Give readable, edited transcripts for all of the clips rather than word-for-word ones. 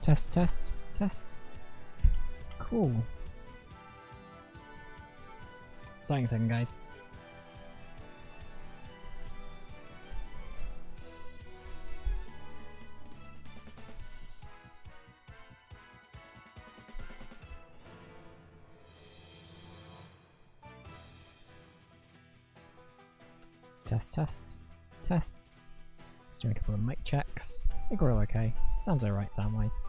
Test, test, test. Cool. Starting a second, guys. Test, test, test. Just doing a couple of mic checks. I think we're all okay. Sounds alright sound-wise.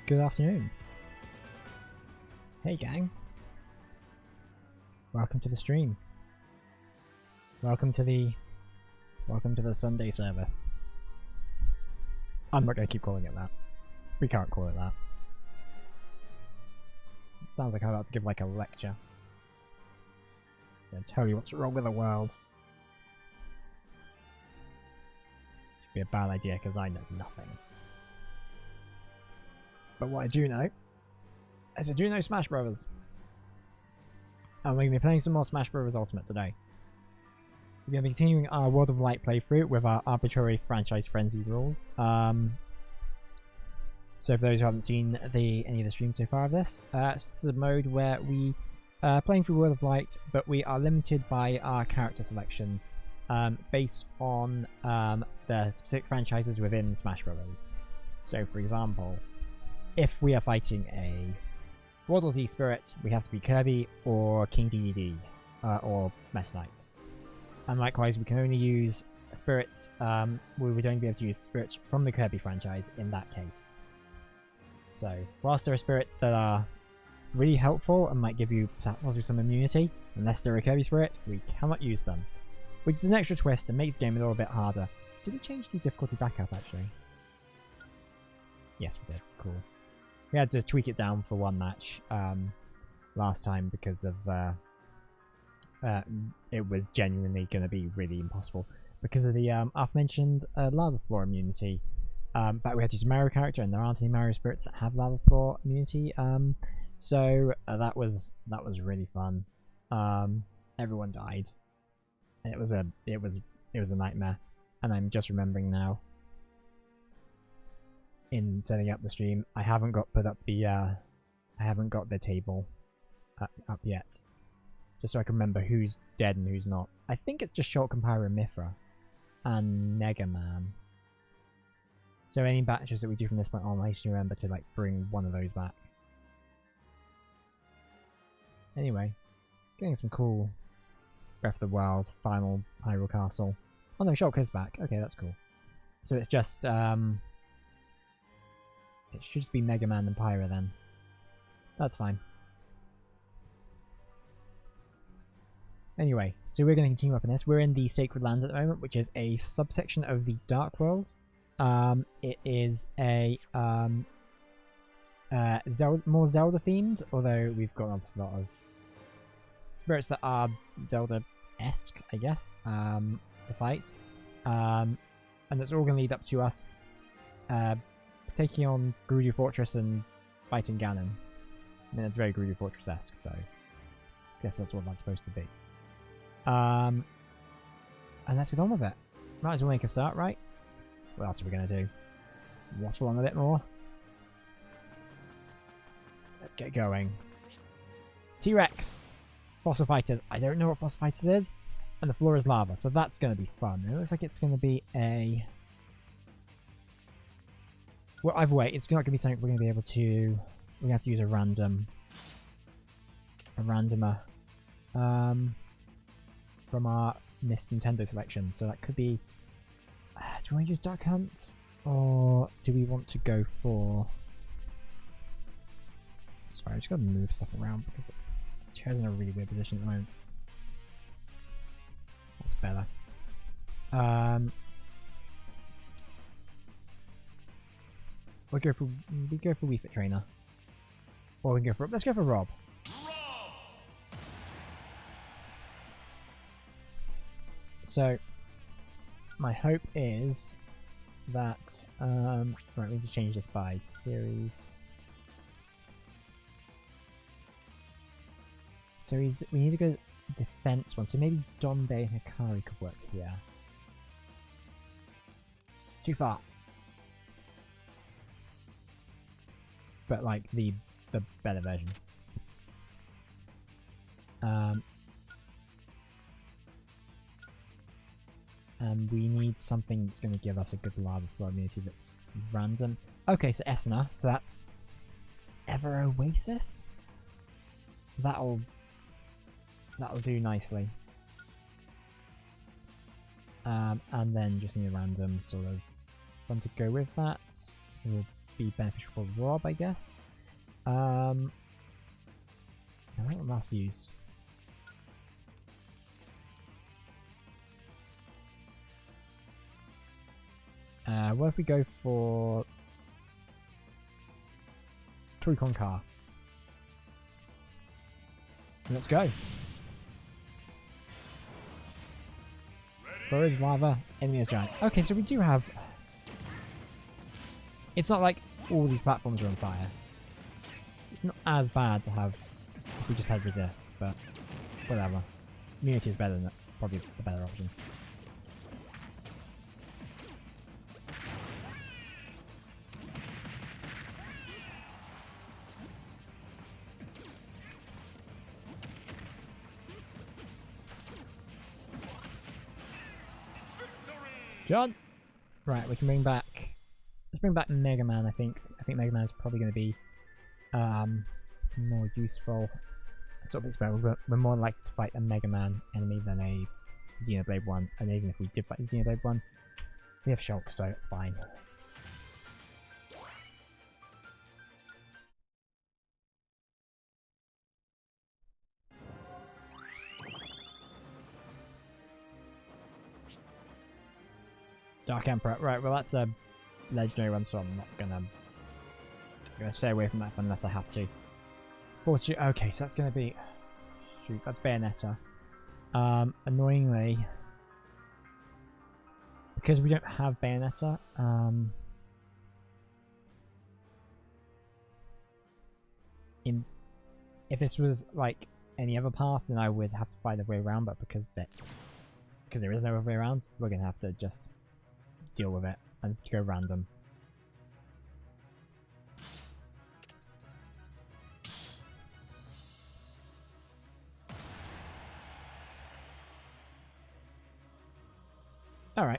Good afternoon. Hey gang. Welcome to the stream. Welcome to the Sunday service. I'm not gonna keep calling it that. We can't call it that. It sounds like I'm about to give like a lecture. I'm gonna tell you what's wrong with the world. Should be a bad idea because I know nothing. But what I do know is I do know Smash Brothers. And we're going to be playing some more Smash Bros. Ultimate today. We're going to be continuing our World of Light playthrough with our arbitrary franchise frenzy rules. So for those who haven't seen any of the streams so far of this, this is a mode where we are playing through World of Light, but we are limited by our character selection based on the specific franchises within Smash Bros. So for example, if we are fighting a Waddle Dee Spirit, we have to be Kirby or King Dedede or Meta Knight. And likewise, we can only use spirits, we would only be able to use spirits from the Kirby franchise in that case. So, whilst there are spirits that are really helpful and might give you possibly some immunity, unless they're a Kirby spirit, we cannot use them. Which is an extra twist and makes the game a little bit harder. Did we change the difficulty back up actually? Yes, we did. Cool. We had to tweak it down for one match last time because of it was genuinely going to be really impossible because of the aforementioned lava floor immunity. In fact, we had to use a Mario character, and there aren't any Mario spirits that have lava floor immunity. So that was really fun. Everyone died. It was a nightmare, and I'm just remembering now. In setting up the stream, I haven't got the table up yet, just so I can remember who's dead and who's not. I think it's just Shulk and Pyra and Mythra and Mega Man. So any batches that we do from this point on, I should remember to like bring one of those back. Anyway, getting some cool Breath of the Wild final Hyrule Castle. Oh no, Shulk is back. Okay, that's cool. So it's just it should just be Mega Man and Pyra then. That's fine. Anyway, so we're going to continue up in this. We're in the Sacred Land at the moment, which is a subsection of the Dark World. It is a more Zelda themed, although we've got obviously a lot of spirits that are Zelda-esque, I guess, to fight. And it's all going to lead up to us taking on Gerudo Fortress and fighting Ganon. I mean, it's very Gerudo Fortress-esque, so I guess that's what that's supposed to be. And let's get on with it. Might as well make a start, right? What else are we going to do? Waffle on a bit more? Let's get going. T-Rex! Fossil Fighters. I don't know what Fossil Fighters is. And the floor is lava, so that's going to be fun. It looks like it's going to be a... Well, either way, it's not going to be something we're going to be able to... We're going to have to use a randomer from our missed Nintendo selection. So that could be... do you want to use Duck Hunt? Or do we want to go for... Sorry, I just gotta move stuff around because the chair's in a really weird position at the moment. That's better. We go for Wii Fit Trainer. Or we can go for... Let's go for Rob. So, my hope is that... right, we need to change this by series. Series... We need to go defense one, so maybe Donbei and Hikari could work here. Too far. But like the better version. And we need something that's going to give us a good lava flow immunity that's random. Okay, so Esna, so that's Ever Oasis. That'll do nicely. And then just need a random sort of one to go with that. It will be beneficial for Rob, I guess. I think last used. What if we go for Truicon Car? Let's go. Floor is lava, enemy is giant. Okay, so we do have... It's not like all these platforms are on fire. It's not as bad to have if we just had resist, but whatever. Immunity is better than it. Probably the better option. John! Right, we can bring back... Let's bring back Mega Man, I think. I think Mega Man is probably going to be more useful. Sort of experimental. We're more likely to fight a Mega Man enemy than a Xenoblade one. And even if we did fight the Xenoblade one, we have Shulk, so it's fine. Dark Emperor. Right, well that's a legendary one, so I'm not gonna stay away from that unless I have to. Fortitude. Okay, so that's gonna be... Shoot, that's Bayonetta. Annoyingly, because we don't have Bayonetta, if this was like any other path, then I would have to find a way around. But because there is no other way around, we're gonna have to just deal with it and go random. Alright.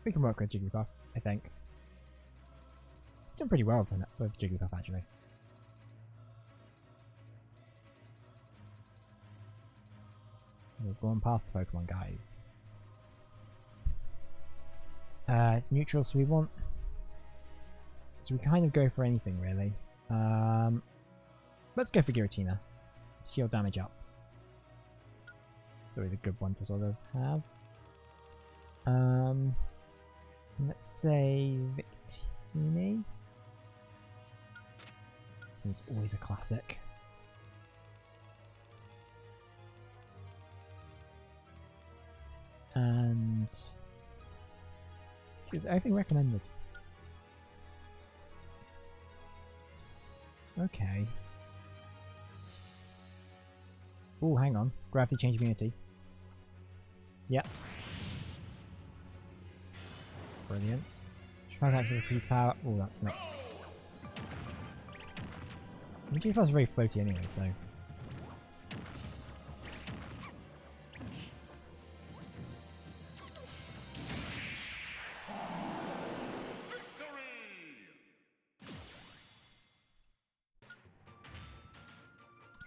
We can work with Jigglypuff, I think. Doing pretty well with Jigglypuff, actually. We've gone past the Pokemon, guys. It's neutral, so we want... So we kind of go for anything, really. Let's go for Giratina. Shield damage up. It's always a good one to sort of have. Let's say Victini. It's always a classic. And is everything recommended? Okay. Oh, hang on. Gravity change immunity. Yep. Brilliant. Try to access increase power. Oh, that's not. The G is very floaty anyway, so. I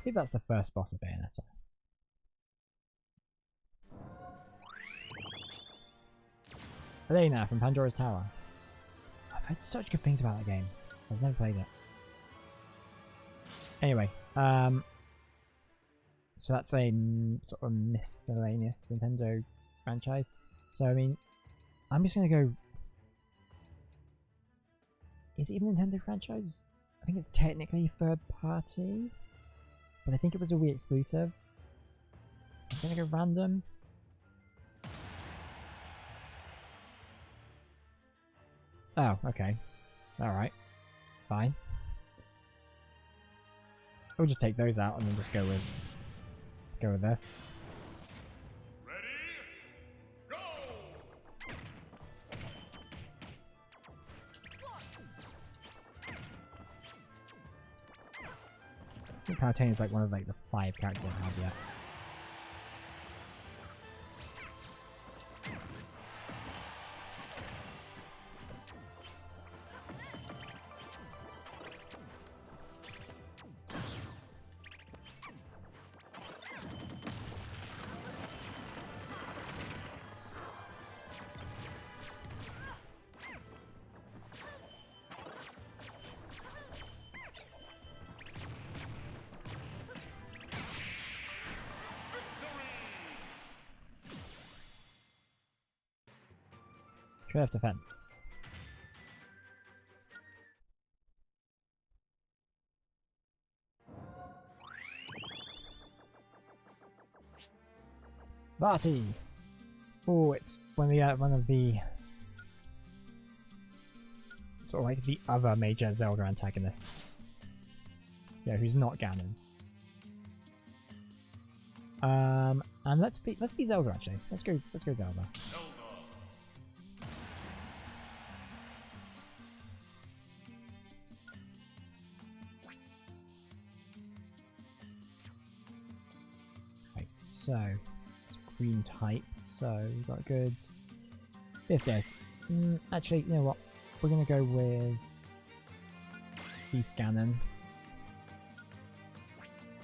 think that's the first boss of Bayonetta. Elena from Pandora's Tower. heard such good things about that game. I've never played it. Anyway, so that's a sort of miscellaneous Nintendo franchise. So I mean, I'm just gonna go. Is it even a Nintendo franchise? I think it's technically third party, but I think it was a Wii exclusive. So I'm gonna go random. Oh, okay. Alright. Fine. We'll just take those out and then just go with this. Ready? Go! I think Palutena is like one of like the 5 characters I have yet. Tray of defense. Vati! Oh, it's one of the sort of like the other major Zelda antagonists. Yeah, who's not Ganon. And let's be Zelda actually. Let's go Zelda. Right, so it's green type, so we've got good. It's dead. Actually, you know what? We're gonna go with Beast Ganon.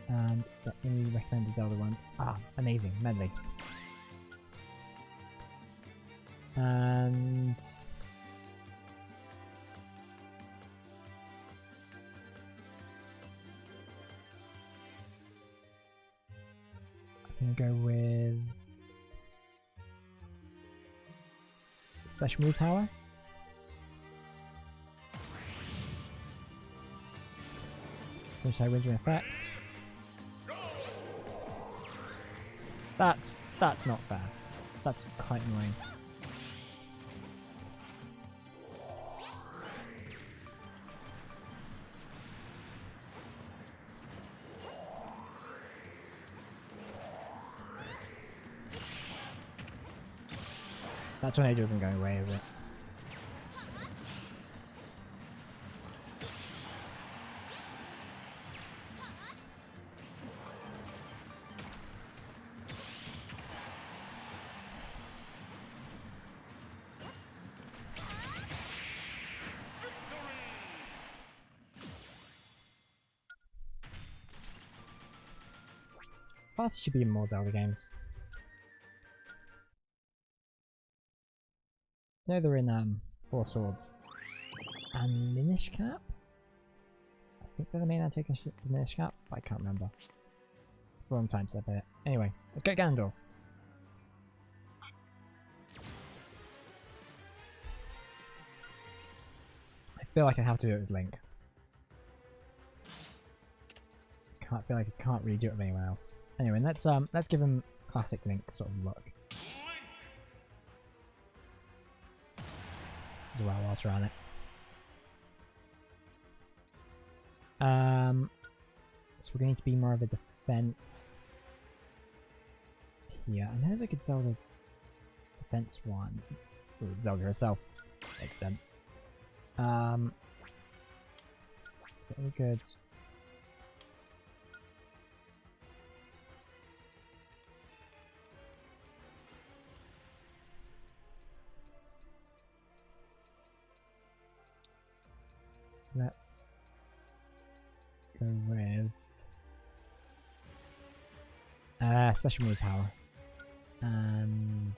And is there any recommended Zelda ones? Ah, amazing, Medley. And I'm gonna go with Special Move Power. Which I wins an effect. That's not fair. That's quite annoying. That tornado isn't going away, is it? Party should be in more Zelda games. No, they're in Four Swords and Minish Cap. I think they're the main antagonist of Minish Cap, but I can't remember. Wrong time to say it. Anyway, let's get Ganondorf. I feel like I have to do it with Link. I feel like I can't really do it with anyone else. Anyway, let's give him classic Link sort of look as well whilst we're on it. So we're going to be more of a defense here. And there's a good Zelda defense one. Ooh, Zelda herself makes sense. Is it any good? Let's go with special move power and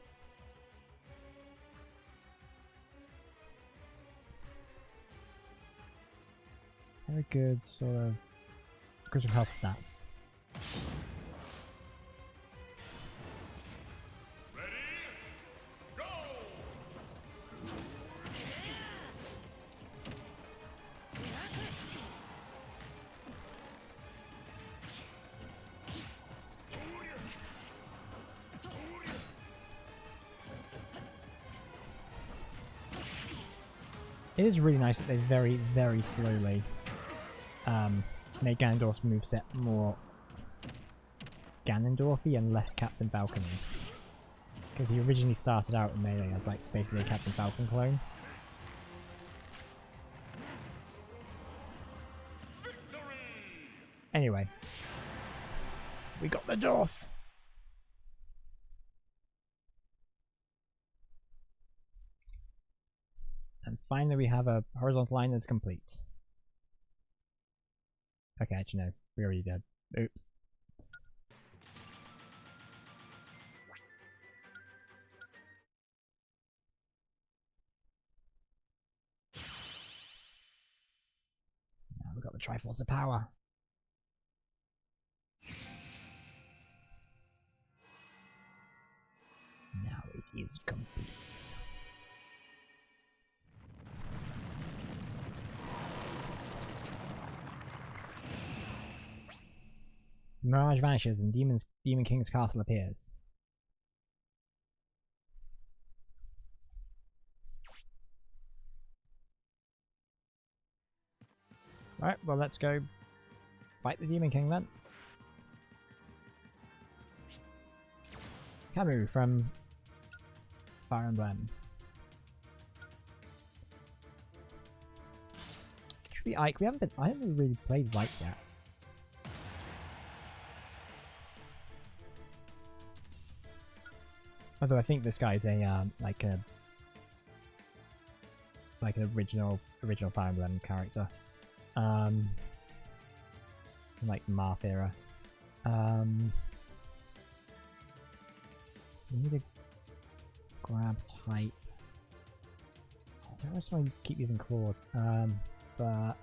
Very good sort of critical health stats. Ready? Go! It is really nice that they very, very slowly made Ganondorf's moveset more Ganondorfy and less Captain Falcon. Because he originally started out in Melee as like basically a Captain Falcon clone. Victory! Anyway. We got the Dorf! And finally we have a horizontal line that's complete. Okay, actually no, we already did. Oops. Now we've got the Triforce of Power. Now it is complete. Mirage vanishes and Demon King's castle appears. Right, well let's go fight the Demon King then. Camus from Fire Emblem. Should be Ike. I haven't really played Ike yet. Although I think this guy's a like an original Fire Emblem character. Like Marth era. So we need a grab type. I don't just want to keep using claws. But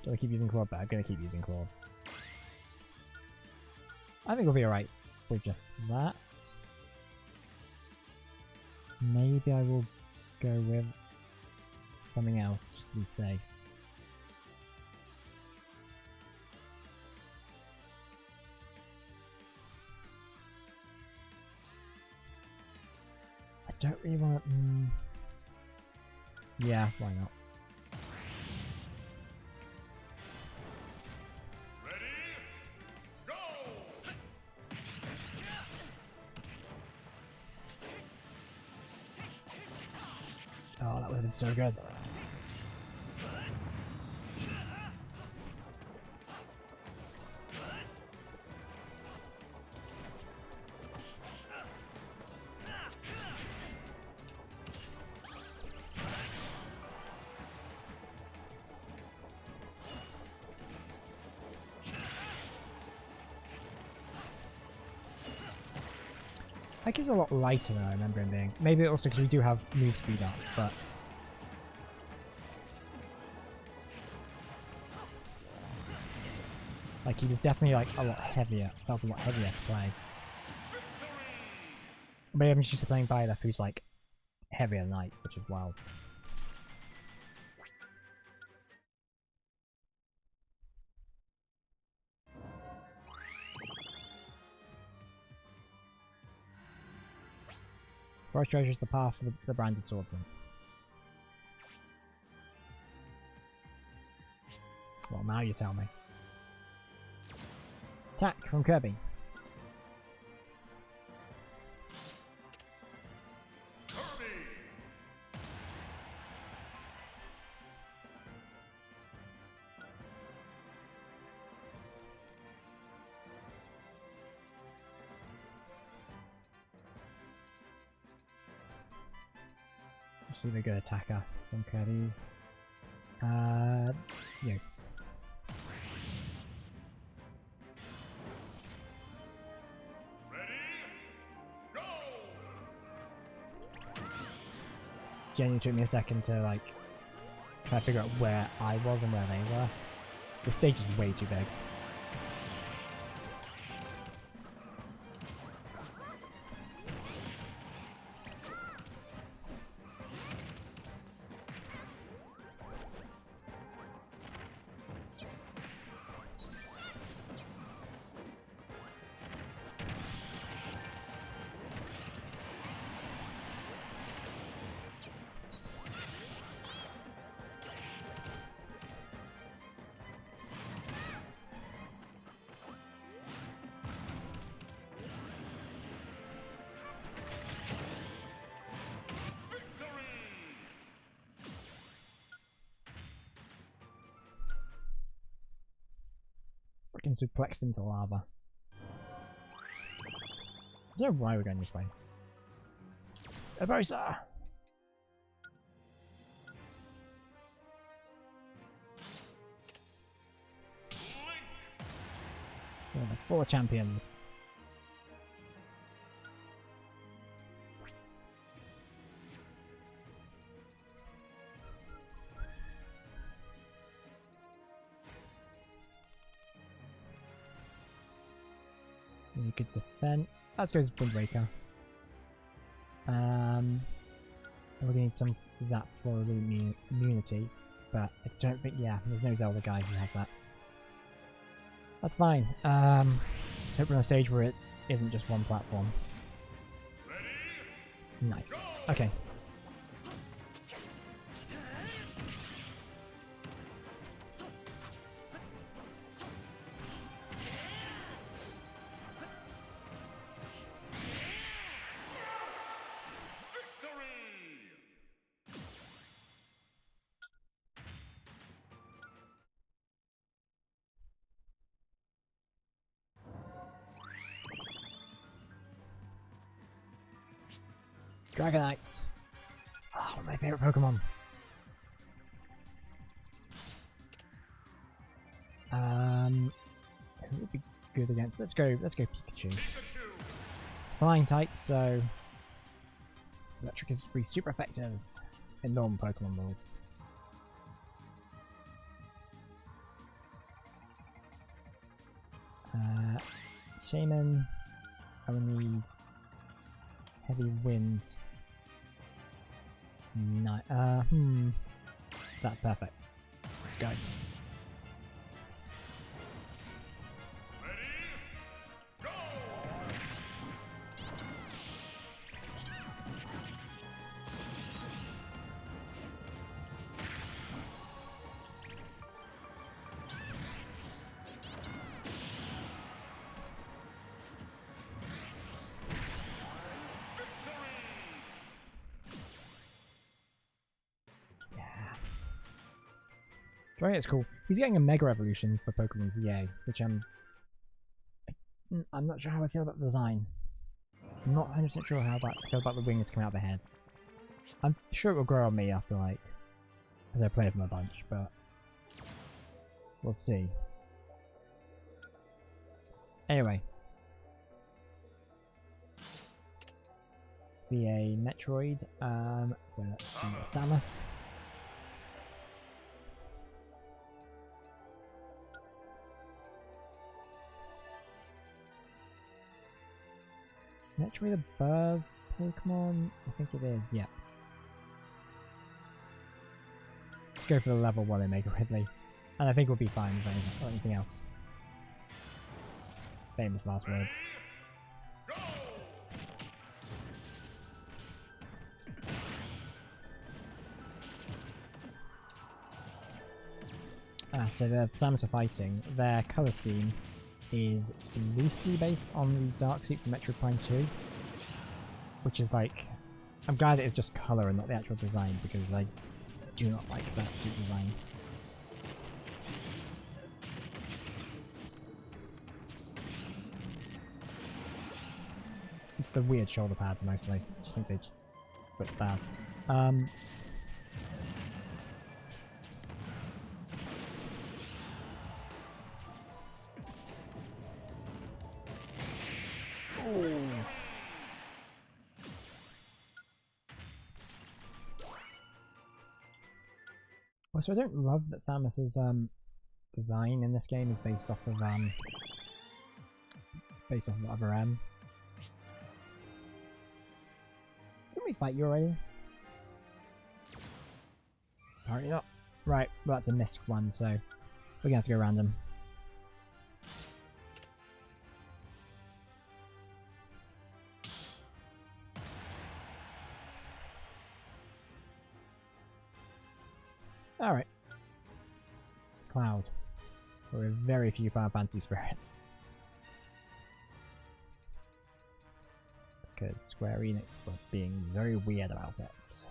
do I keep using claw? But I'm gonna keep using claw. I think we'll be alright with just that. Maybe I will go with something else just to be safe. I don't really want to... Yeah, why not? Oh, that would have been so good. I think it's a lot lighter than I remember him being. Maybe also because we do have move speed up, but... Like, he was definitely, like, a lot heavier. Felt a lot heavier to play. Maybe I'm just used to playing Byleth, who's, like, heavier than Ike, which is wild. Forest Treasure is the path for the branded swordsman. Well, now you tell me. Attack from Kirby. Receive a good attacker from Kirby. You. genuinely took me a second to like try to figure out where I was and where they were. The stage is way too big. Freaking suplexed into lava. I don't know why we're going this way. Urbosa! Yeah, the 4 champions. Really good defense. Let's go to Wind Waker. We're gonna need some Zap for immunity, but I don't think, yeah, there's no Zelda guy who has that. That's fine. Let's hope we're on a stage where it isn't just one platform. Nice. Okay. Dragonite. Oh, my favorite Pokemon. Who would be good against? Let's go Pikachu. It's flying type, so electric is be super effective in normal Pokemon rules. Shaman. I will need heavy wind. That's perfect. Let's go. It's cool. He's getting a Mega Evolution for Pokemon ZA, which I'm not sure how I feel about the design. I'm not 100% sure how I feel about the wings coming out of the head. I'm sure it will grow on me after, like, as I play with them a bunch, but we'll see. Anyway. Be a Metroid, so let's do Samus. Metroid above Pokemon? I think it is, yeah. Let's go for the level 1 in Mega Ridley. And I think we'll be fine with anything else. Famous last words. So the Samus are fighting. Their colour scheme is loosely based on the Dark Suit from Metroid Prime 2, which is like, I'm glad it is just colour and not the actual design, because I do not like that suit design. It's the weird shoulder pads mostly. I just think they just look bad. Also, I don't love that Samus's design in this game is based off of other M. Didn't we fight you already? Apparently not. Right, well that's a missed one, so we're gonna have to go random. Alright. Cloud. There are very few Final Fantasy spirits. Because Square Enix were being very weird about it.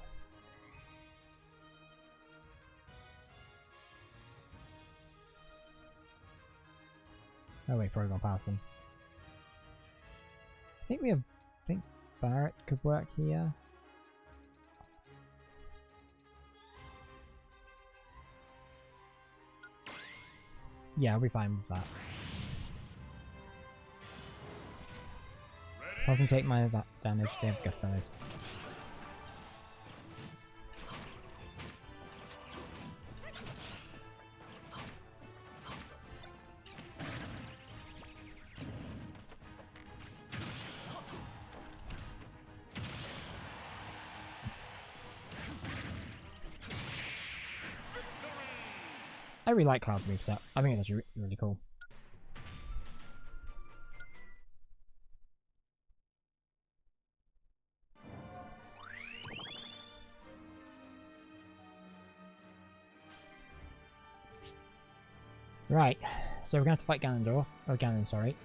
Oh wait, probably gone past them. I think Barret could work here. Yeah, I'll be fine with that. Doesn't take my that damage, they have gust bonus. I really like Cloud's moveset. I think it's really cool. Right, so we're going to have to fight Ganondorf. Oh, Ganon, sorry.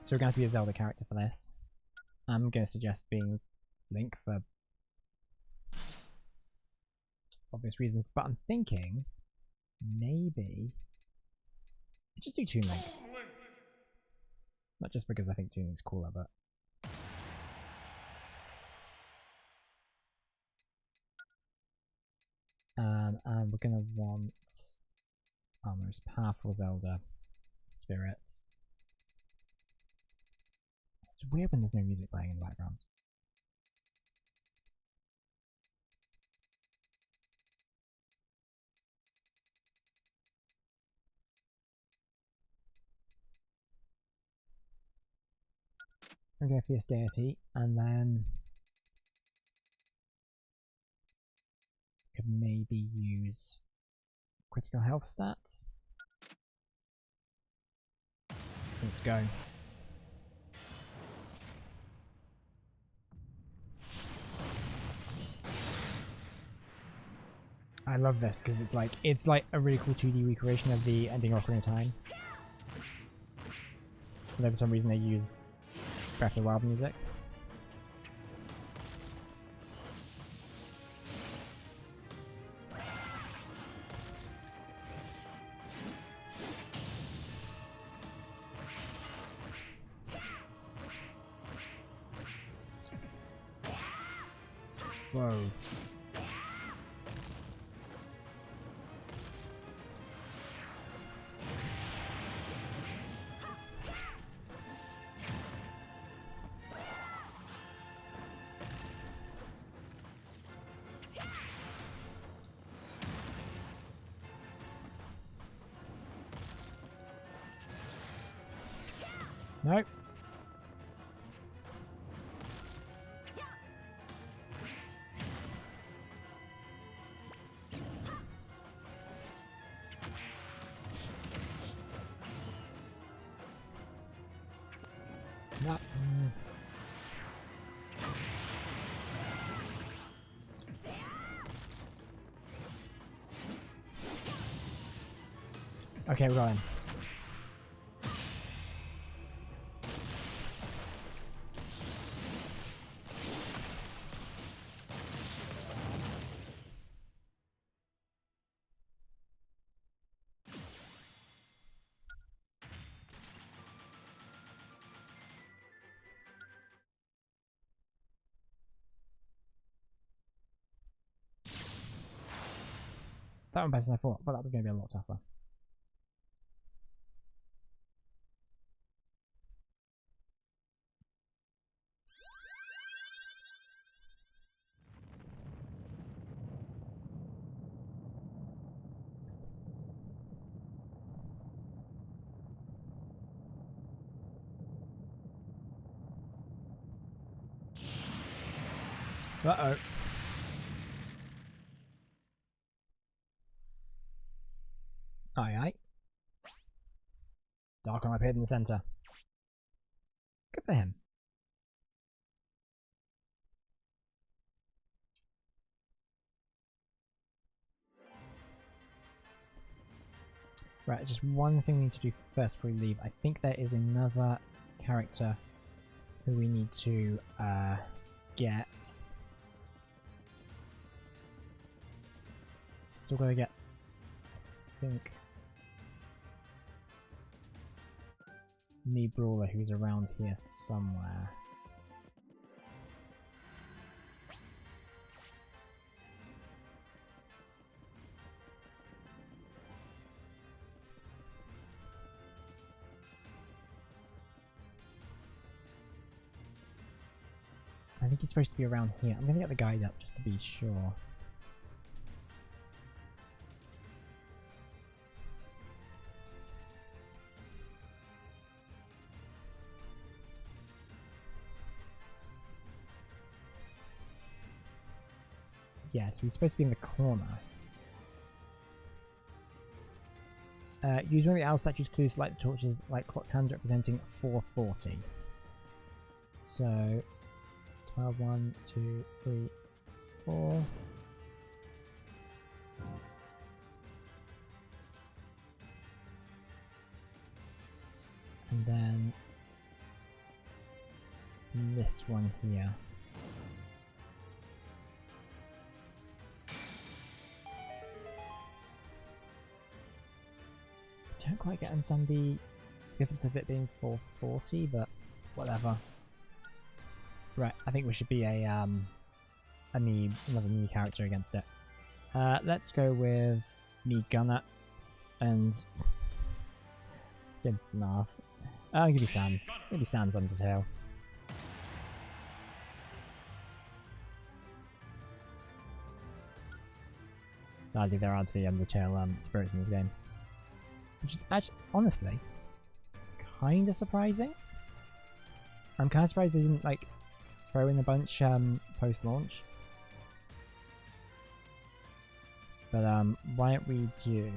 So we're going to have to be a Zelda character for this. I'm going to suggest being Link for obvious reasons, but I'm thinking maybe just do Toon Link. Not just because I think Toon Link's cooler, but and we're gonna want our most powerful Zelda spirit. It's weird when there's no music playing in the background. I'm going to Fierce Deity, and then could maybe use critical health stats. Let's go. I love this because it's like a really cool 2D recreation of the ending of Ocarina of Time. And then for some reason they use Breath of the Wild music. Whoa. Nope. No. Okay, we're going. That one better than I thought, but that was going to be a lot tougher. Uh-oh. Aye aye. Darkon appeared in the centre. Good for him. Right, just one thing we need to do first before we leave. I think there is another character who we need to get. Still gotta get, I think, Knee Brawler, who's around here somewhere. I think he's supposed to be around here. I'm gonna get the guide up just to be sure. Yeah, so he's supposed to be in the corner. Use one of the owl statue's clues to light the torches like clock hands representing 440. So 12, 1, 2, 3, 4. And then this one here. I don't quite understand the significance of it being 440, but whatever. Right, I think we should be another knee character against it. Let's go with Knee Gunner and against Snarf. I'll give you Sans. Give you Sans Undertale. Sadly, there aren't any Undertale spirits in this game. Which is actually, honestly, kind of surprising. I'm kind of surprised they didn't, like, throw in a bunch post-launch. But why don't we do...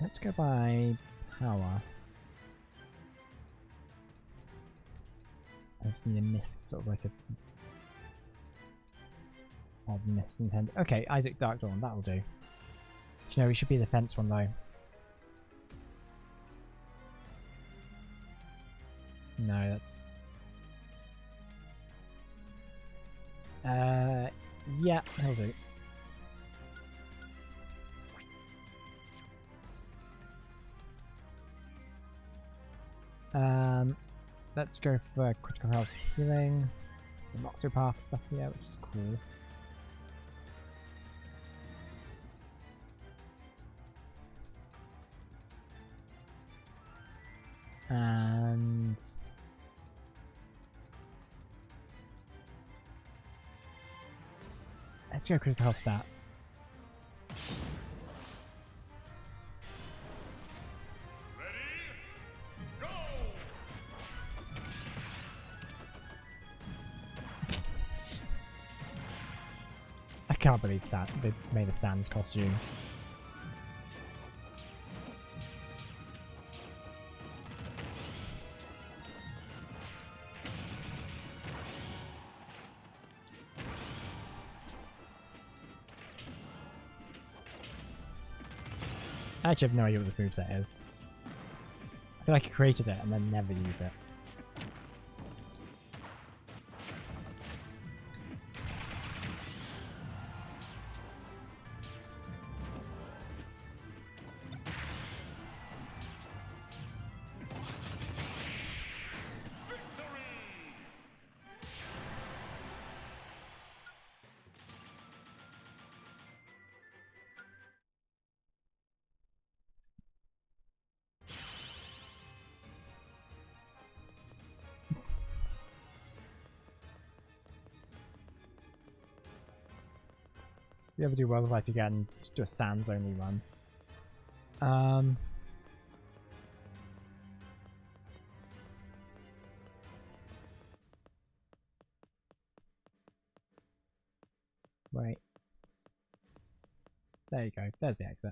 Let's go by power. I just need a mist, sort of like a odd mist intended. Okay, Isaac Darkdawn, that'll do. You know, we should be the fence one though. No, that's... yeah, that'll do. Let's go for critical health healing. Some Octopath stuff here, which is cool. And let's go critical health stats. I can't believe they made a Sans costume. I actually have no idea what this moveset is. I feel like I created it and then never used it. If you ever do World of Light again, just do a Sands only run. Wait. There you go. There's the exit.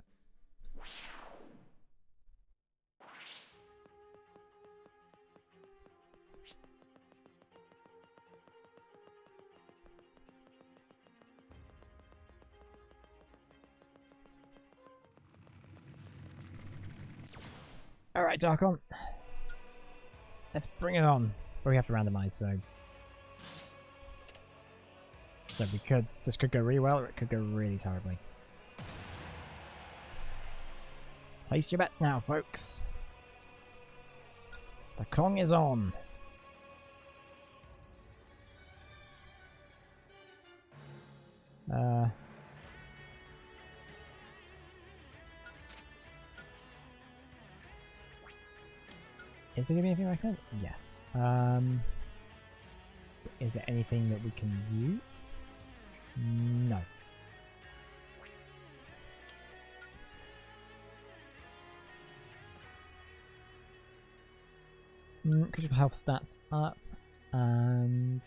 Alright, Darkon. Let's bring it on. But we have to randomize, so... So we could... This could go really well, or it could go really terribly. Place your bets now, folks. The Kong is on. Is there gonna be anything like that? Yes. Is there anything that we can use? No. Critical health stats up, and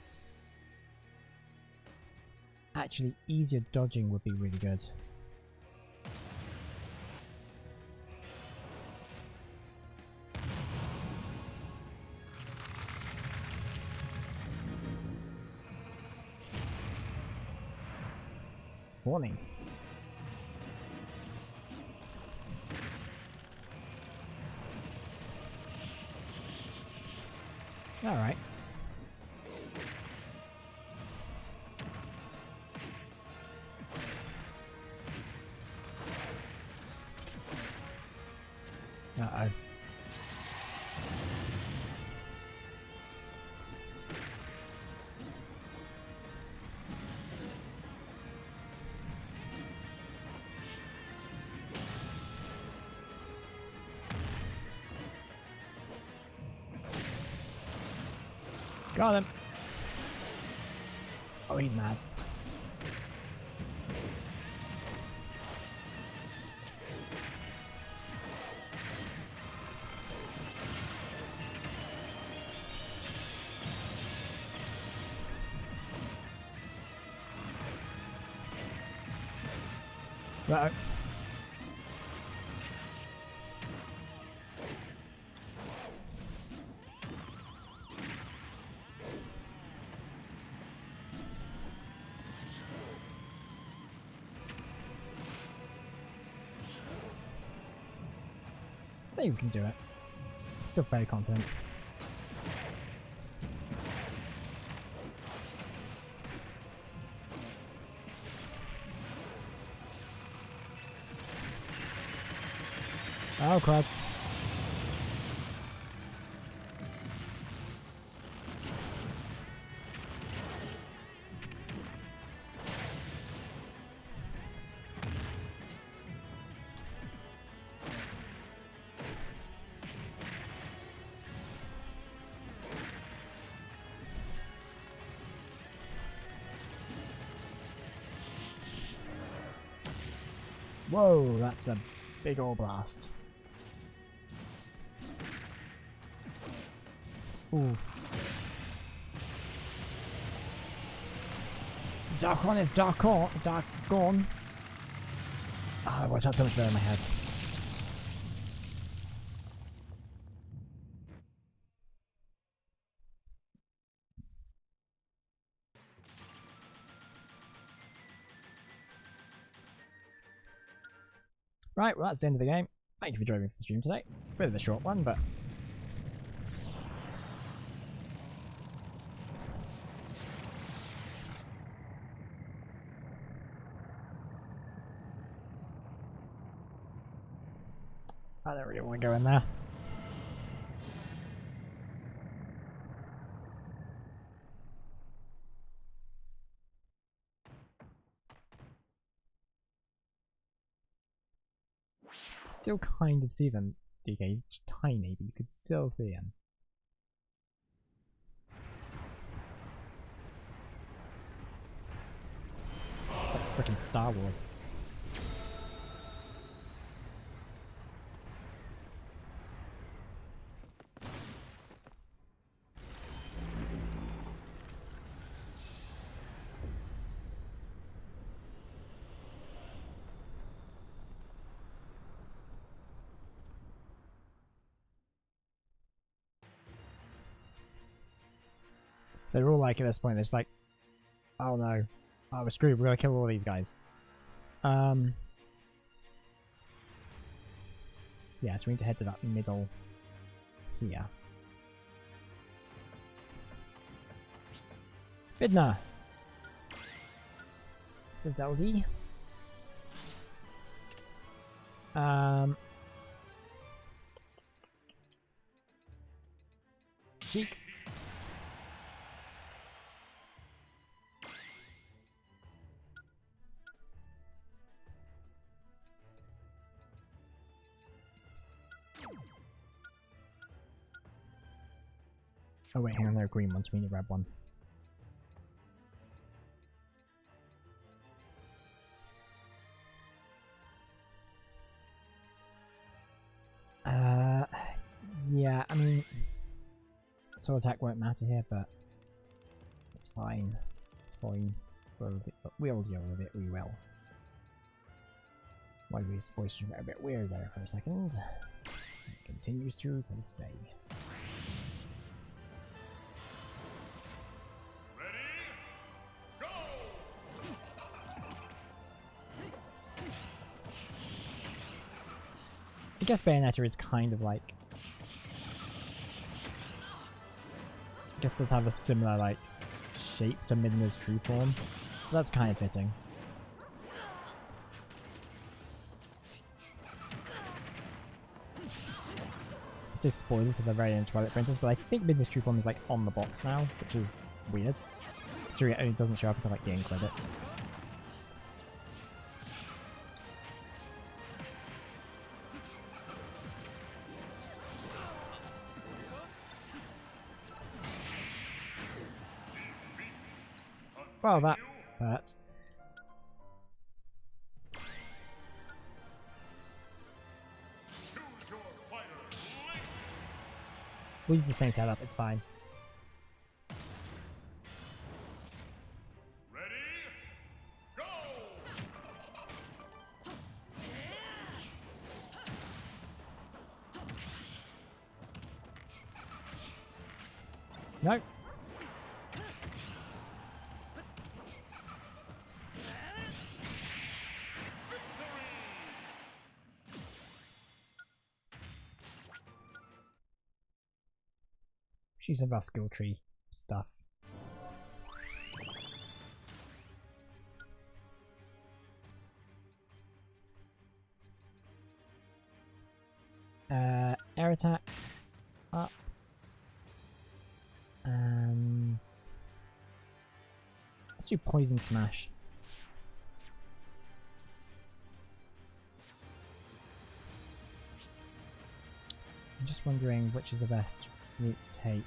actually easier dodging would be really good. Warning. All right. Uh-oh. Got him. Oh, he's mad. Uh-oh. I think we can do it. Still very confident. Oh crap. Whoa, that's a big ol' blast. Ooh. Darkon is Darkon. Darkon. Ah, I watched out so much better in my head. Right, well that's the end of the game. Thank you for joining me for the stream today. Bit of a short one, but... I don't really want to go in there. Still kind of see them, DK. He's just tiny, but you could still see him. Freaking Star Wars. They're all like at this point, it's like, oh no, oh we're screwed, we're gonna kill all these guys. Yeah, so we need to head to that middle here. Vidna! It's a Zeldy. Cheek. Oh wait, hang on, there are green ones, we need a red one. Yeah, I mean, sword attack won't matter here, but it's fine. It's fine. We'll deal with it, we will. My voice went a bit weird there for a second. It continues to this day. Ready? Go! I guess Bayonetta is kind of like... I guess does have a similar like shape to Midna's true form, so that's kind of fitting. I'd say spoilers if they're very into Twilight Princess, but I think Midna's true form is like on the box now, which is weird. So it only doesn't show up until like the end credits. Well, that hurt. Choose your fighter. Link. We'll use the same setup, it's fine. Ready? Go! No. She's about skill tree stuff. Air attack up, and let's do poison smash. I'm just wondering which is the best route to take.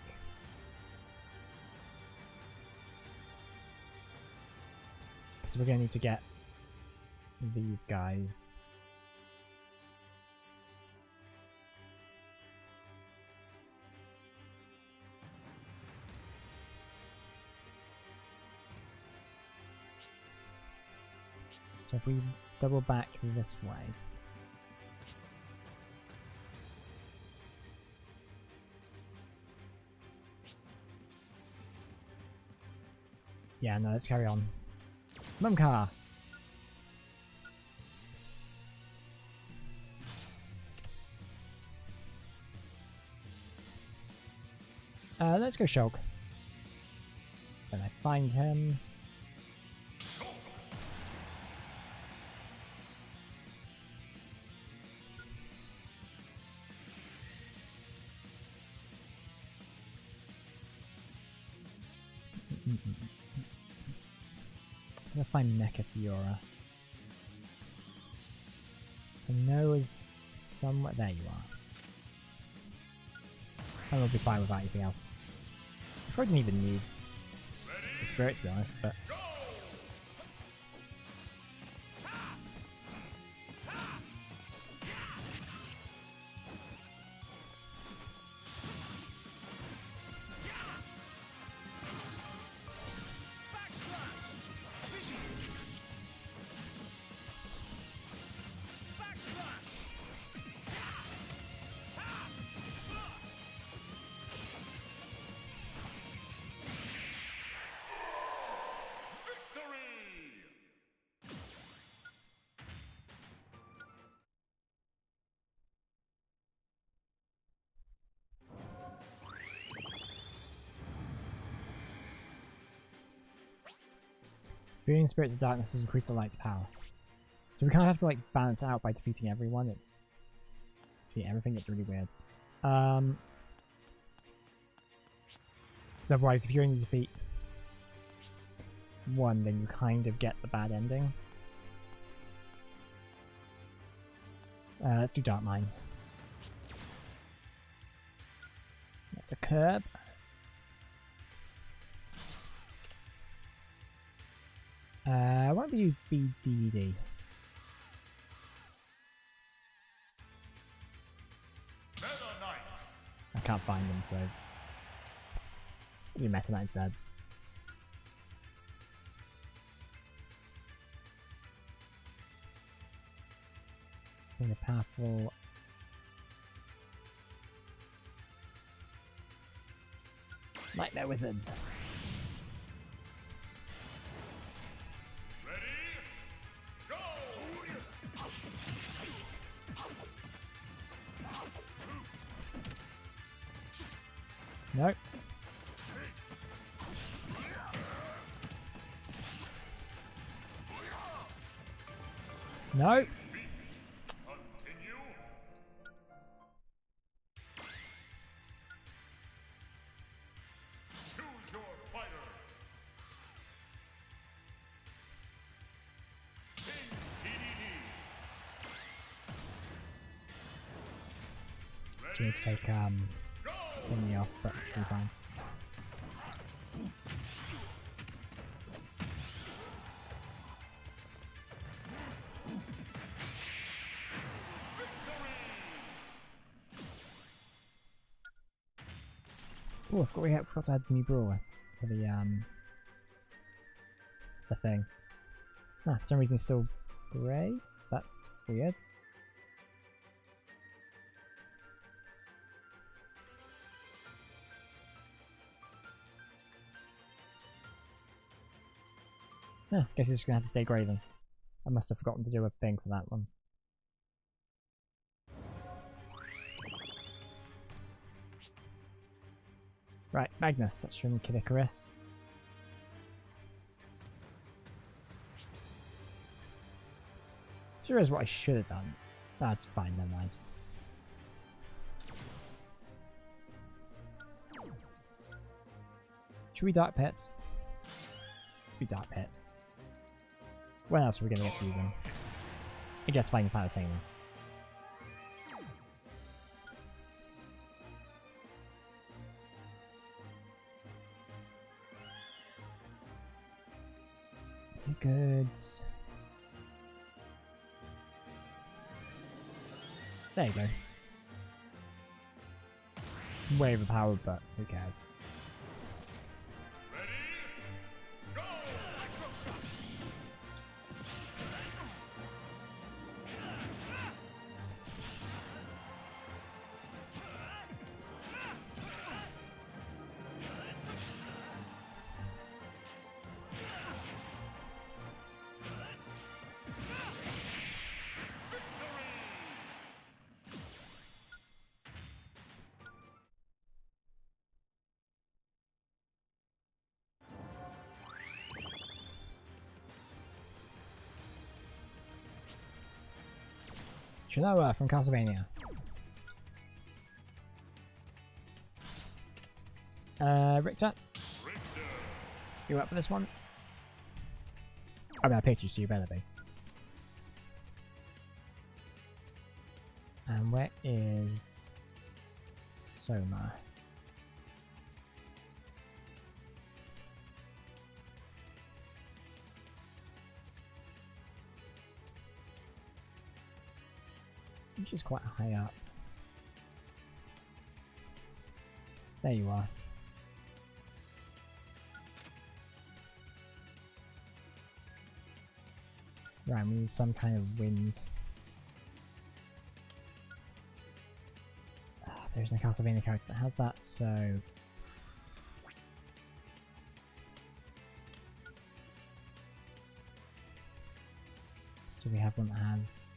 Because we're going to need to get these guys. So if we double back this way. Yeah, no, let's carry on. Mumka! Let's go Shulk. Then I find him. I'm gonna find Mecha Fiora. I know is somewhere. There you are. And we'll be fine without anything else. Probably didn't even need the spirit to be honest, but Defeating spirits of darkness has increased the light's power. So we kind of have to like balance it out by defeating everyone. It's everything. It's really weird. So otherwise, if you only defeat one, then you kind of get the bad ending. Let's do Dark Mine. That's a curb. Why don't we do BDD? Meta Knight. I can't find them, so we do Meta Knight instead. Being a powerful Nightmare Wizard. Ready? Go! Nope. No. Continue. Choose your fighter. King DDD. So we need to take Go! thingy off, but we're fine. Oh, I forgot to add the new brawler to the thing. Ah, for some reason it's still grey. That's weird. Yeah, guess it's just gonna have to stay grey then. I must have forgotten to do a thing for that one. Right, Magnus, that's from Kid Icarus. Sure is what I should have done. That's fine, never mind. Should we Dark Pit? Let's be Dark Pit. When else are we going to get to use them? I guess fighting Palutena. Goods. There you go. Way overpowered, but who cares? Ready? Go! Shinoa from Castlevania. Richter, Richter. you up for this one? I mean, I picked you, so you better be. And where is Soma? She's quite high up. There you are. Right, we need some kind of wind. There's no Castlevania character that has that, so... Do we have one that has...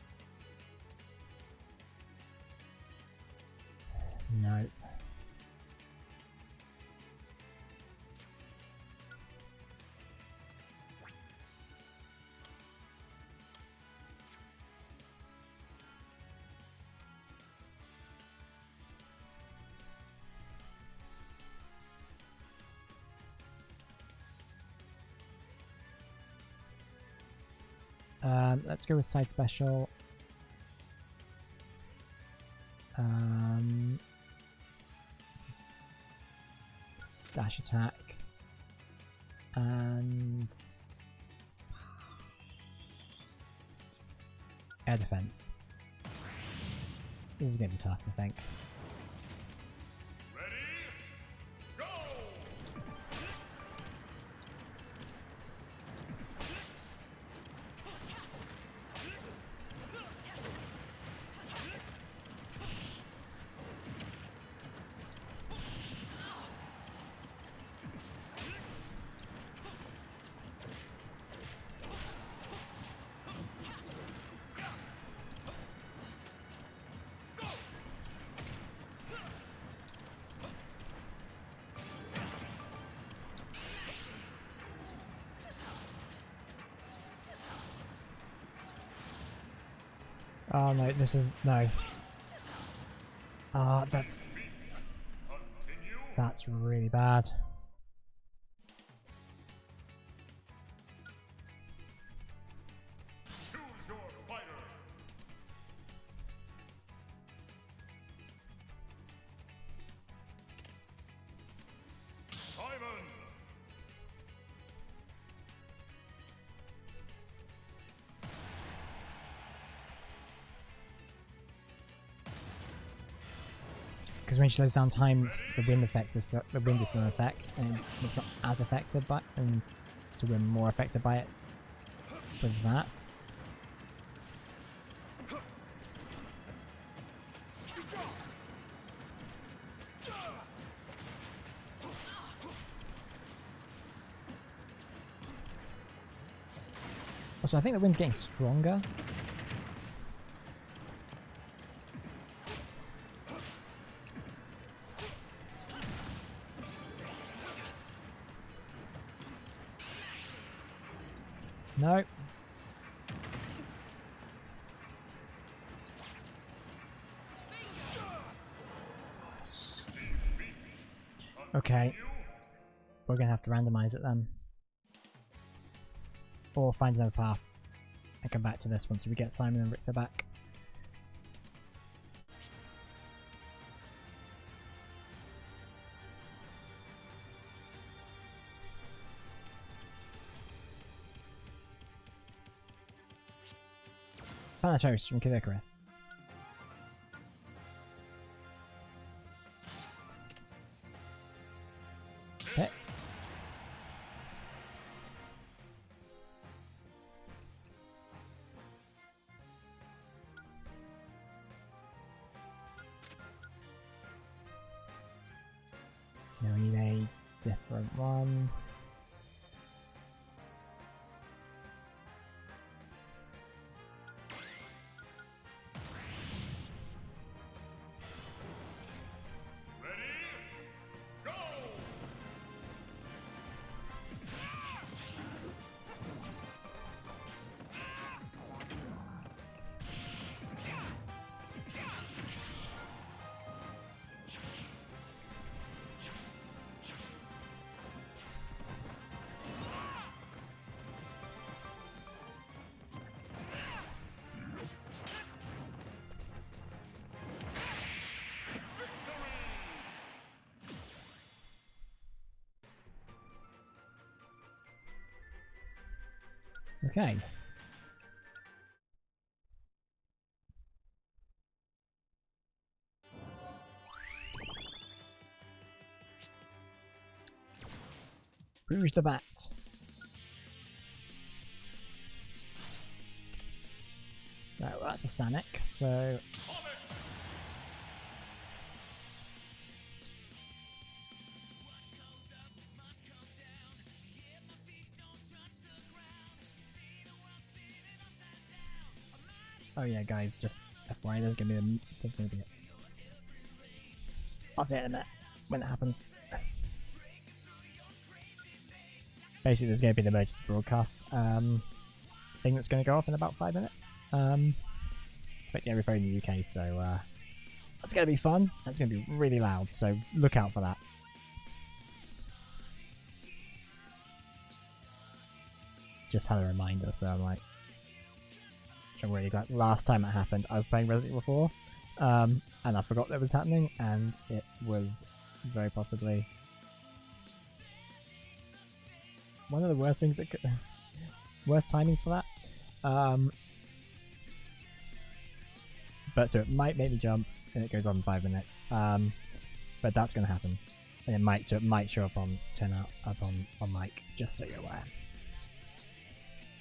No. Let's go with side special. Dash attack. And air defense. This is going to be tough, I think. Ready? Go! Oh no, this is no. Ah, that's really bad. Choose your fighter. Simon. Because when she slows down time, the wind effect is the wind is still an effect, and it's not as affected by, and so we're more affected by it with that. Also, I think the wind's getting stronger. No. Okay. We're gonna have to randomize it then. Or find another path and come back to this once we get Simon and Richter back. Thanatos from Kid Icarus. Hit. Now we need a different one. Okay. Rouge the Bat. Right, well that's a Sanic, so... Oh yeah, guys, just FYI, there's gonna be a... I'll say it in a minute, when that happens. Basically, there's gonna be an emergency broadcast thing that's gonna go off in about 5 minutes. It's affecting every phone in the UK, so that's gonna be fun. That's gonna be really loud, so look out for that. Just had a reminder, so I'm like, I'm really glad. Last time it happened, I was playing Resident Evil 4, and I forgot that was happening, and it was very possibly one of the worst things that could, worst timings for that. But so it might make me jump, and it goes on 5 minutes. But that's gonna happen, and it might show up on on mic, just so you're aware.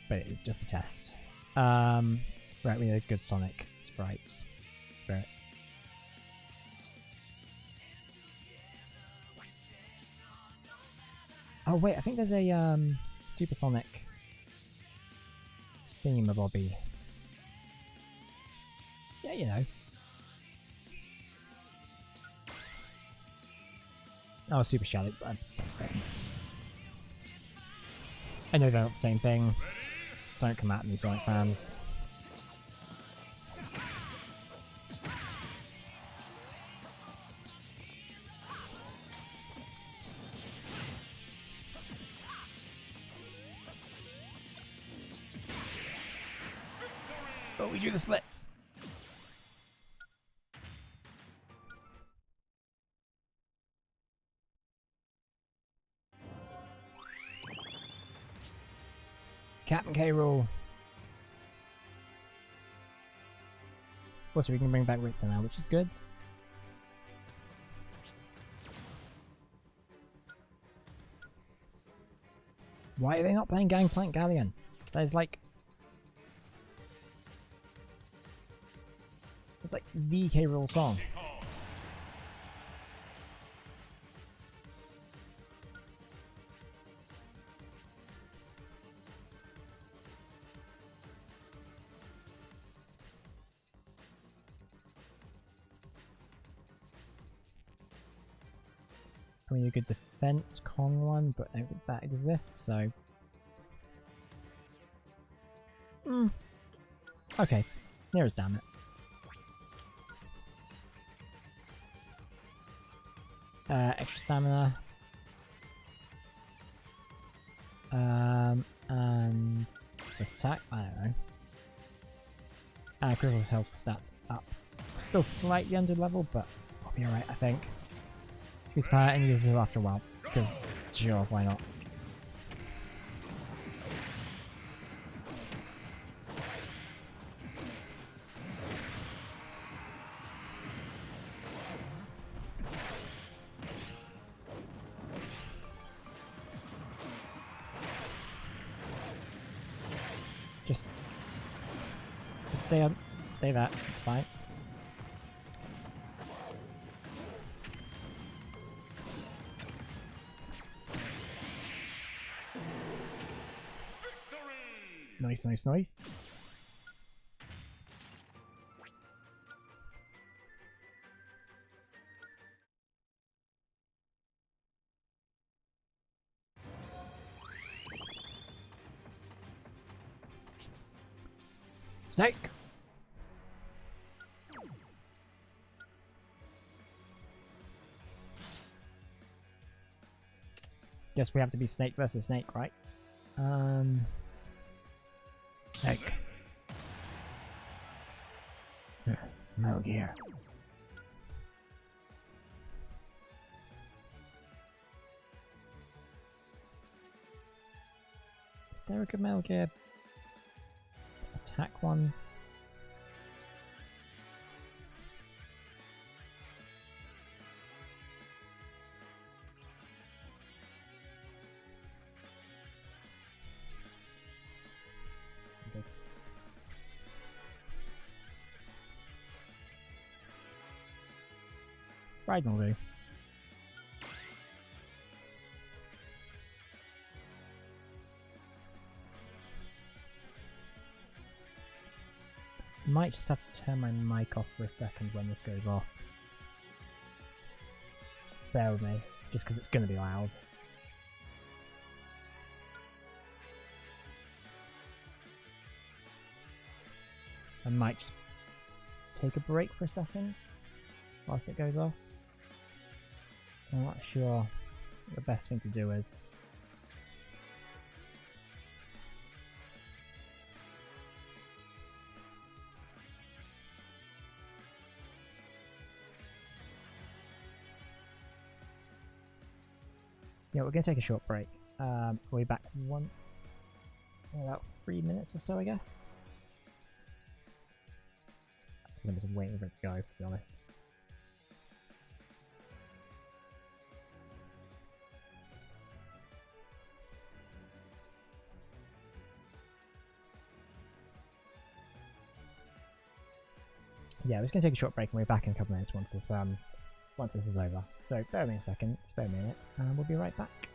But it is just a test. Right, we need a good Sonic spirit. Oh wait, I think there's a Supersonic thingamabobby. Yeah, you know. Oh, Super Shelly, that's the same thing. I know they're not the same thing. Don't come at me, Sonic fans. But we do the splits. Captain K. Rool. Also, we can bring back Richter now, which is good. Why are they not playing Gangplank Galleon? There's like... It's like the K. Rool song. I mean, a good defense con one, but I don't think that exists, so... Okay, nearest damn it. Extra stamina. And... let's attack? I don't know. Critical health stats up. Still slightly under level, but I'll be alright, I think. Increase power and use it after a while, because sure, why not? Just stay on, stay that. It's fine. Nice, nice, nice. Snake! Guess we have to be Snake versus Snake, right? Snake. Metal Gear. Is there a good Metal Gear attack one? Okay. Raiden will do. Might just have to turn my mic off for a second when this goes off. Bear with me, just because it's going to be loud. I might just take a break for a second whilst it goes off. I'm not sure what the best thing to do is. Yeah, we're going to take a short break. We'll be back in about 3 minutes or so, I guess. I'm just waiting for it to go, to be honest. Yeah, we're just going to take a short break and we're back in a couple minutes once this is over. So bear with me a second, spare me a minute, and we'll be right back.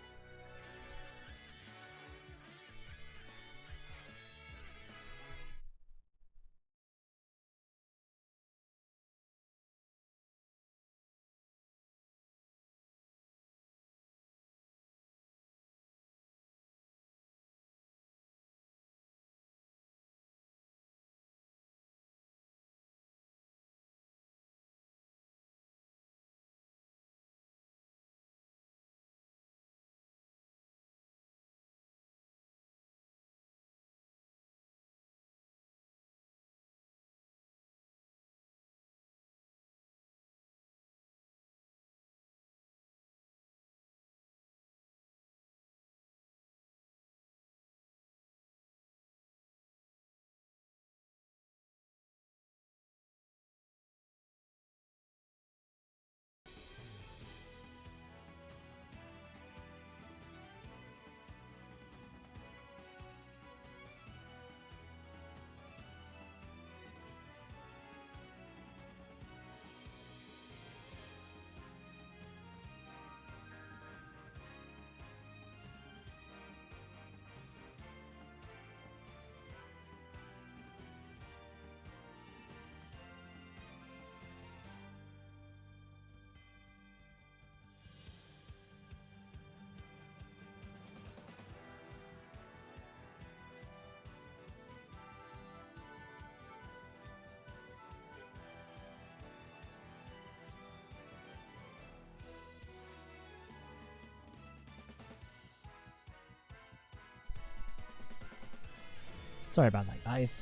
Sorry about that, guys.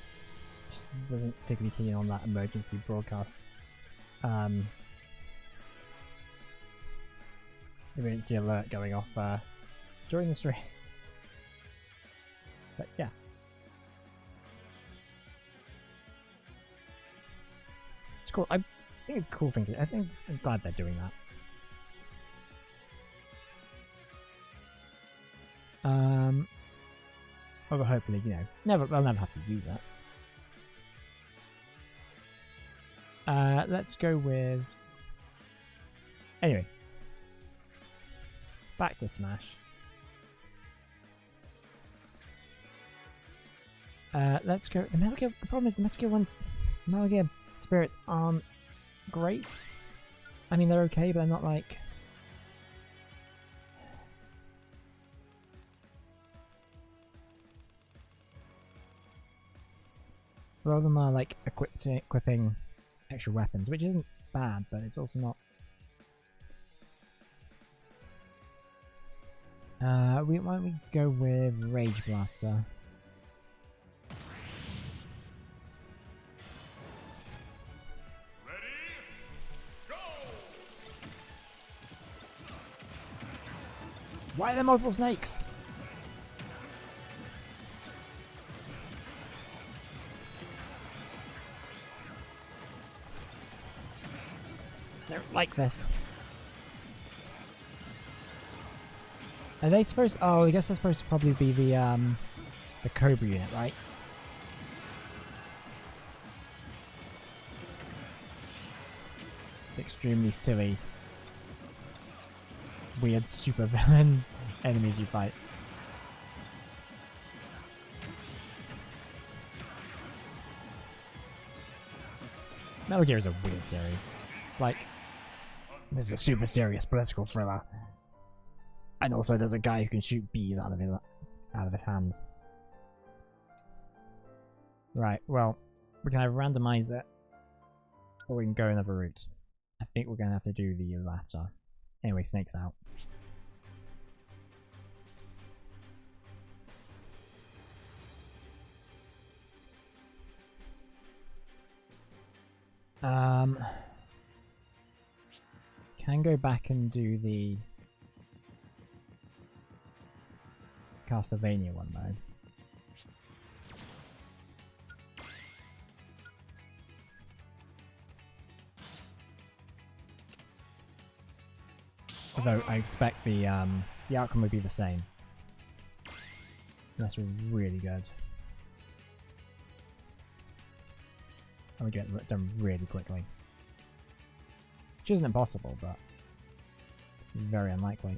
Just wasn't particularly keen on that emergency broadcast. Emergency alert going off during the stream. But yeah. It's cool. I think it's a cool thing to do. I'm glad they're doing that. Although hopefully, you know, they'll never have to use it. Let's go with... Anyway. Back to Smash. Let's go... The Metal Gear... The problem is the Metal Gear ones... Metal Gear Spirits aren't great. I mean, they're okay, but they're not like... A lot of them are like equipping extra weapons, which isn't bad, but it's also not... why don't we go with Rage Blaster? Ready? Go! Why are there multiple snakes? I don't like this. Are they supposed to, oh, I guess they're supposed to probably be the Cobra unit, right? Extremely silly, weird supervillain enemies you fight. Metal Gear is a weird series. It's like, this is a super serious political thriller. And also there's a guy who can shoot bees out of his hands. Right, well, we can either randomize it, or we can go another route. I think we're going to have to do the latter. Anyway, Snake's out. Can go back and do the... Castlevania one though. Although I expect the outcome would be the same. That's really good. And we get it done really quickly. Which isn't impossible, but very unlikely.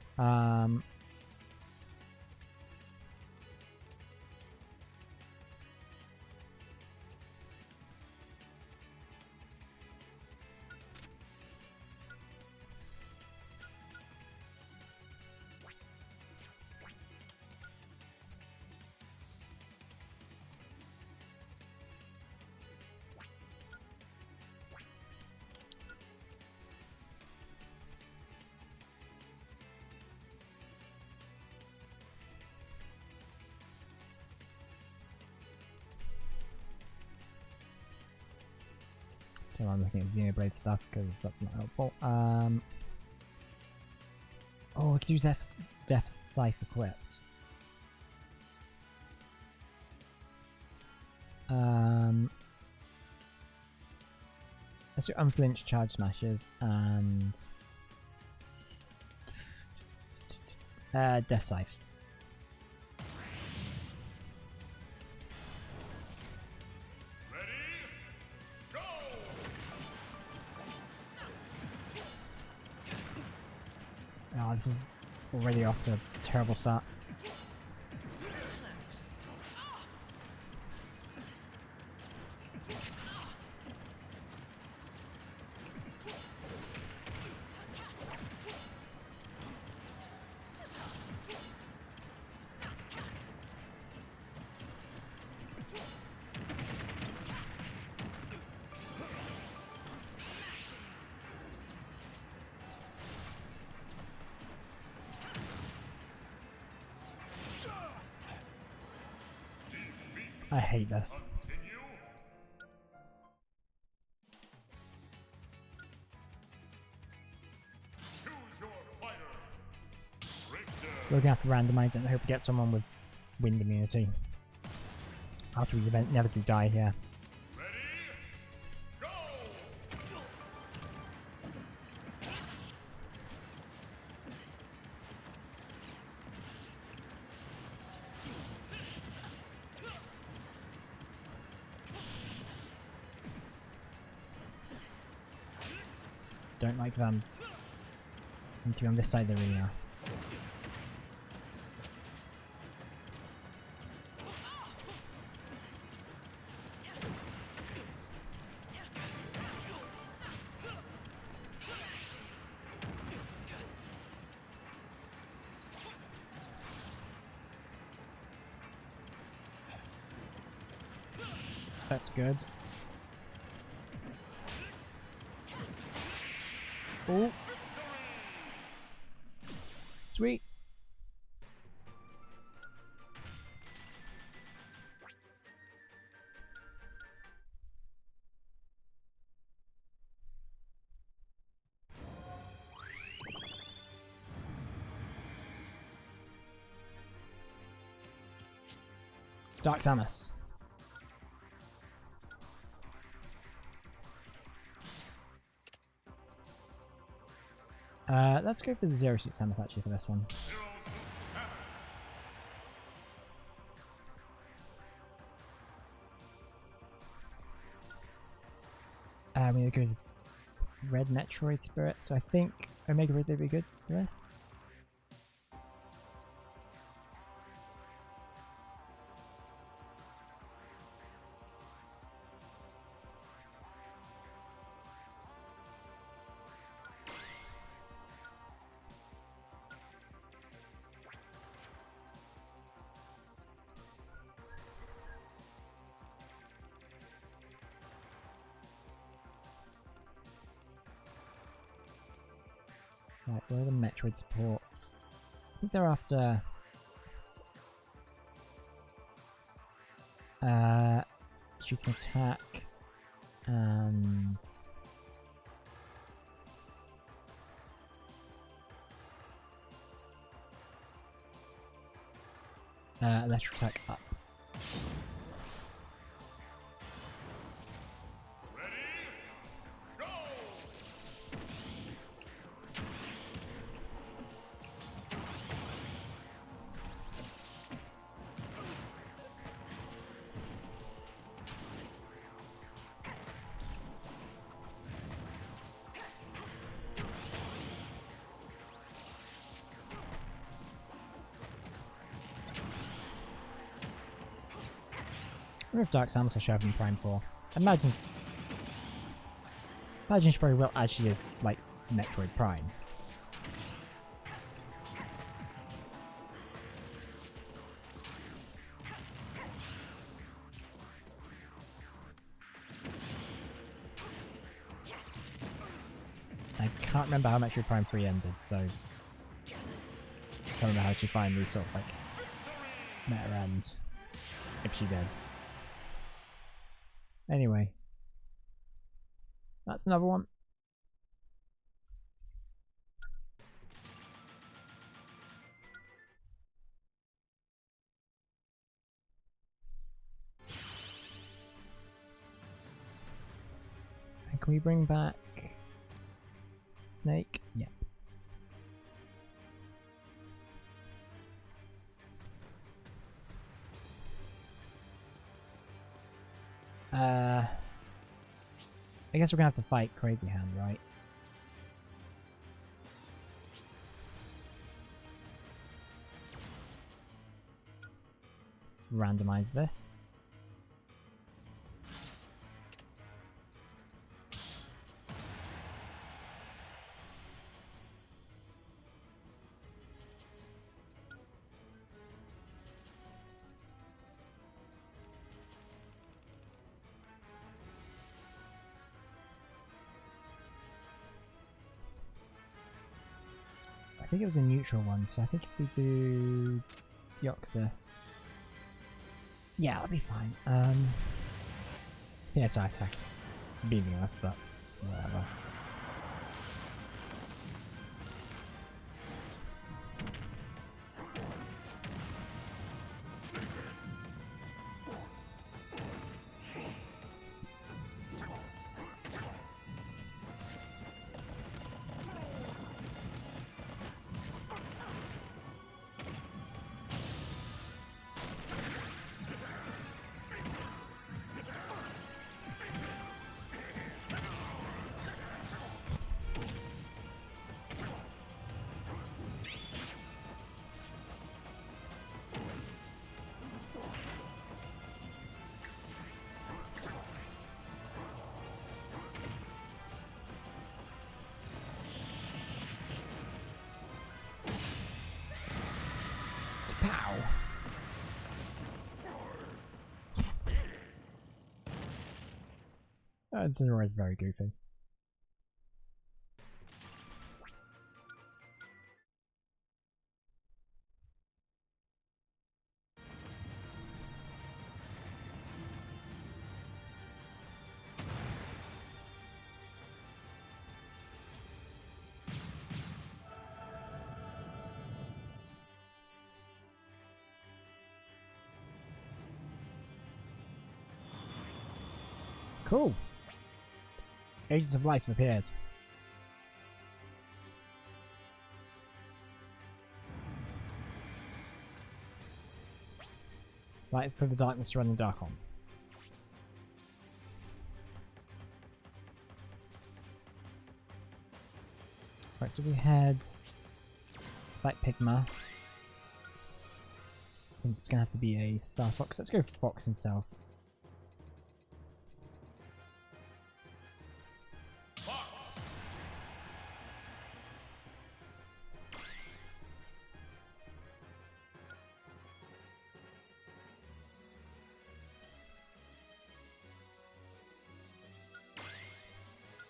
I'm looking at Xenoblade stuff because that's not helpful. Oh, I could use Death's Scythe equipped. Let's do Unflinched Charge Smashes and Death Scythe. Oh, this is already off to a terrible start. I hate this. We're gonna have to randomize it and hope we get someone with wind immunity. After we inevitably die here. Don't like them. Need to be on this side of the arena. That's good. Oh. Sweet. Dark Samus. Let's go for the Zero Suit Samus actually for this one. I'm gonna go with Red Metroid Spirit, so I think Omega Red would be good for this. Right, where are the Metroid supports? I think they're after shooting attack and electric attack up. I wonder if Dark Samus will show up in Prime 4. Imagine she very well actually is like Metroid Prime. I can't remember how Metroid Prime 3 ended, so I can't remember how she finally sort of like met her end. If she did. Anyway. That's another one. And can we bring back Snake? Yeah. I guess we're gonna have to fight Crazy Hand, right? Randomize this. I think it was a neutral one, so I think if we do Deoxys, yeah, that'll be fine. Yeah, it's our attack. Beaming us, but whatever. Pow! Incineroar is very goofy. Cool. Agents of Light have appeared. Light is for the darkness to run the dark on. Right, so we had Light Pigma. I think it's gonna have to be a Star Fox. Let's go Fox himself.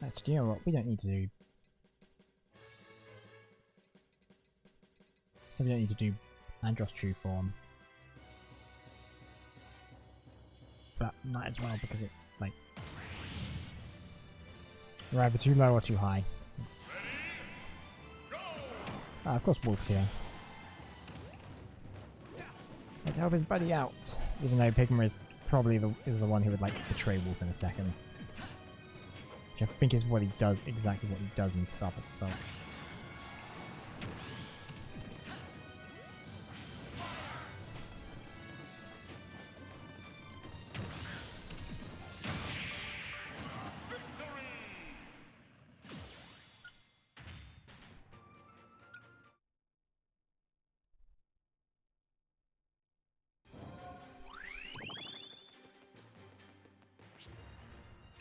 Actually, you know what? We don't need to do. So we don't need to do Andross True Form. But might as well because it's like we're either too low or too high. Of course, Wolf's here. Let's help his buddy out. Even though Pigma is probably is the one who would like betray Wolf in a second. Which I think is what he does, exactly what he does in Star Fox Assault.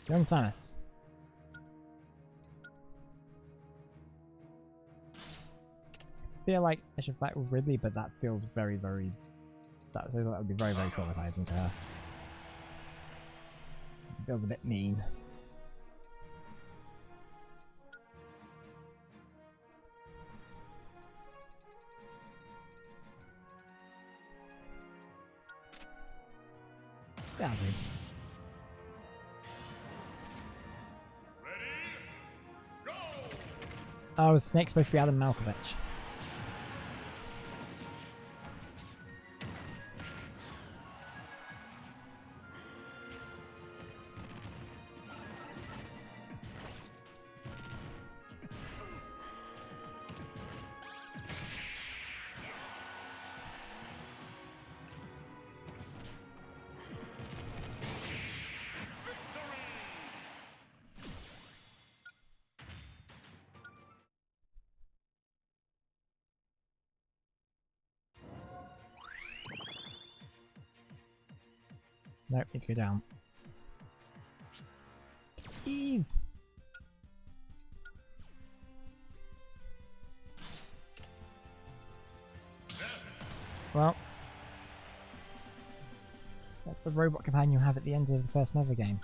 Young Samus. I feel like I should fight with Ridley, but that feels very, very... That would be very, very traumatizing to her. It feels a bit mean. Yeah, dude. Oh, Snake's supposed to be Adam Malkovich. Nope, need to go down. Eve! Well, that's the robot companion you have at the end of the first Mother game.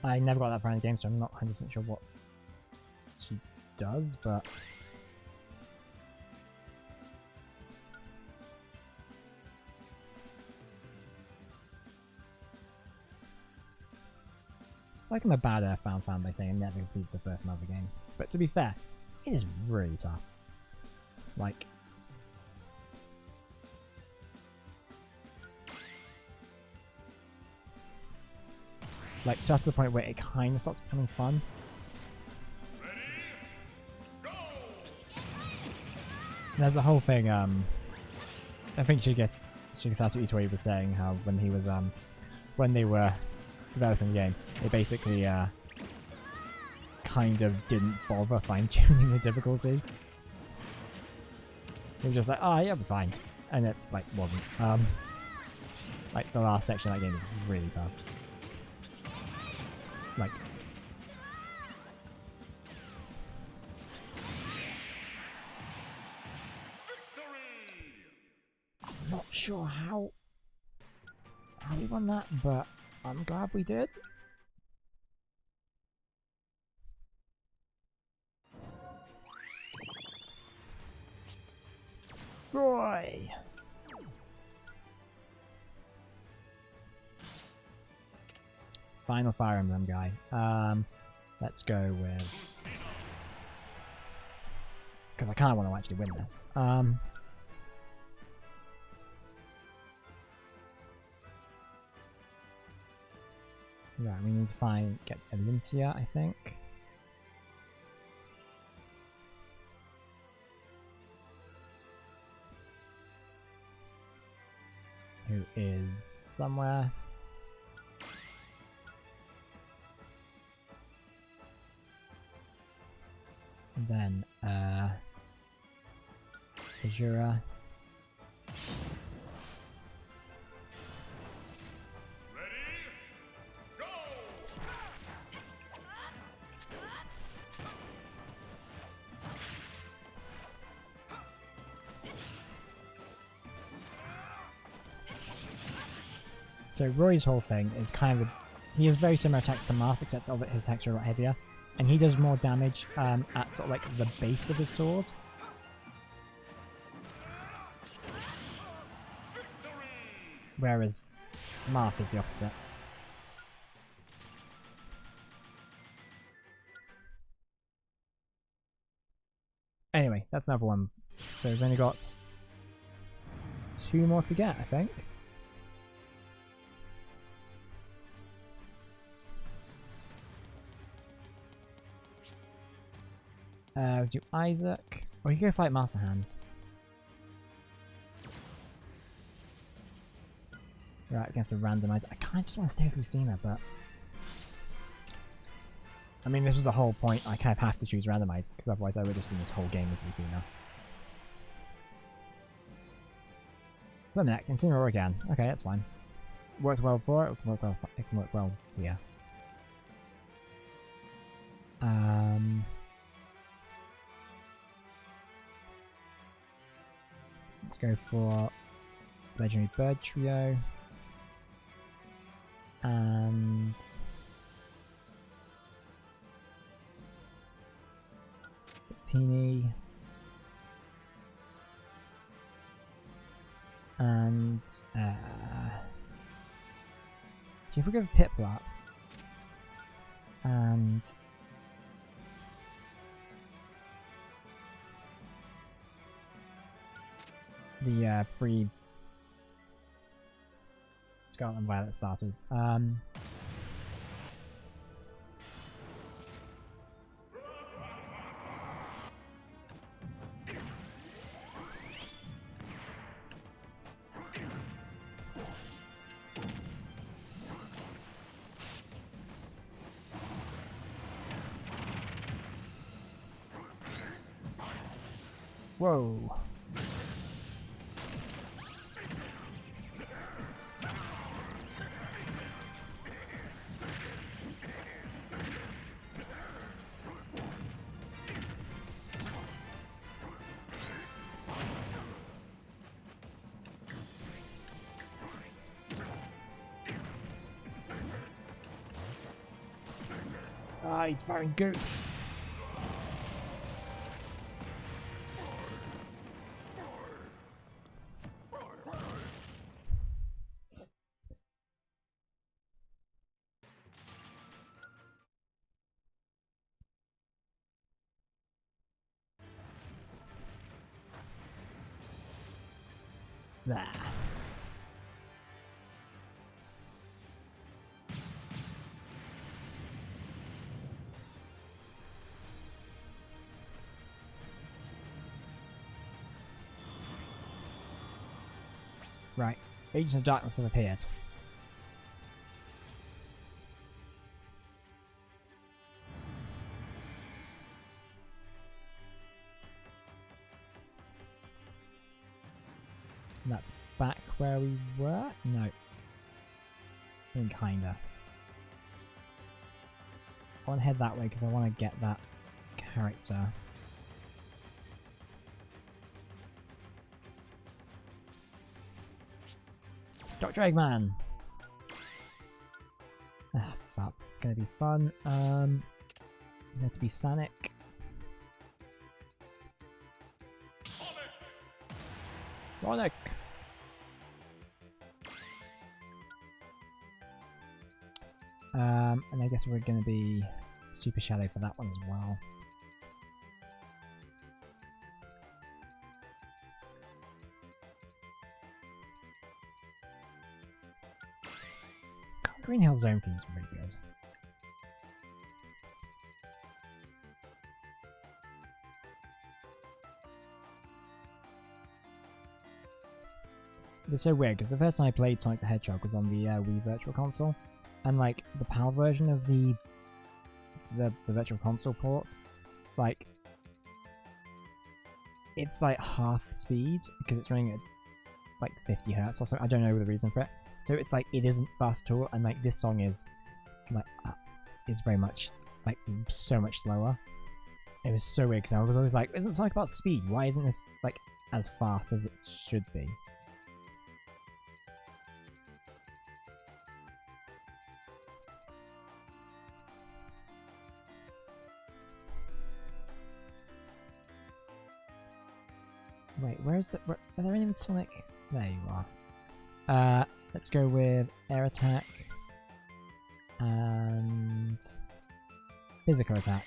I never got that far in the game, so I'm not 100% sure what she does, but... Like I'm a bad Earthbound fan by saying I never beat the first Mother game. But to be fair, it is really tough. Like... tough to the point where it kind of starts becoming fun. And there's a whole thing, I think Shigesato Itoi was saying how when he was, when they were developing the game, they basically kind of didn't bother fine-tuning the difficulty. They were just like, oh yeah, we're fine. And it like wasn't. Like the last section of that game is really tough. Like I'm not sure how we won that, but I'm glad we did. Roy! Final Fire Emblem guy. Let's go with... Because I kind of want to actually win this. Yeah, we need to get Elincia, I think. Who is somewhere. And then, Azura. So Roy's whole thing is kind of... He has very similar attacks to Marth, except his attacks are a lot heavier. And he does more damage at sort of like the base of his sword. Whereas Marth is the opposite. That's another one. So we've only got 2 more to get, I think. We'll do Isaac. Or you can go fight Master Hand. Right, we're going to have to randomize. I kind of just want to stay with Lucina, but... I mean, this was the whole point. I kind of have to choose randomize, because otherwise I would have done this whole game as Lucina. Limnek, Incineroar again. Okay, that's fine. Worked well before, it can work well here. Let's go for Legendary Bird Trio. And... Teeny. And... if we go with Piplup. And... the free Scarlet and Violet starters. Whoa. Ah, he's firing good. There. Right, Agents of Darkness have appeared. And that's back where we were? No. I mean, kinda. I want to head that way because I want to get that character. Dr. Eggman! Ah, that's gonna be fun. There to be Sonic. Sonic! And I guess we're gonna be Super Shadow for that one as well. Green Hill Zone feels really good. It's so weird because the first time I played Sonic the Hedgehog was on the Wii Virtual Console, and like the PAL version of the Virtual Console port, like it's like half speed because it's running at like 50 Hz or something. I don't know the reason for it. So it's like it isn't fast at all, and like this song is like is very much like so much slower. It was so weird because I was always like, isn't Sonic about speed? Why isn't this like as fast as it should be? Wait, where is that? Are there any with Sonic? There you are. Let's go with Air Attack and Physical Attack.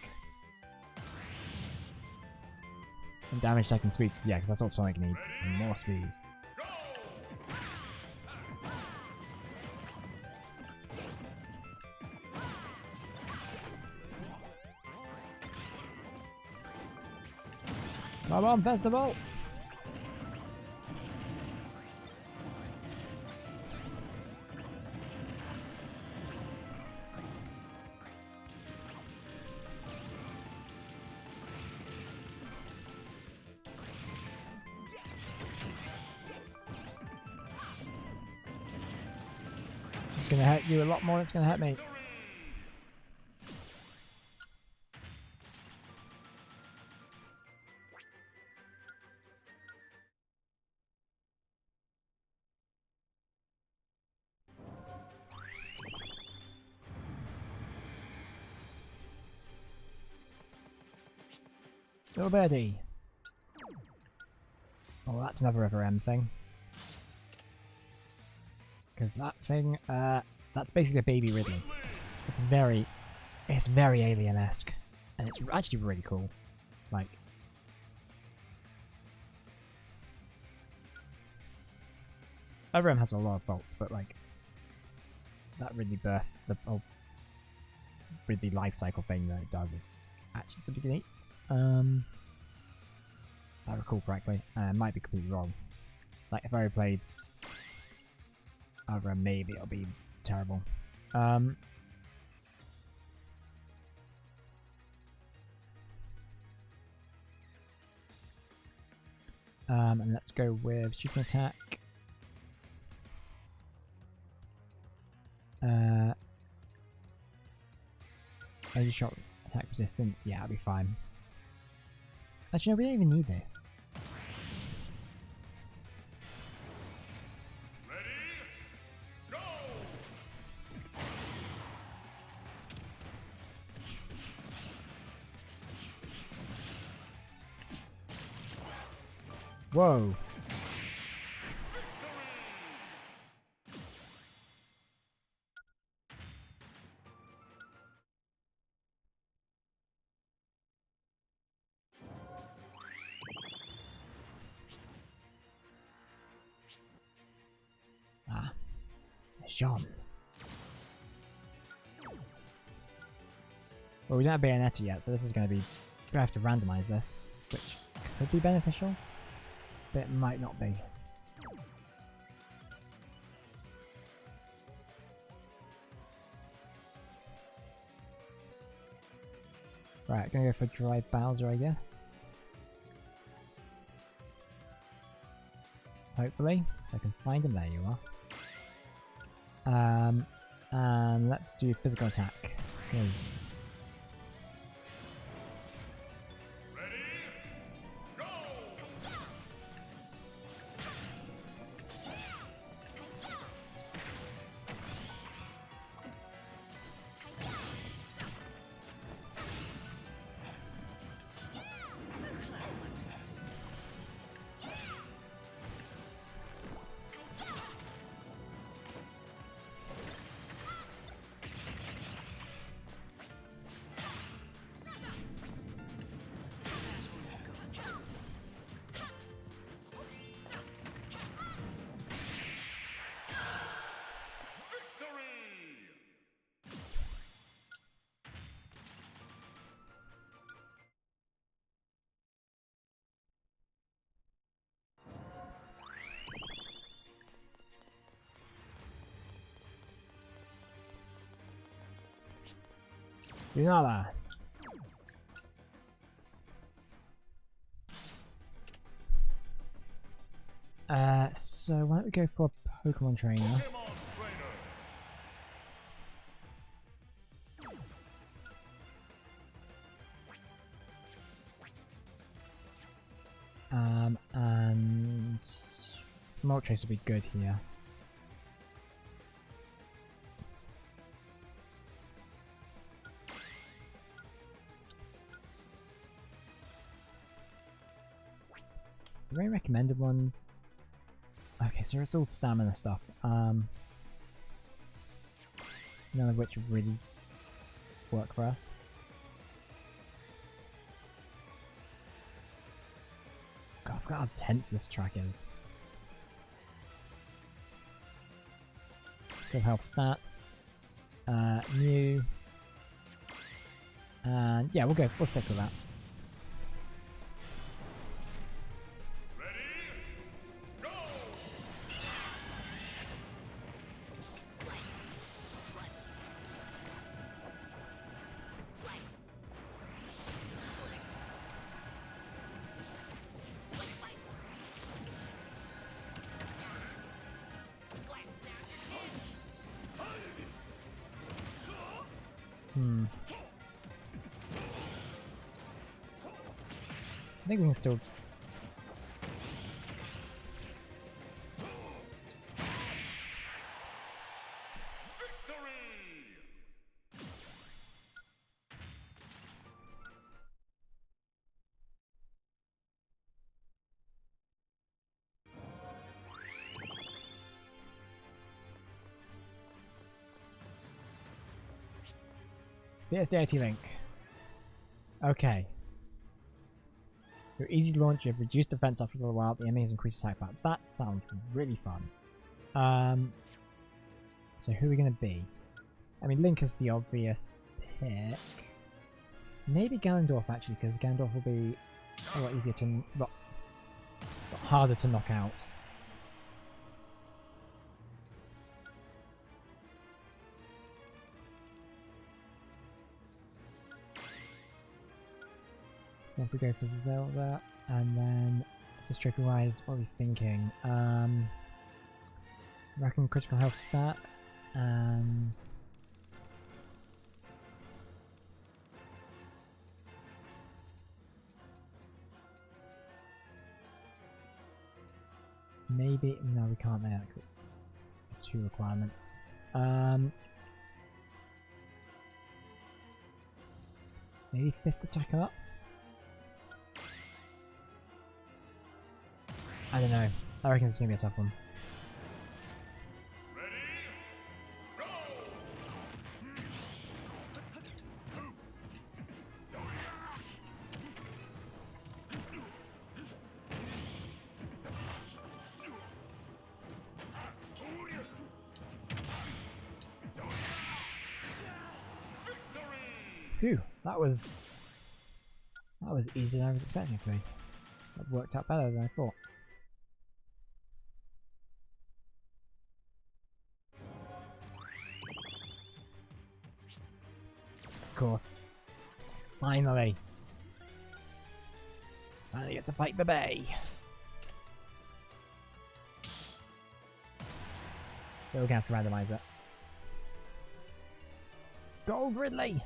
And damage taking speed. Yeah, because that's what Sonic needs. More speed. Come on, festival! It's gonna hurt you a lot more than it's gonna hurt me. Little birdie. Oh, that's another River M thing. Because that thing, that's basically a baby Ridley. It's very alien-esque. And it's actually really cool. Like... River M has a lot of faults, but like... That Ridley birth, the whole Ridley life cycle thing that it does is actually pretty neat. If I recall correctly, and I might be completely wrong. Like, if I replayed over, maybe it'll be terrible. And let's go with shooting attack. Energy shot attack resistance. Yeah, I'll be fine. Actually, no, we don't even need this. Ready? Go! Whoa. Ah, it's John. Well, we don't have Bayonetta yet, so this is going to be... we have to randomize this, which could be beneficial, but it might not be. Right, gonna go for Dry Bowser, I guess. Hopefully, if I can find him. There you are. And let's do physical attack, because Ready? Go! Victory! Lunala. So why don't we go for a Pokemon trainer? Pokemon Trainer. And Moltres will be good here. Very recommended ones. Okay, so it's all stamina stuff. None of which really work for us. God, I forgot how tense this track is. Good health stats. New. And yeah, we'll stick with that. Ready? Go! I think we can still. Victory! Fierce Deity Link. Okay. You're easy to launch, you have reduced defense after a little while, the enemy has increased attack power. That sounds really fun. So who are we going to be? I mean, Link is the obvious pick. Maybe Ganondorf actually, because Ganondorf will be a lot easier to... lot harder to knock out. We have to go for Zelda, and then this trophy wise, what are we thinking? Reckon critical health stats and maybe no, we can't there because it's 2 requirements. Maybe fist attack up. I don't know. I reckon it's gonna be a tough one. Ready? Go! Phew, that was easier than I was expecting it to be. That worked out better than I thought. Of course. Finally. Finally get to fight the Bay. We're gonna have to randomize it. Gold Ridley!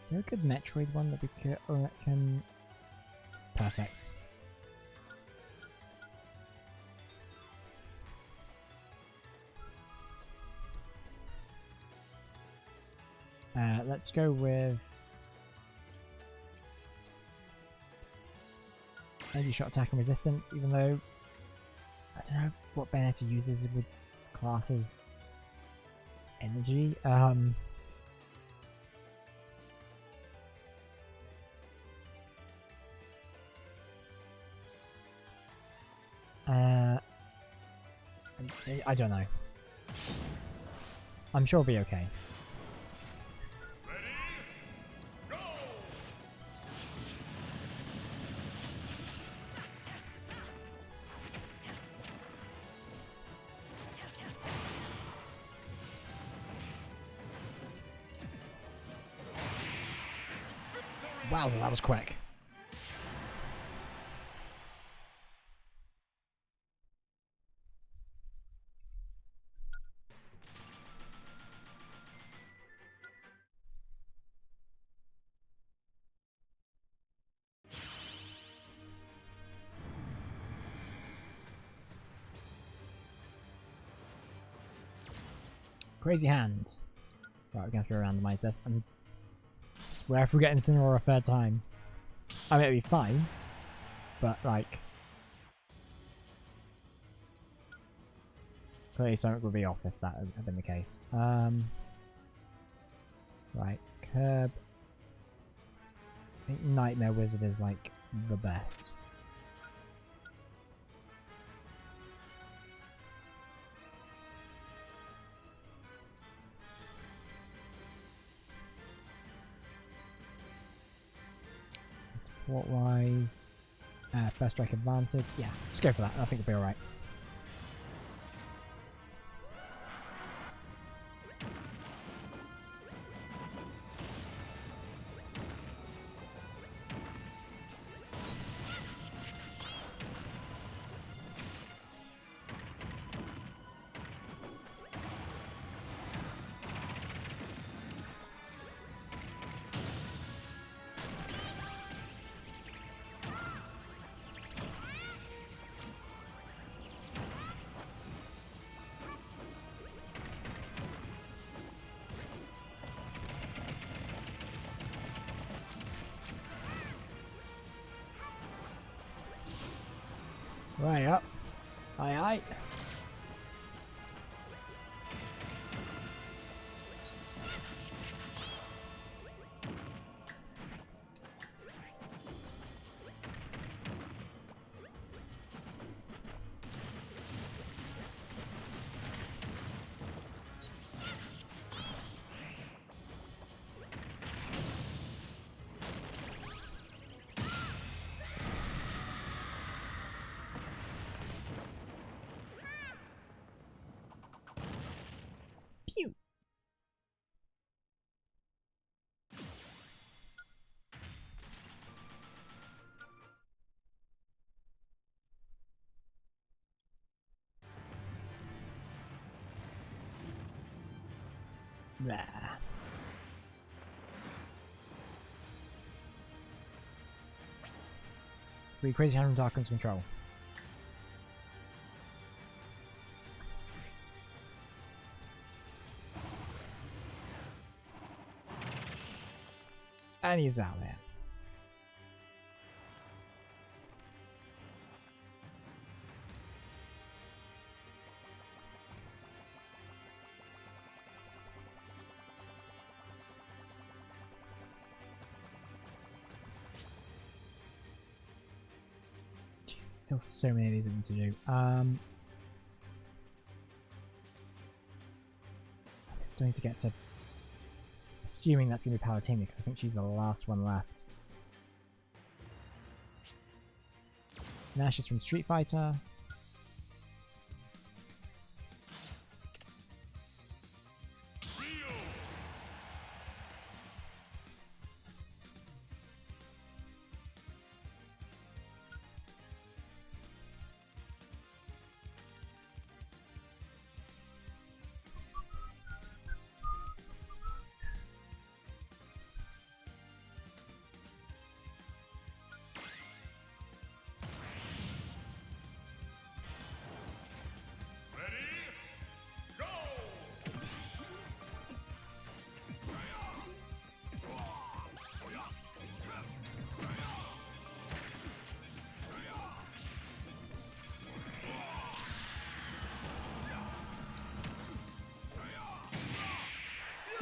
Is there a good Metroid one that we could, or that can... Perfect. Let's go with... Maybe shot attack and resistance, even though... I don't know what Bayonetta uses with classes energy. I don't know. I'm sure it'll be okay. Ready? Go! Wow, that was quick. Crazy hand. Right, we're gonna have to randomize this. I swear if we get Incineroar a third time, I mean it'll be fine, but like clearly something will be off if that had been the case. Right, curb. I think Nightmare Wizard is like the best. Support wise, first strike advantage. Yeah, just go for that. I think it'll be alright. Right up. Aye aye. Pew. Blah. 3 Crazy Hand from Darkness Control. And he's out there. Jeez, still so many of these I need to do. I still need to get to... Assuming that's going to be Palutena, because I think she's the last one left. Nash is from Street Fighter.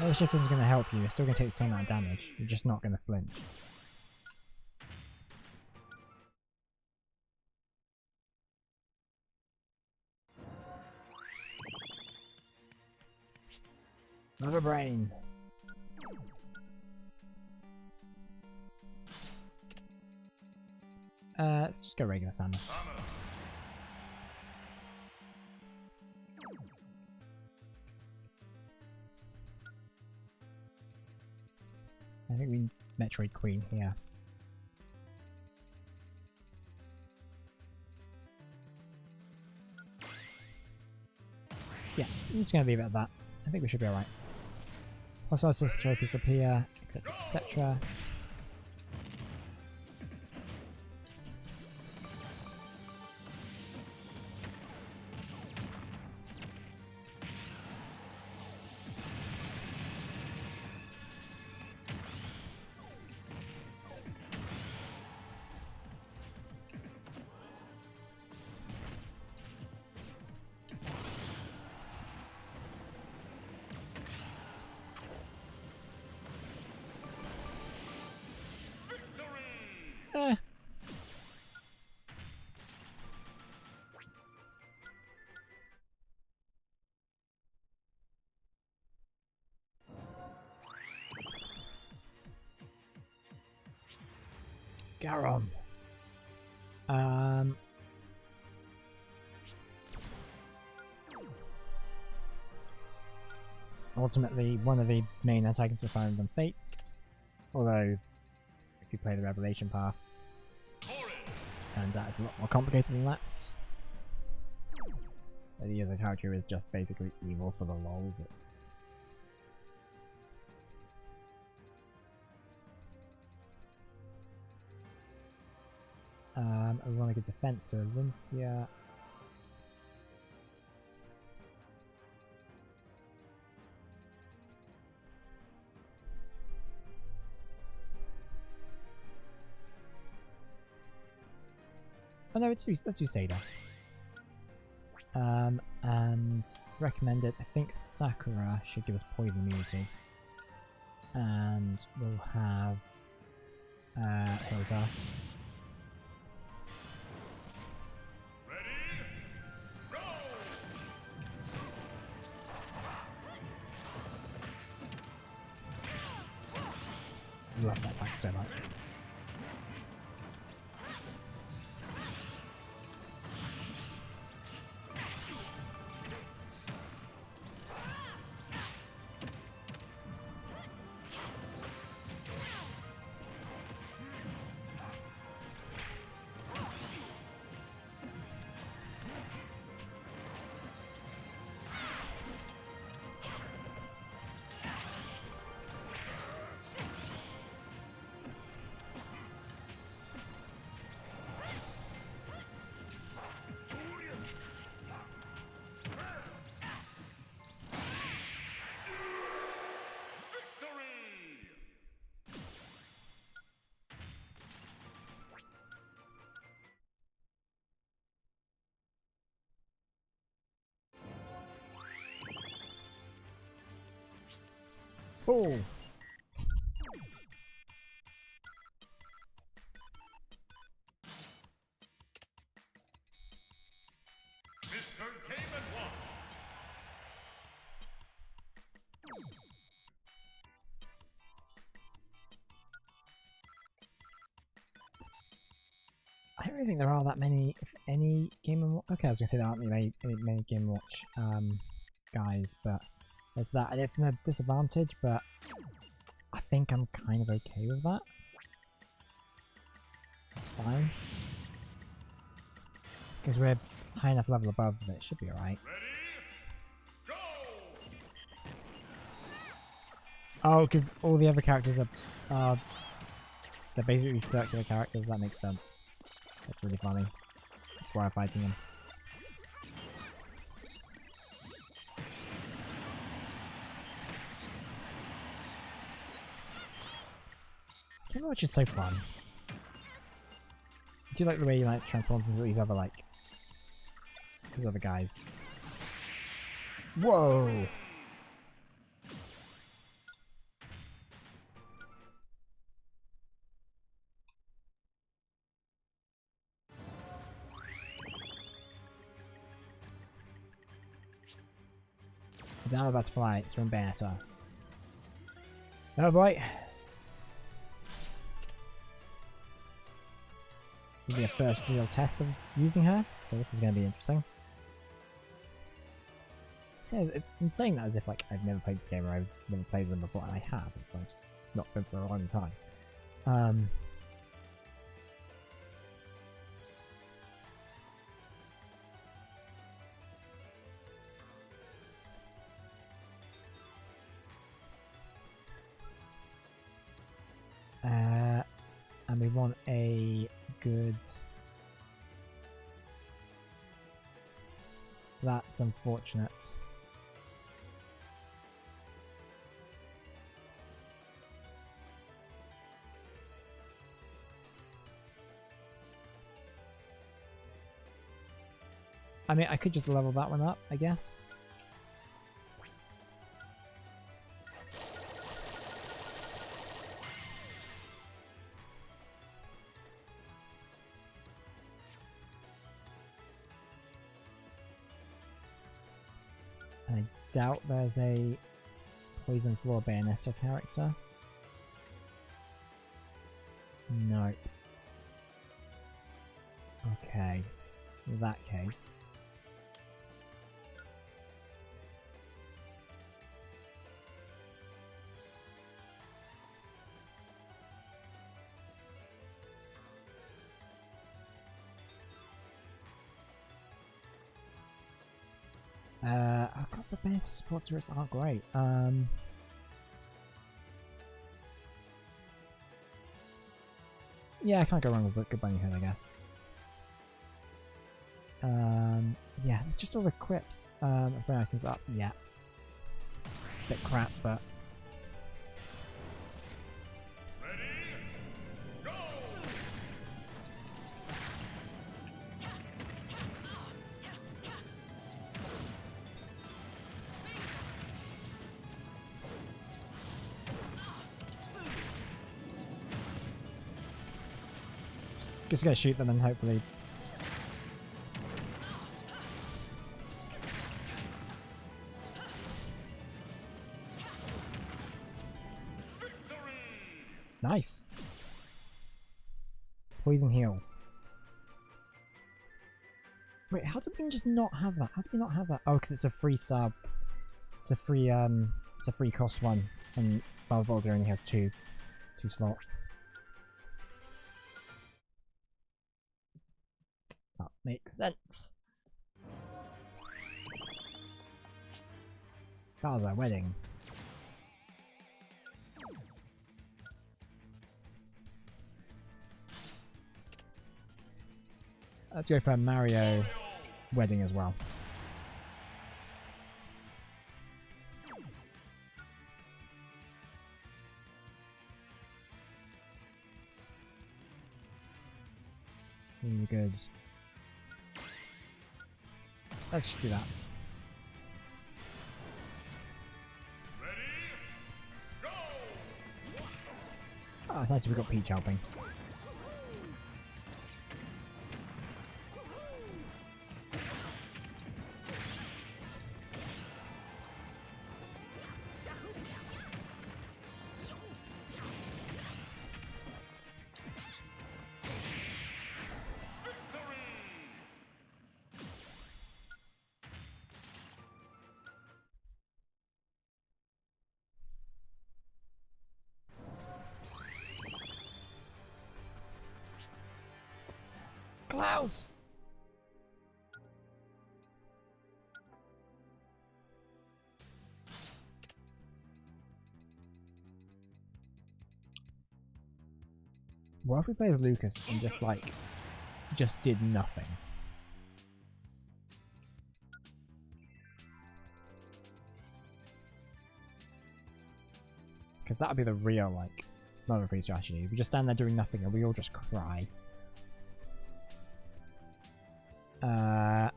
Well, shift isn't going to help you, you're still going to take the same amount of damage, you're just not going to flinch. Another brain. Let's just go regular Samus. I think we need Metroid Queen here. Yeah, it's going to be about that. I think we should be alright. Hostile trophies appear, etc. etc. Garum. Um. Ultimately, one of the main antagonists of Fire Emblem Fates. Although, if you play the Revelation path, turns out it's a lot more complicated than that. The other character is just basically evil for the lols. It's I want a good defense, so Alincia. Oh no, let's do Seda. And recommended, I think Sakura should give us poison immunity. And we'll have Hilda. Ready? Go! Love that attack so much. Victory! Oh! Mr. Game & Watch! I don't really think there are that many, if any, Game & Watch. Okay, I was gonna say there aren't many Game & Watch guys, but there's that, and it's a disadvantage, but I think I'm kind of okay with that. It's fine. Because we're high enough level above that it should be alright. Ready? Go! Oh, because all the other characters are they're basically circular characters, that makes sense. That's really funny. That's why I'm fighting them. Game & Watch is so fun. Do you like the way you like transforms into these other guys? Whoa! Down about to fly, it's from Bayonetta. Oh boy! This will be a first real test of using her, so this is going to be interesting. I'm saying that as if like I've never played this game or I've never played them before, and I have. It's like not been for a long time. And we want a good... That's unfortunate. I mean, I could just level that one up, I guess. I doubt there's a Poison Floor Bayonetta character. Nope. Okay. In that case. I've got the benefit support spirits aren't great. Yeah, I can't go wrong with Good Bunny Hood, I guess. Yeah, it's just all the quips. If items up, yeah. It's a bit crap, but Ready? Go! just gonna shoot them and hopefully. Victory! Nice. Poison heals. Wait, how did we just not have that? How did we not have that? Oh, because it's a free star. It's a free cost one, and Valvolder only has two slots. That makes sense. That was our wedding. Let's go for a Mario wedding as well. Really good. Let's just do that. Ready? Go! Oh, it's nice we got Peach helping. Klaus! What if we play as Lucas and just did nothing? Because that would be the real, not a free strategy. We just stand there doing nothing and we all just cry.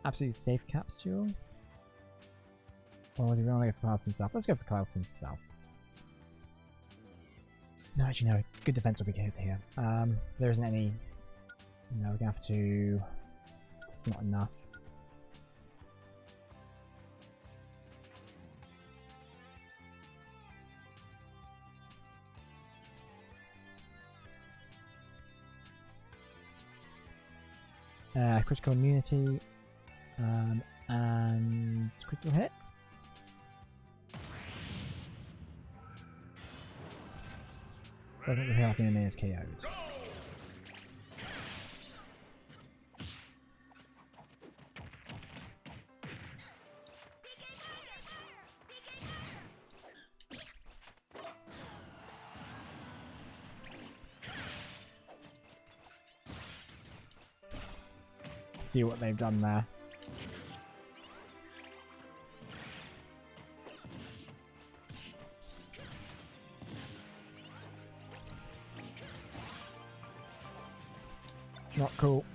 Absolutely safe capsule. Or do we want to go for Klaus himself? Let's go for Klaus himself. No, actually no. Good defense will be good here. There isn't any. No, we're gonna have to. It's not enough. Critical immunity, and critical hit. Doesn't appear like the enemy is KO'd. See what they've done there. Not cool.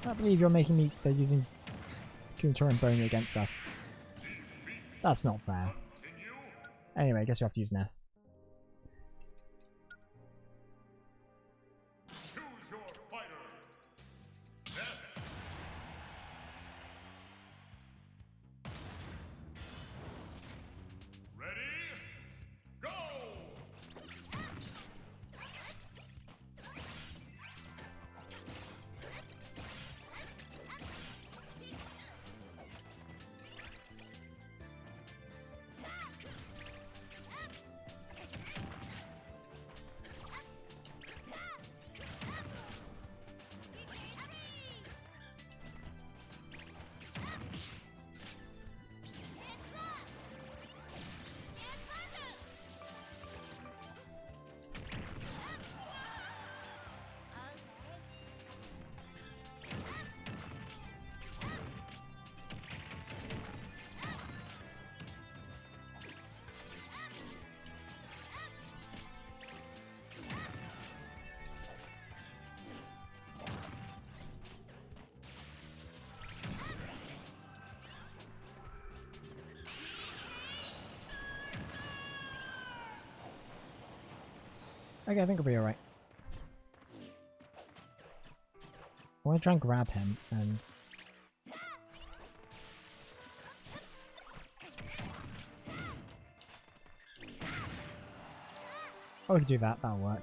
I can't believe you're making me. They're using Kuntor and Boney against us. That's not fair. Anyway, I guess you have to use Ness. Choose your fighter. Ness. Okay, I think I'll be alright. I want to try and grab him and... Oh, we can do that, that'll work.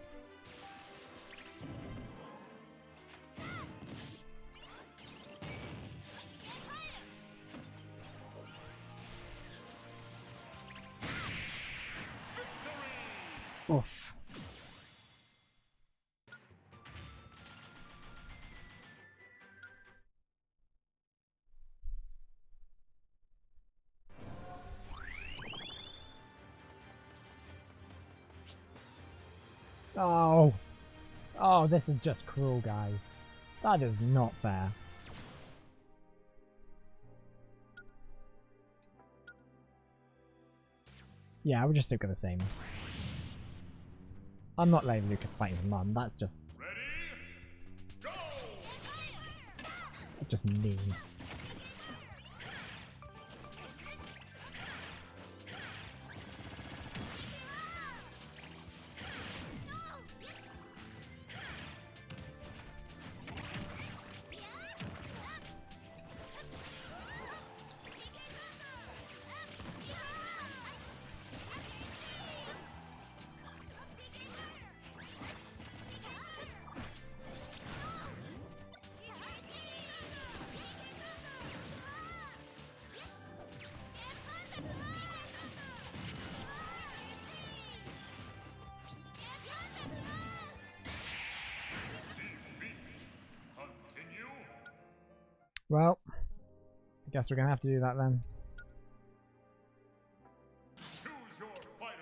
Oof. Oh. Oh, this is just cruel, guys. That is not fair. Yeah, we'll just stick with the same. I'm not letting Lucas fight his mum. That's just... Ready? Go! just mean. Continue. Well, I guess we're gonna have to do that then. Choose your fighter.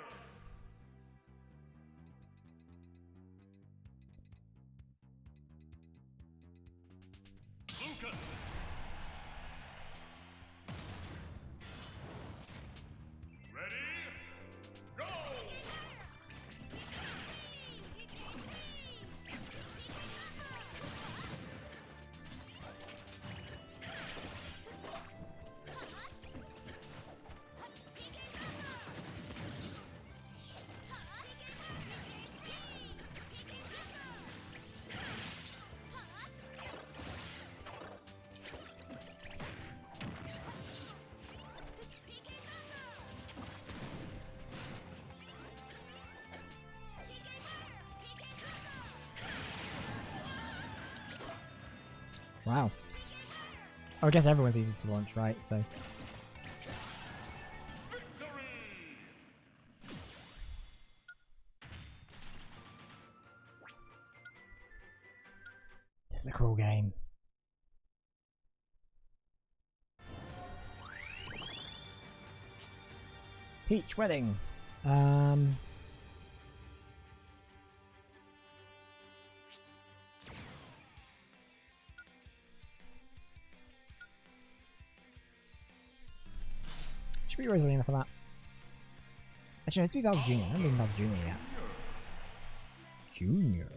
Lucas. Ready? Go! Wow. Oh, I guess everyone's easy to launch, right? So... Victory! It's a cruel game. Peach wedding. Should be Rosalina for that. Actually, let's be Bowser Jr. I haven't been Bowser Jr. yet. Junior.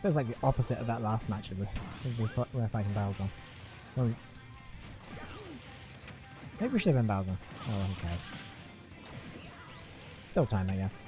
Feels like the opposite of that last match that we're fighting Bowser. Well, maybe we should have been Bowser. Oh, well, who cares? Still time, I guess.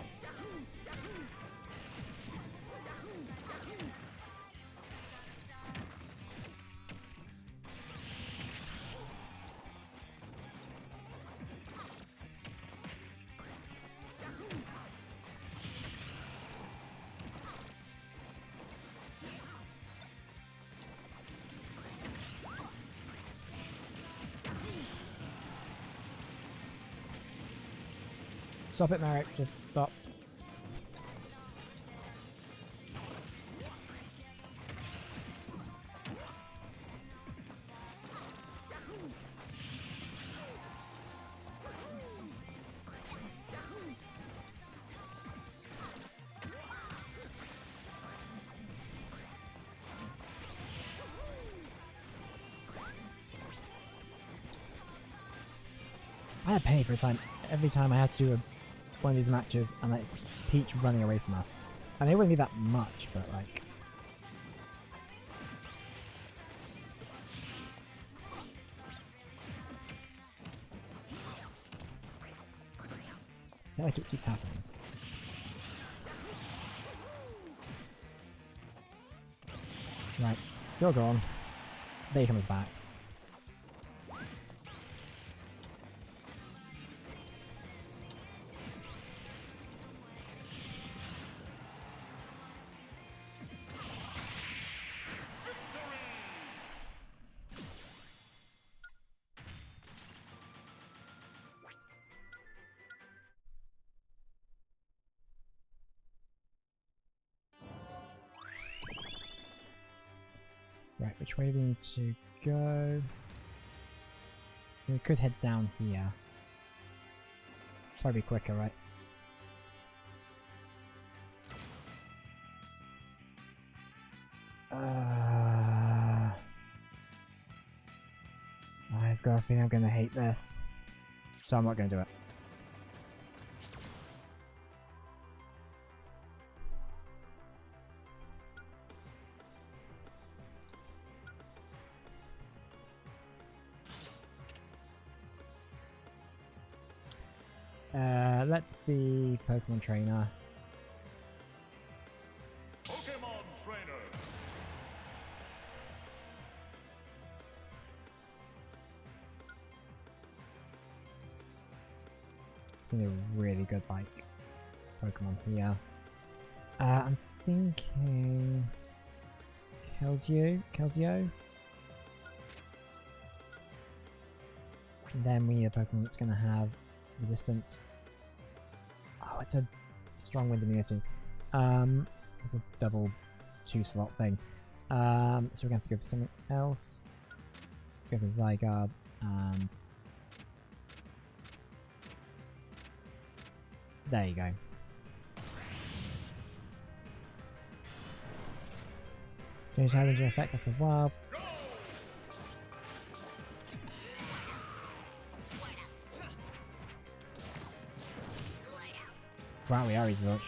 Stop it, Marek. Just stop. I had to pay for a time every time I had to do one of these matches, and it's Peach running away from us. And it wouldn't be that much, but like. I feel like it keeps happening. Right, you're gone. They comes back. Right, which way do we need to go? We could head down here. Probably quicker, right? I've got a feeling I'm gonna hate this. So I'm not gonna do it. Let's be Pokemon Trainer. Pokemon Trainer. I think they're really good, like, Pokemon here. I'm thinking... Keldeo? Then we need a Pokemon that's going to have resistance. Oh, it's a strong wind immunity. It's a double 2-slot thing. So we're going to have to go for something else. Let's go for Zygarde and... There you go. Change the energy effect after a while. Wow, we are easy launch.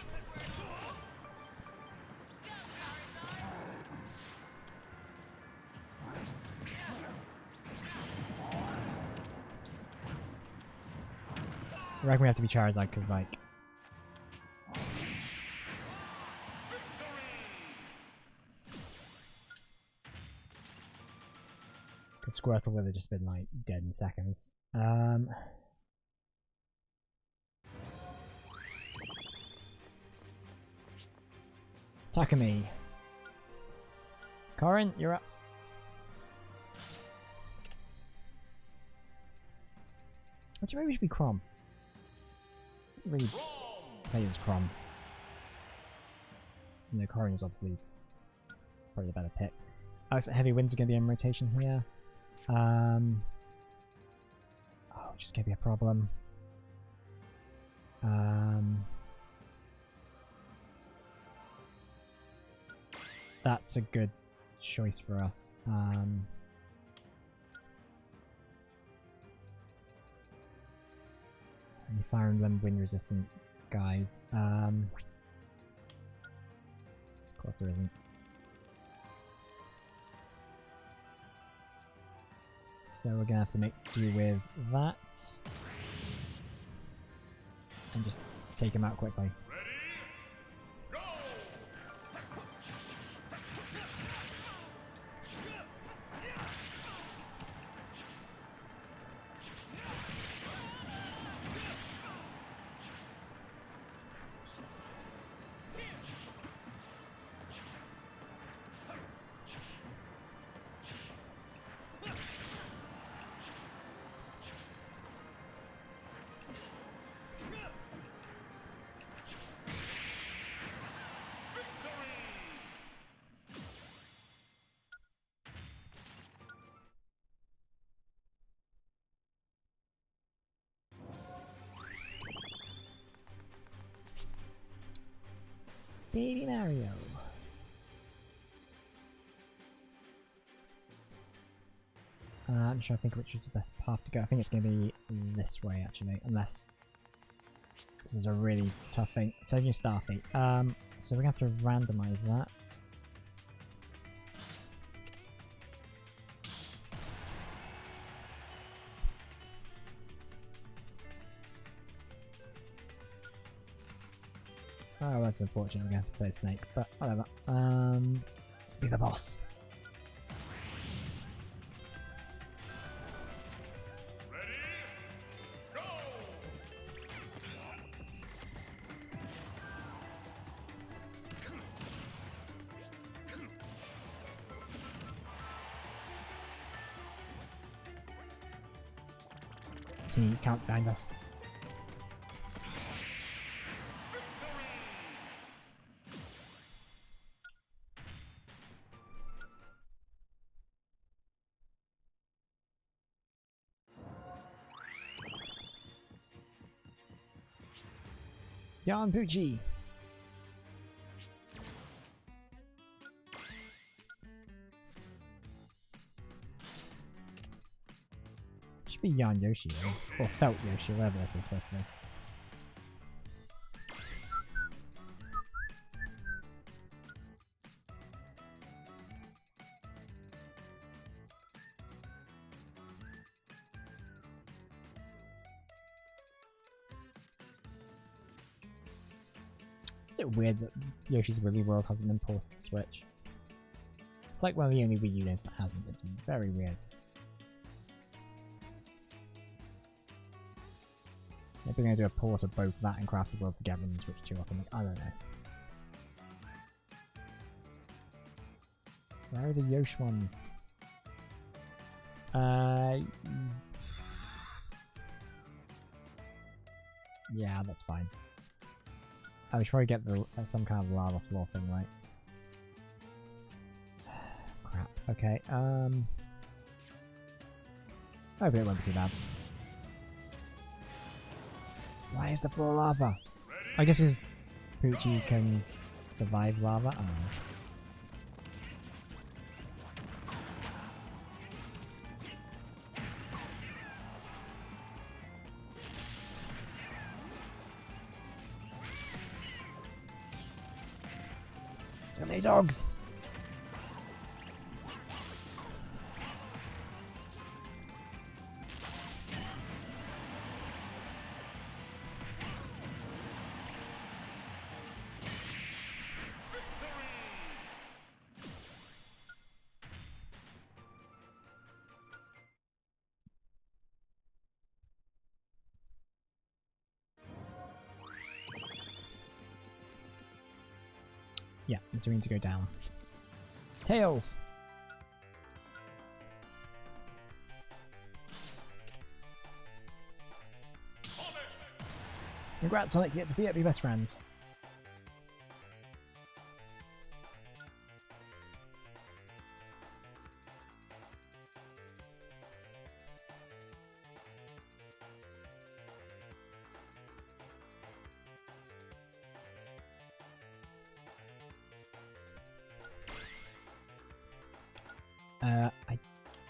I reckon we have to be Charizard because, like, because Squirtle would have just been like dead in seconds. Takumi. Corin, you're up. Actually, maybe we should be Chrom. Really play as Chrom. No, Corin is obviously probably the better pick. Looks like Heavy Winds are going to be in rotation here. Oh, just going to be a problem. That's a good choice for us. Any Fire Emblem wind resistant guys. Of course there isn't. So we're gonna have to make do with that. And just take him out quickly. Baby Mario. I'm trying to think which is the best path to go. I think it's going to be this way actually, unless this is a really tough thing. Saving your Starfleet. So we're going to have to randomize that. Oh, that's unfortunate. We're going to have to play Snake, but whatever. Let's be the boss. Ready? Go! You can't find us. Jan Pucci. Should be Jan Yoshi, though. Or Felt Yoshi, whatever this is supposed to be. Is it weird that Yoshi's Woolly World hasn't been ported to Switch? It's like one of the only Wii U games that hasn't. It's very weird. Maybe we're going to do a port of both that and Crafted World together and Switch 2 or something. I don't know. Where are the Yosh ones? Yeah, that's fine. Oh, we should probably get the, some kind of lava floor thing, right? Crap. Okay, hopefully it won't be too bad. Why is the floor lava? I guess because Pucci can survive lava? I don't know. So many dogs! Yeah, so we need to go down. Tails! Congrats, Sonic, you get to be your best friend. I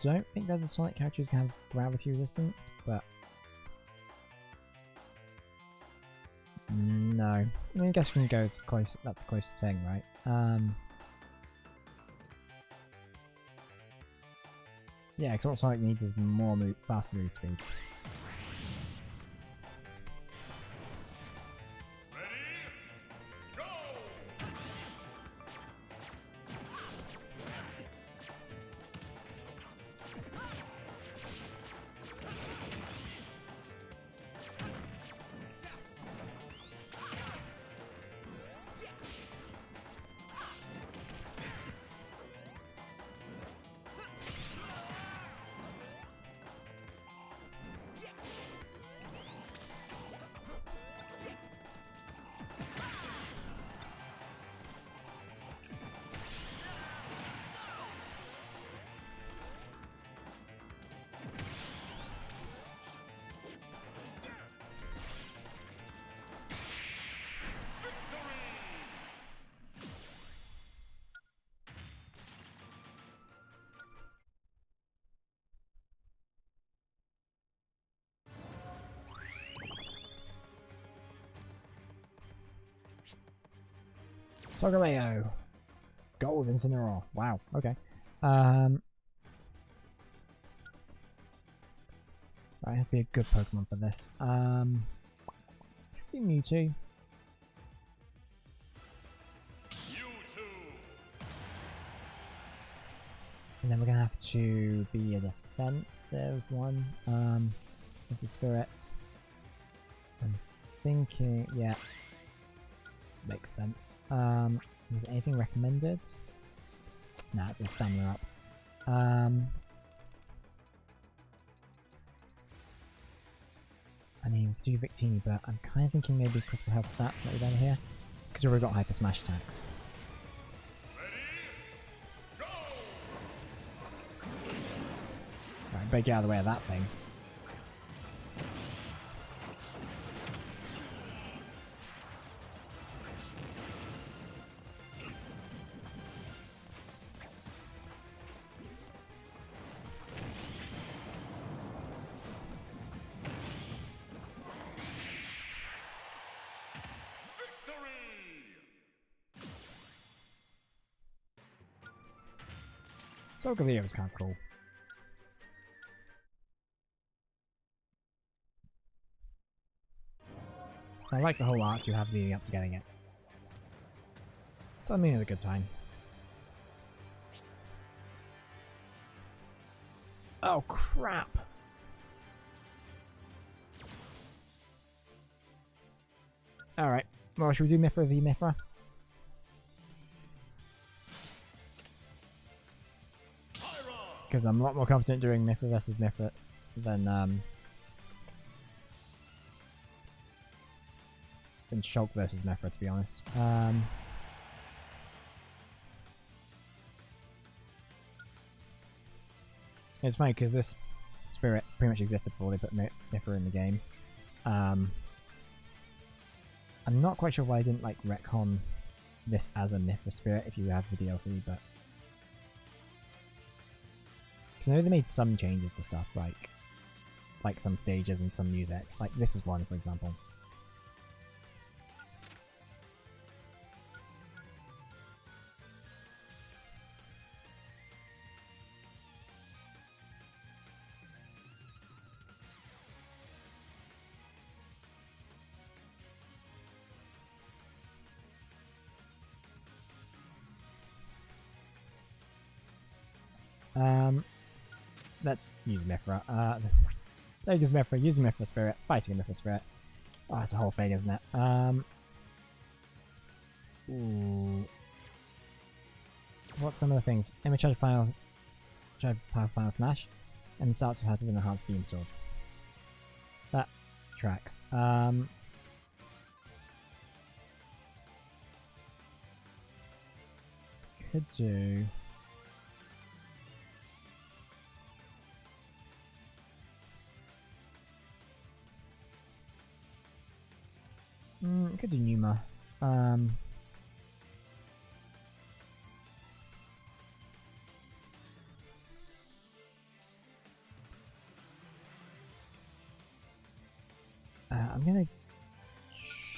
don't think there's a Sonic character who's going to have gravity resistance, but... No. I mean, I guess we can go as close, that's the closest thing, right? Yeah, because what Sonic needs is more faster move speed. Solgaleo. Gold Incineroar. Wow, okay. Right, that'd be a good Pokemon for this. Should be Mewtwo. And then we're gonna have to be a defensive one. With the Spirit. I'm thinking, yeah. Makes sense. Is there anything recommended? Nah, it's all stamina up. I mean, we could do Victini, but I'm kind of thinking maybe critical health stats might be better here. Because we've already got Hyper Smash attacks. Right, better get out of the way of that thing. Solgaleo is kind of cool. I like the whole arc you have leading up to getting it. So I mean it's a good time. Oh crap! Alright, well should we do Mythra v Mythra? Because I'm a lot more confident doing Mythra versus Mythra than Shulk versus Mythra, to be honest. It's funny because this spirit pretty much existed before they put Mythra in the game. I'm not quite sure why I didn't like retcon this as a Mythra spirit if you have the DLC, but because I know they made some changes to stuff like some stages and some music. Like this is one, for example. Let's use Mythra. There goes Mythra, using Mythra Spirit, fighting a Mythra Spirit. Oh, that's a whole thing, isn't it? Ooh. What's some of the things? Image Final Smash, and starts with an enhanced Beam Sword. That tracks. Could do. Could do Numa. I'm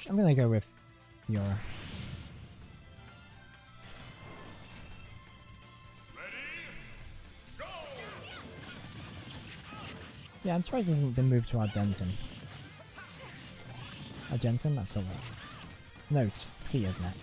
gonna go with Fiora. Yeah, I'm surprised this hasn't been moved to Argentum. Argentum? I forgot that. No, it's C, isn't it?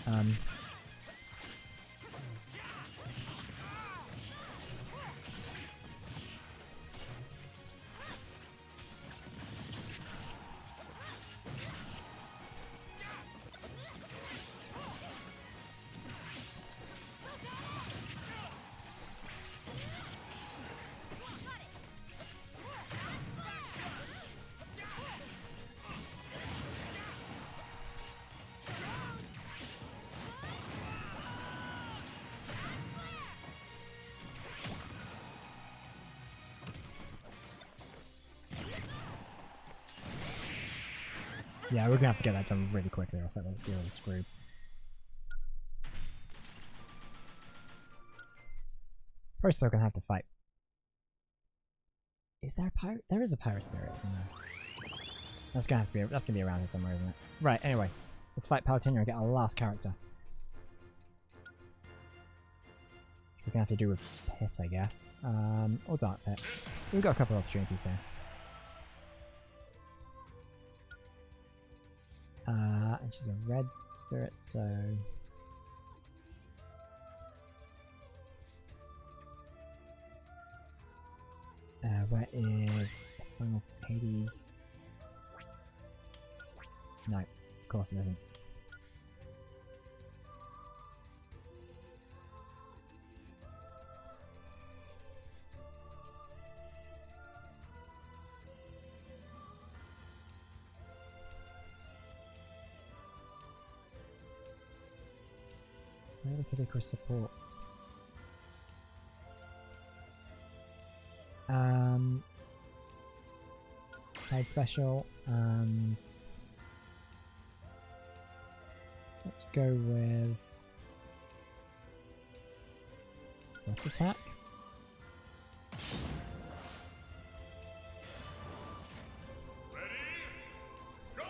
Yeah, we're gonna have to get that done really quickly or else that will be all screwed. Probably still gonna have to fight. Is there a pirate? There is a pirate spirit somewhere. That's gonna be around here somewhere, isn't it? Right, anyway. Let's fight Palutena and get our last character. gonna have to do with Pit, I guess. Or Dark Pit. So we've got a couple of opportunities here. And she's a red spirit, so... where is Final Hades? No, of course it isn't. Where could they cross supports? Side special, and let's go with Breath Attack. Ready? Go!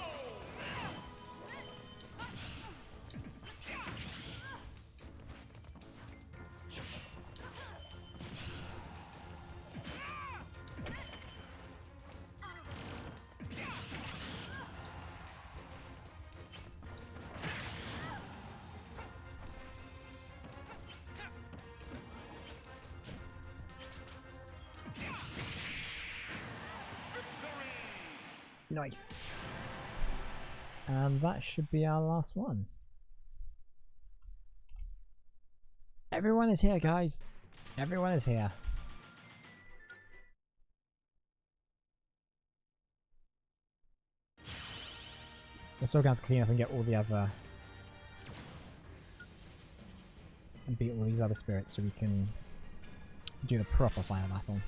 Nice. And that should be our last one. Everyone is here, guys. Everyone is here. We're still going to have to clean up and get all the other... and beat all these other spirits so we can do the proper final battle.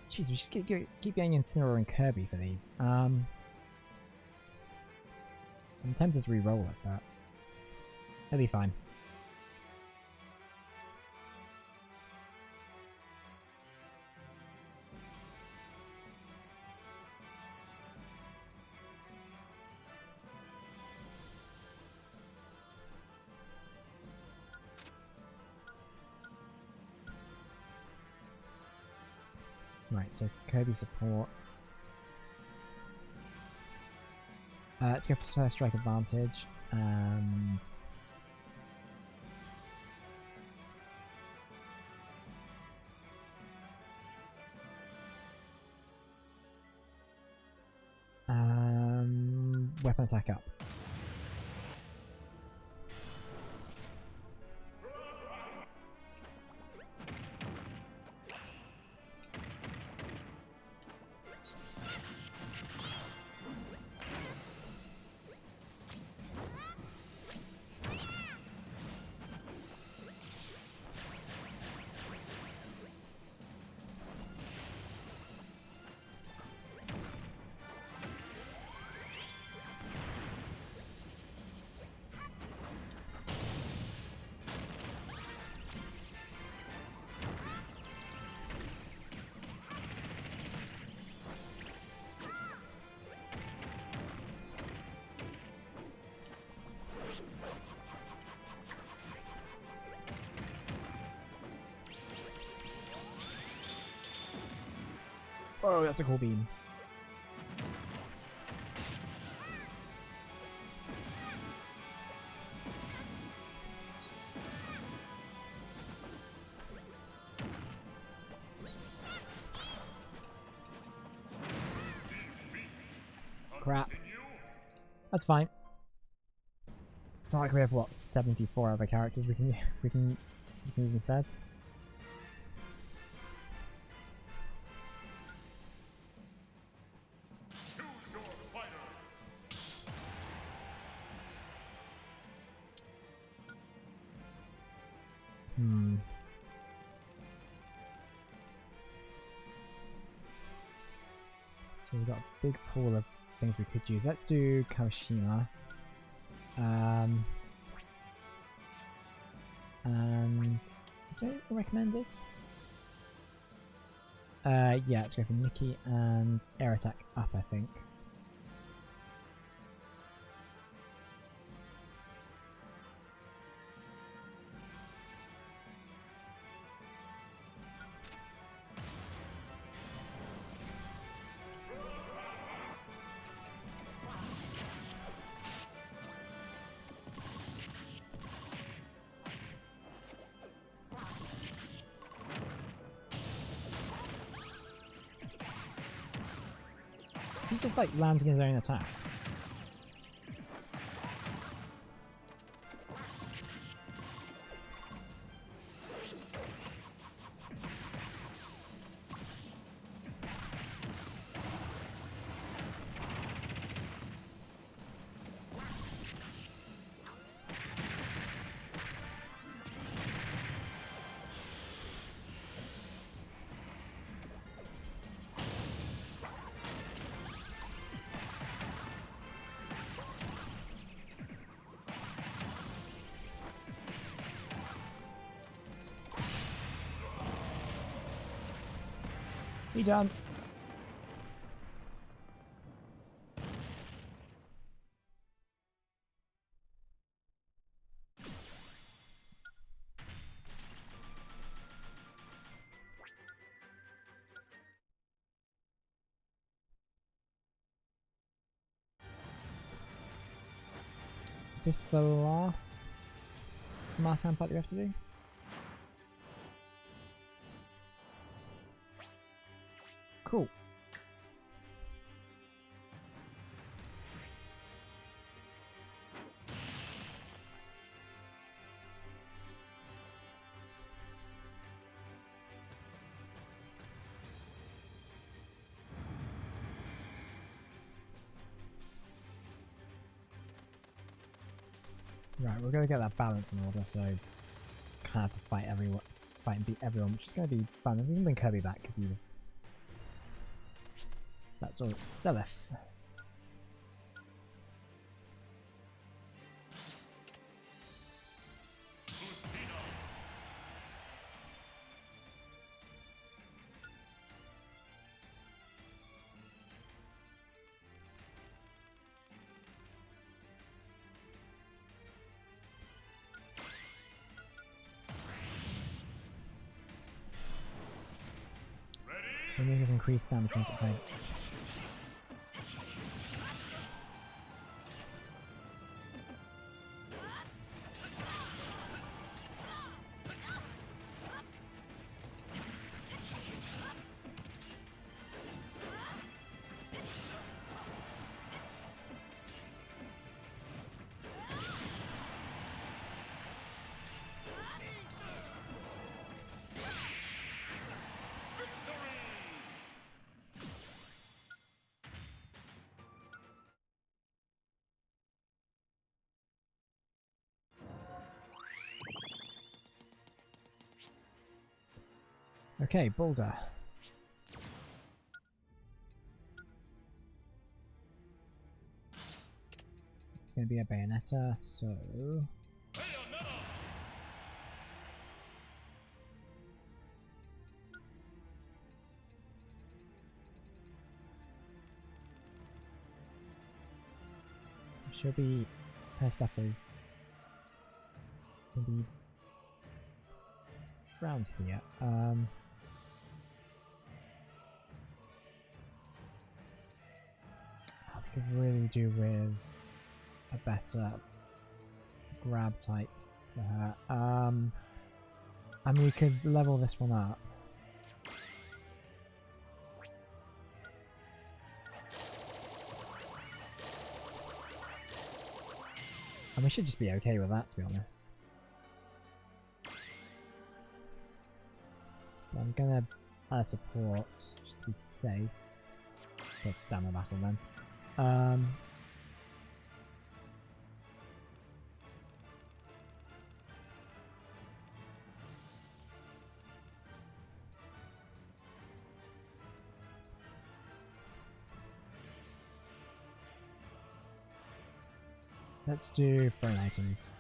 Jeez, we just keep getting Incineroar and Kirby for these. I'm tempted to re-roll it, but it'll be fine. Right, so Kirby supports. Let's go for First Strike Advantage, and... weapon attack up. Oh, that's a cool beam. Crap. That's fine. It's not like we have what 74 other characters we can use instead. So we've got a big pool of things we could use. Let's do Kawashima. And is it recommended? Yeah, let's go for Nikki and air attack up, I think. He just like landed his own attack. He done. Is this the last Marsan fight that we have to do? Cool. Right, we're gonna get that balance in order, so kind of have to fight and beat everyone, which is gonna be fun. We can bring Kirby back because he. That's all. Seleth. Remove his increased damage once it played. Okay, Boulder. It's going to be a Bayonetta, so... She'll be... Her stuff is... Maybe... around here. We could really do with a better grab type for her. I mean, we could level this one up. And we should just be okay with that, to be honest. But I'm gonna add support just to be safe. Take stamina battle then. Let's do throwing items.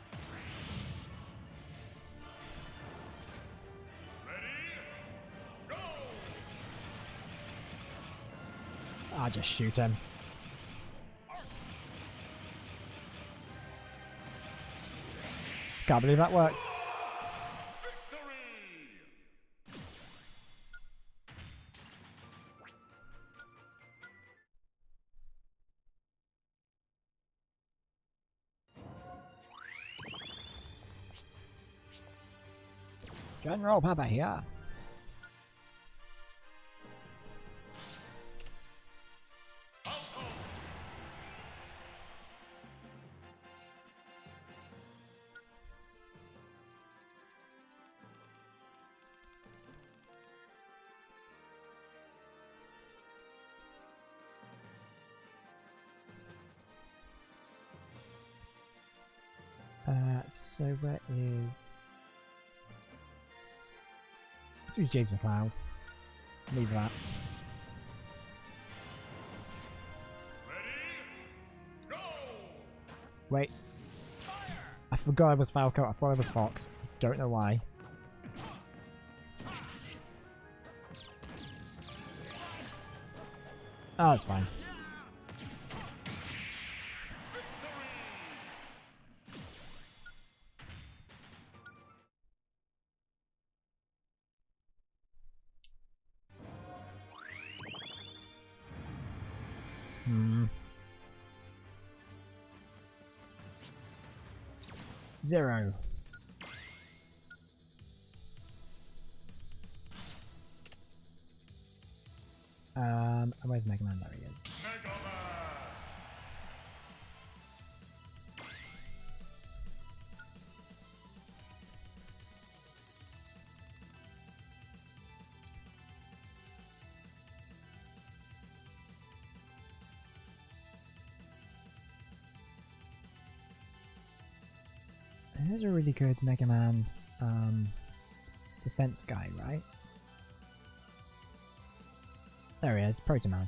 I'll just shoot him. Can't believe that worked. General Papa here. So where is... Let's use James McLeod. Leave that. Ready? Go! Wait. I forgot it was Falco. I thought it was Fox. Don't know why. Oh, that's fine. Hmm. 0. And where's Mega Man? There he is. Mega Man! There's a really good Mega Man defense guy, right? There he is, Proto Man.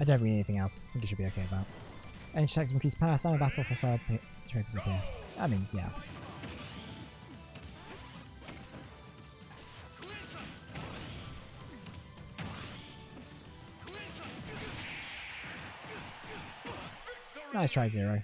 I don't read anything else. I think it should be okay about. Any checks increase pass, I'm a battle for sale trophies appear. I mean, yeah. Nice try, Zero.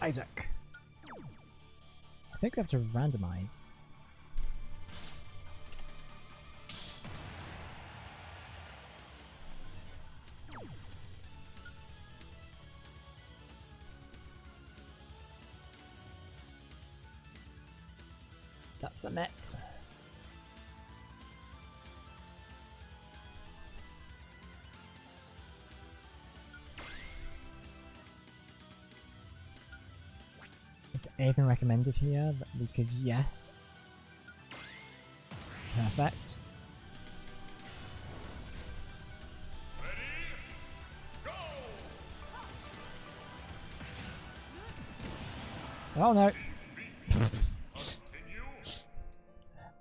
Isaac. I think we have to randomize. That's a net. Is there anything recommended here that we could yes? Perfect. Ready? Go! Oh no! Continue.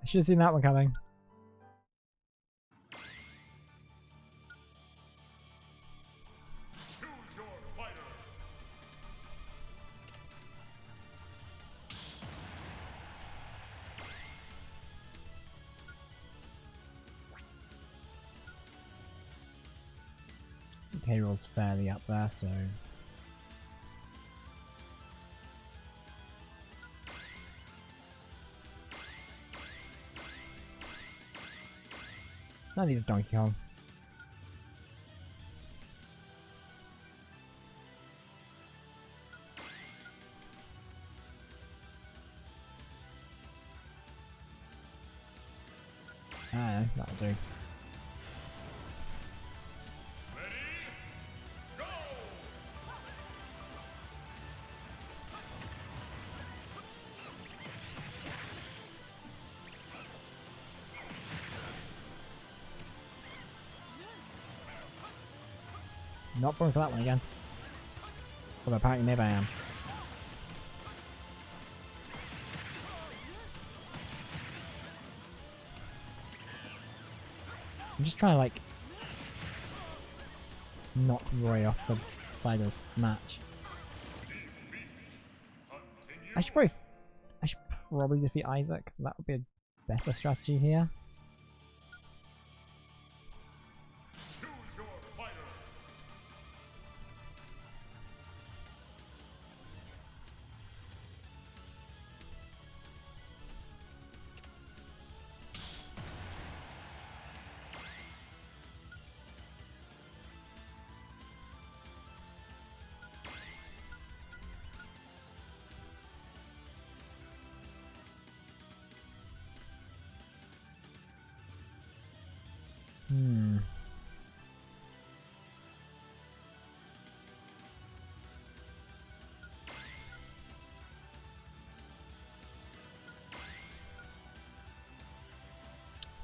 I should have seen that one coming. Choose your fighter. K-roll's fairly up there, so... None of these are Donkey Kong. Ah, that'll do. Ready? Go! Not falling for that one again. Well, apparently maybe I am. I'm just trying to like knock Roy off the side of the match. I should probably defeat Isaac. That would be a better strategy here. Choose your fighter.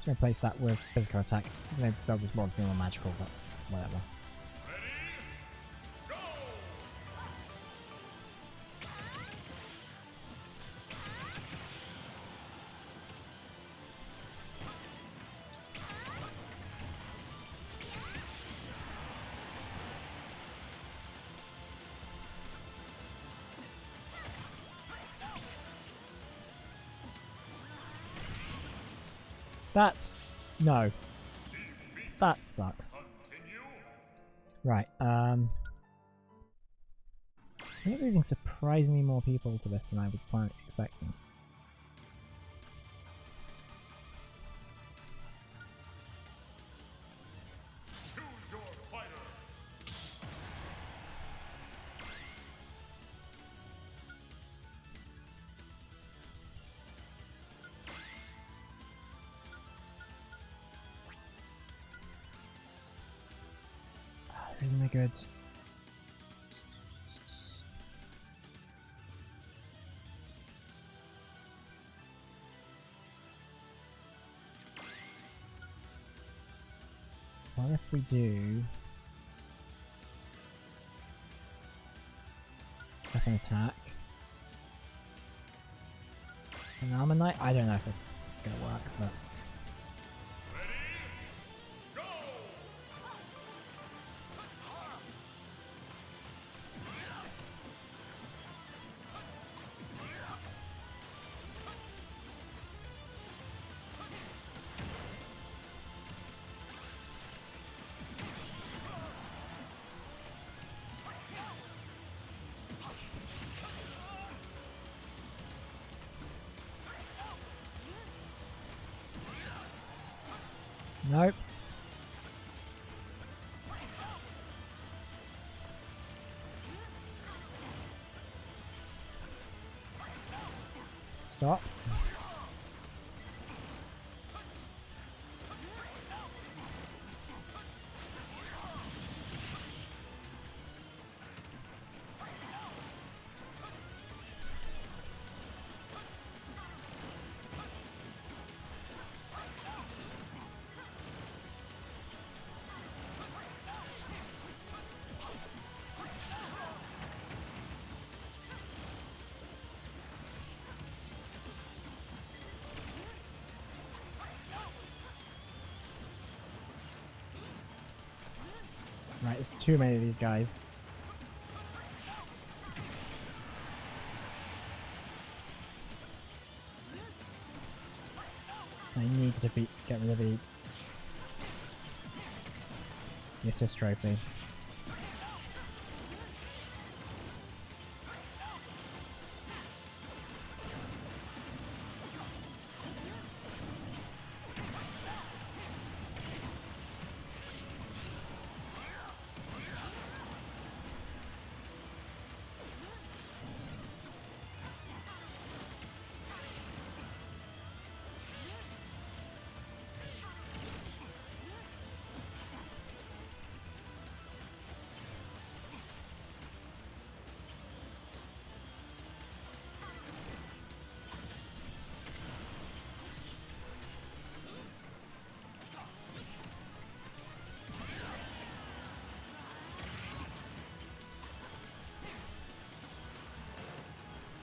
Just gonna place that with physical attack. Maybe Zelda's more obviously more magical, but whatever. That's... no. That sucks. Right, we're losing surprisingly more people to this than I was expecting. Choose your fighter. There isn't a goods. What if we do like an attack? An armor knight? I don't know if it's gonna work, but nope. Stop. Right, there's too many of these guys. I need to get rid of the assist trophy.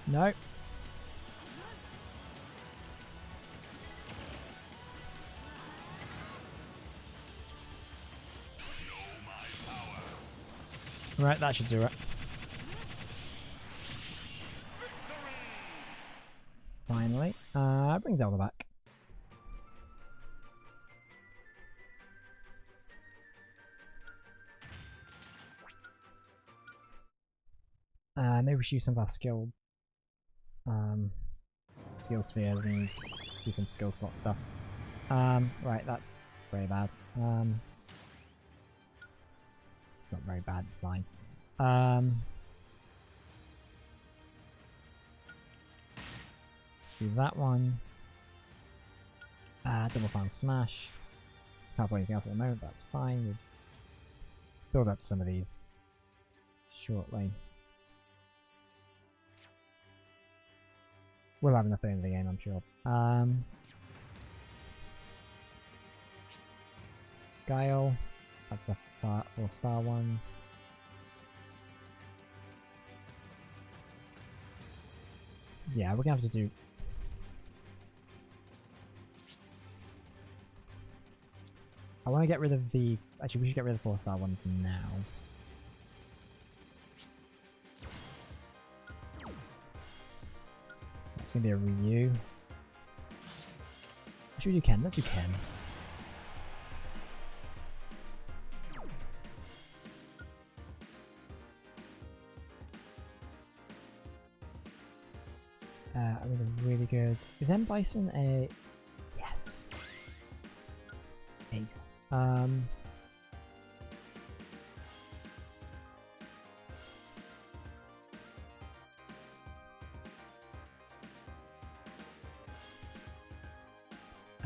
No. Right, that should do it. Finally. Bring Zelda back. Maybe we should use some of our skill spheres and do some skill slot stuff. Right, that's very bad. Not very bad, it's fine. Let's do that one. Double fan smash. Can't play anything else at the moment, but that's fine. We'll build up some of these shortly. We'll have enough in the game, I'm sure. Guile. That's a 4-star one. Yeah, we're gonna have to do... I want to get rid of the... Actually, we should get rid of the 4-star ones now. That's gonna be a Ryu. Should we do Ken? Let's do Ken. Really good. Is M Bison a... Yes. Ace. I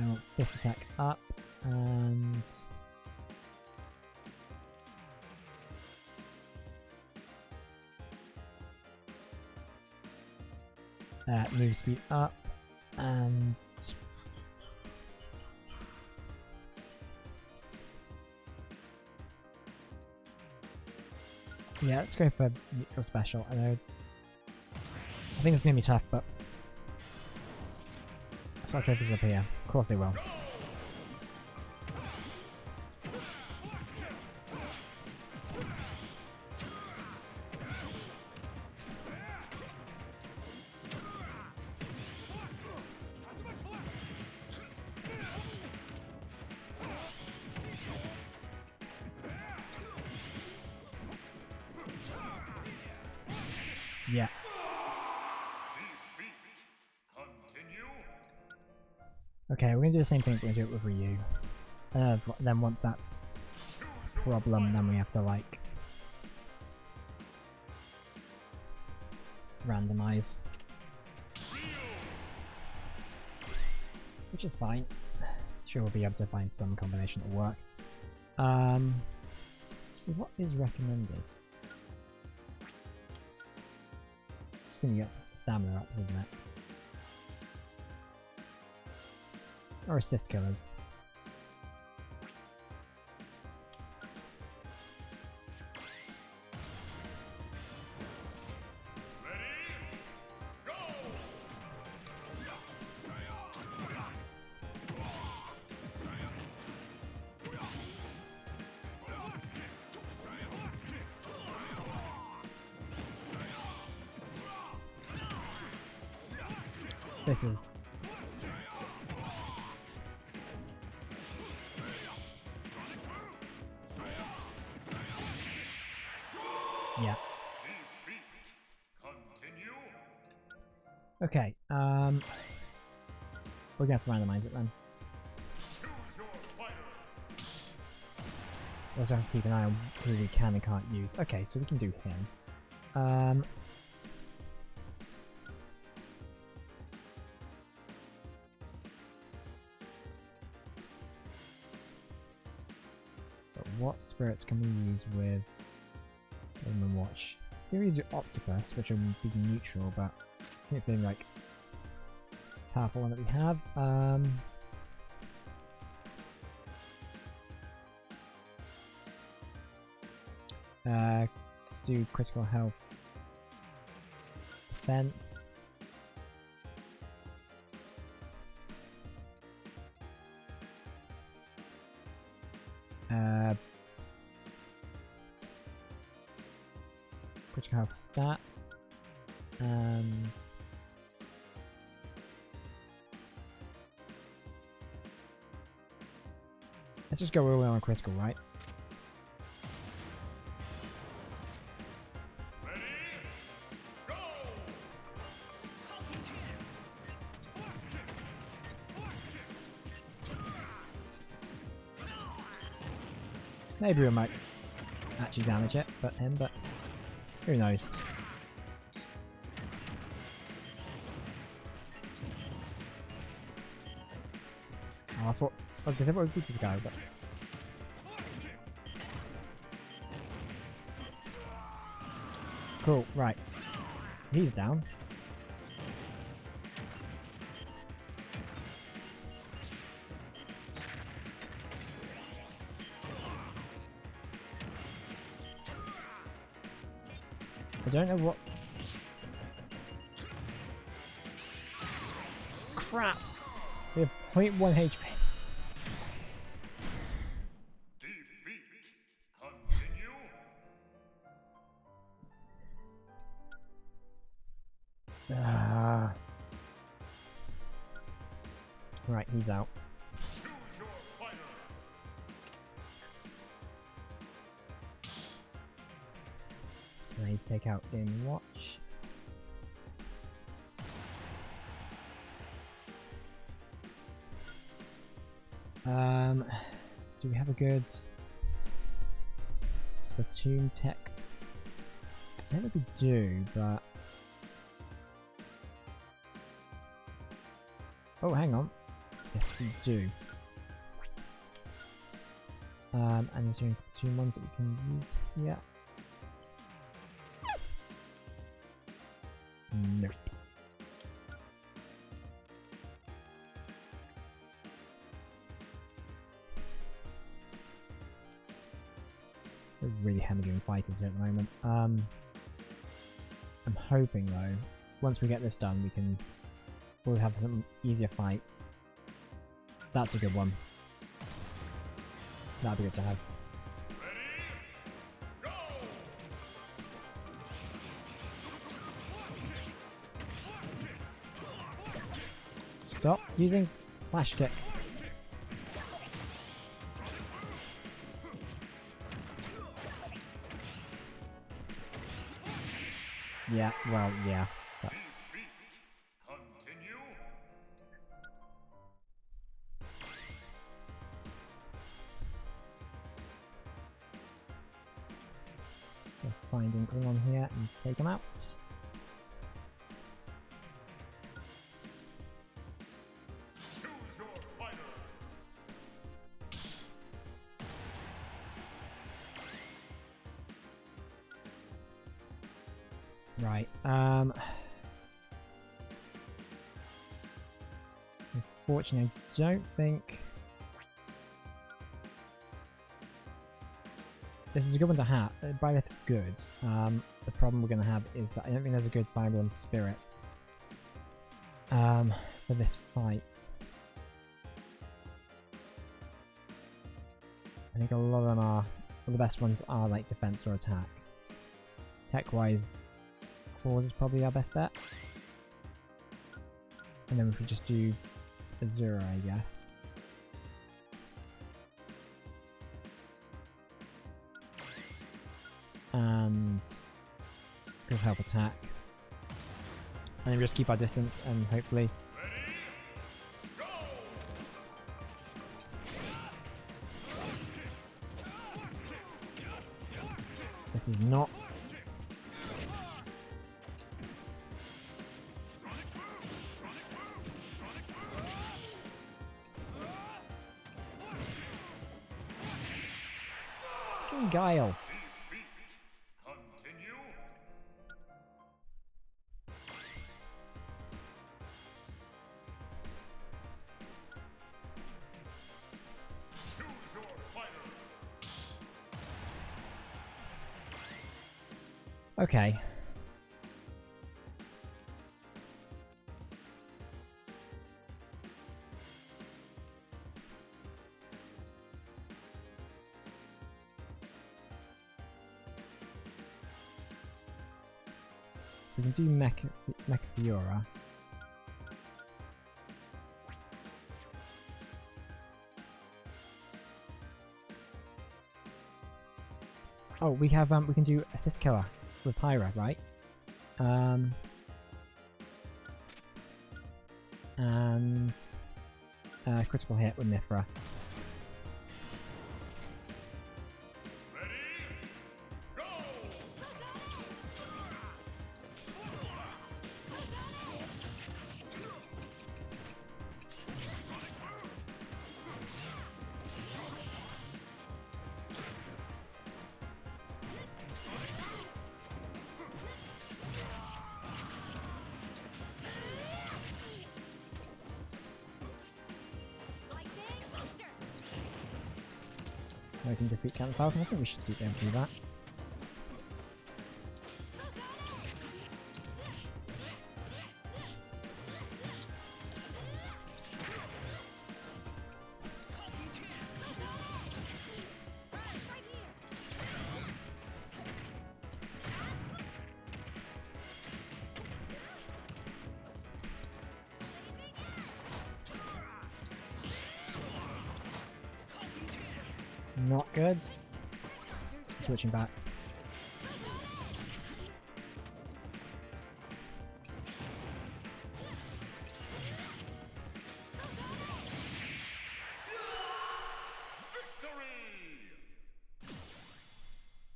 want Fist Attack up, and... move speed up, and... Yeah, let's go for neutral special. I know... I think it's gonna be tough, but... Star Trophies up here. Of course they will. Yeah. Okay, we're gonna do the same thing, we're gonna do it with Ryu. Then once that's problem, then we have to like randomize. Which is fine. Sure we'll be able to find some combination that will work. So what is recommended? Just gonna get stamina ups, isn't it? Or assist killers. This is... Yeah. Okay, we're gonna have to randomize it then. We also have to keep an eye on who we can and can't use. Okay, so we can do him. But what spirits can we use with Human Watch? We can do Octopus, which will be neutral, but I think it's the only like powerful one that we have. Let's do critical health, defense. Critical health stats, and let's just go all the way on critical, right? Maybe we might actually damage it, but who knows? Oh, I was gonna say what would be to the guy, but cool, right. He's down. I don't know what... Crap! We have 0.1 HP. Defeat. Continue. Right, he's out. Choose your fighter. I need to take out Game Watch. Do we have a good Splatoon tech? I don't think we do, but... Oh, hang on. Yes, we do. And there's only Splatoon ones that we can use here. Nope. We're really hammering fighters at the moment. I'm hoping though, once we get this done, we'll have some easier fights. That's a good one. That'd be good to have. Ready? Go! Stop using flash kick. Yeah, well, yeah. But Defeat. Continue. we're finding Klingon here and take him out. Choose your fighter. Right, unfortunately, I don't think... This is a good one to have. Byleth is good. The problem we're going to have is that I don't think there's a good Fire Emblem Spirit for this fight. I think a lot of them are... Well, the best ones are like defense or attack. Tech-wise, Claws is probably our best bet. And then we could just do Azura, I guess. And good help attack. And then we just keep our distance and hopefully... Ready? Go! This is not... Fucking Guile. Defeat. Continue. Choose your fighter. Okay. We can do Mechatheora. Oh, we have we can do Assist Killer with Pyra, right? And critical hit with Mithra. Ready? Go! Rising defeat Captain Falcon. I think we should be able to do that. Not good. Switching back.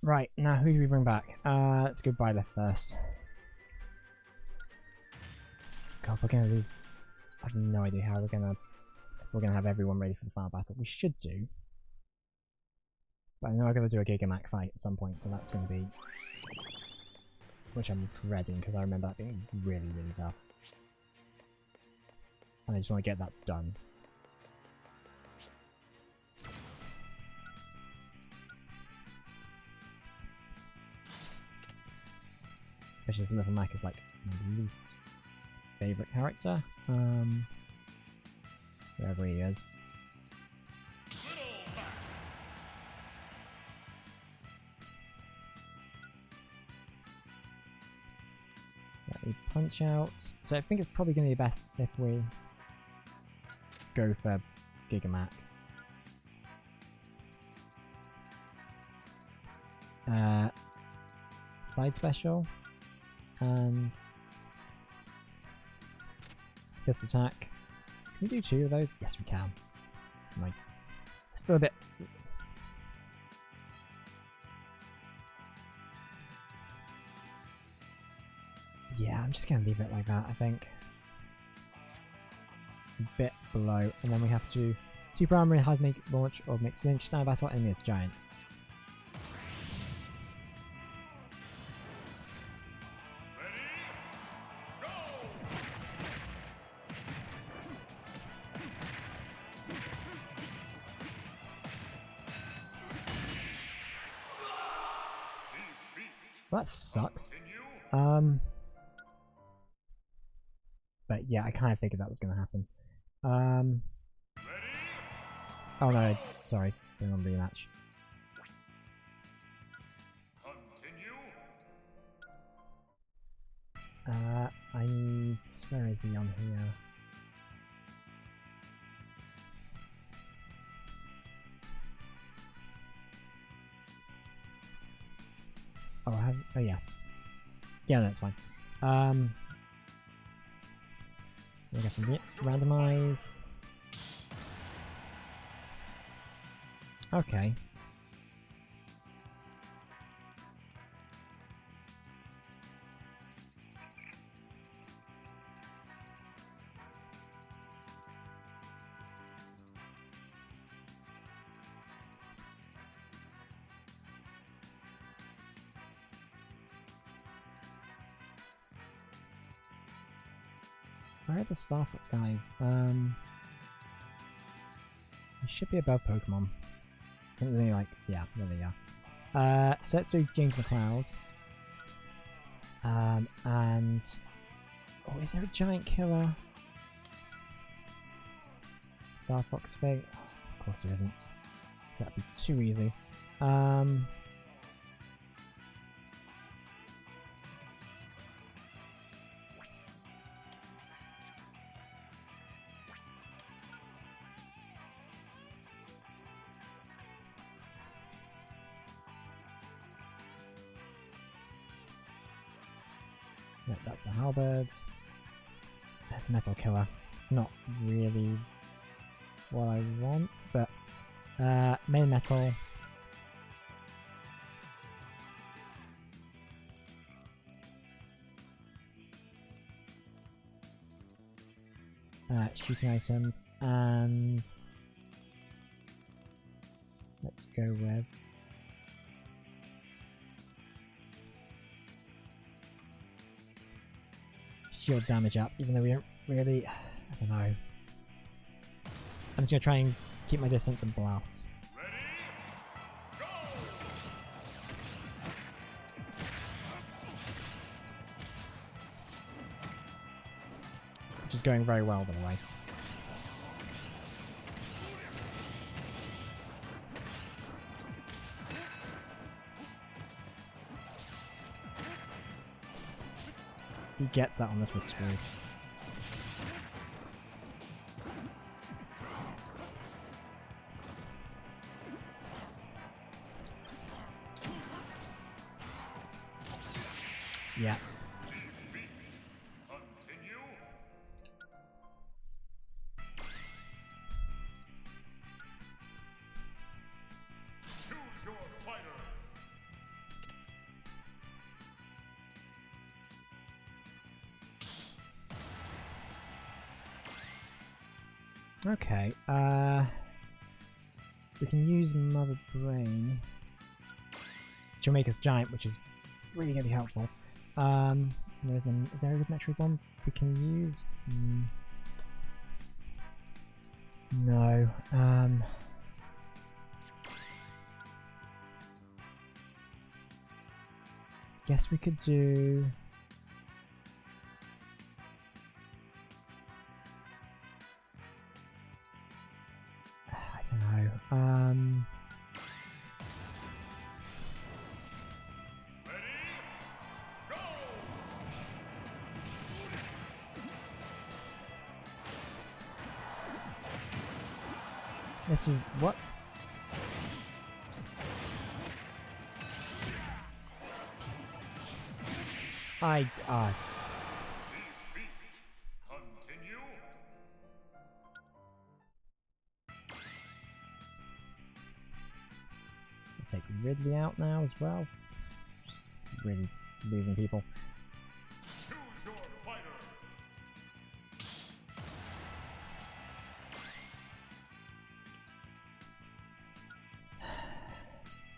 Right, now who do we bring back? Let's go Byleth first. God, we're gonna lose. I have no idea how if we're gonna have everyone ready for the final battle. We should do. But I know I gotta do a Gigamac fight at some point, so that's gonna be... which I'm dreading, because I remember that being really, really tough. And I just want to get that done. Especially as Little Mac is like my least favourite character. Wherever he is. Let me punch out. So I think it's probably going to be best if we go for Gigamac. Side special and fist attack. Can we do 2 of those? Yes, we can. Nice. Still a bit. Yeah, I'm just gonna leave it like that, I think. A bit below, and then we have to super armor, hard make launch, or make flinch, stand battle, enemy is giant. Well, that sucks. But yeah, I kind of figured that was going to happen. Oh no, sorry, going on rematch. I need... where is he on here? Oh, I have... oh yeah. Yeah, that's fine. We got some randomize. Okay. Where are the Star Fox guys? They should be above Pokemon. I think they're like, yeah, there they are. So let's do James McCloud. And oh, is there a giant killer? Star Fox thing? Oh, of course there isn't. That'd be too easy. Yep, that's the halberd. That's a metal killer. It's not really what I want, but main metal. Shooting items, and let's go with shield damage up, even though we don't really, I don't know. I'm just gonna try and keep my distance and blast. Which is going very well, by the way. He gets that on this was screwed. Yeah. Continue. Choose your fighter. Okay, we can use Mother Brain to make us giant, which is really going to be helpful. Is there a good Metroid bomb we can use? No. Guess we could do. I don't know. Ready? Go! This is what? Defeat. Continue. Take Ridley out now as well. Just really losing people. Choose your fighter.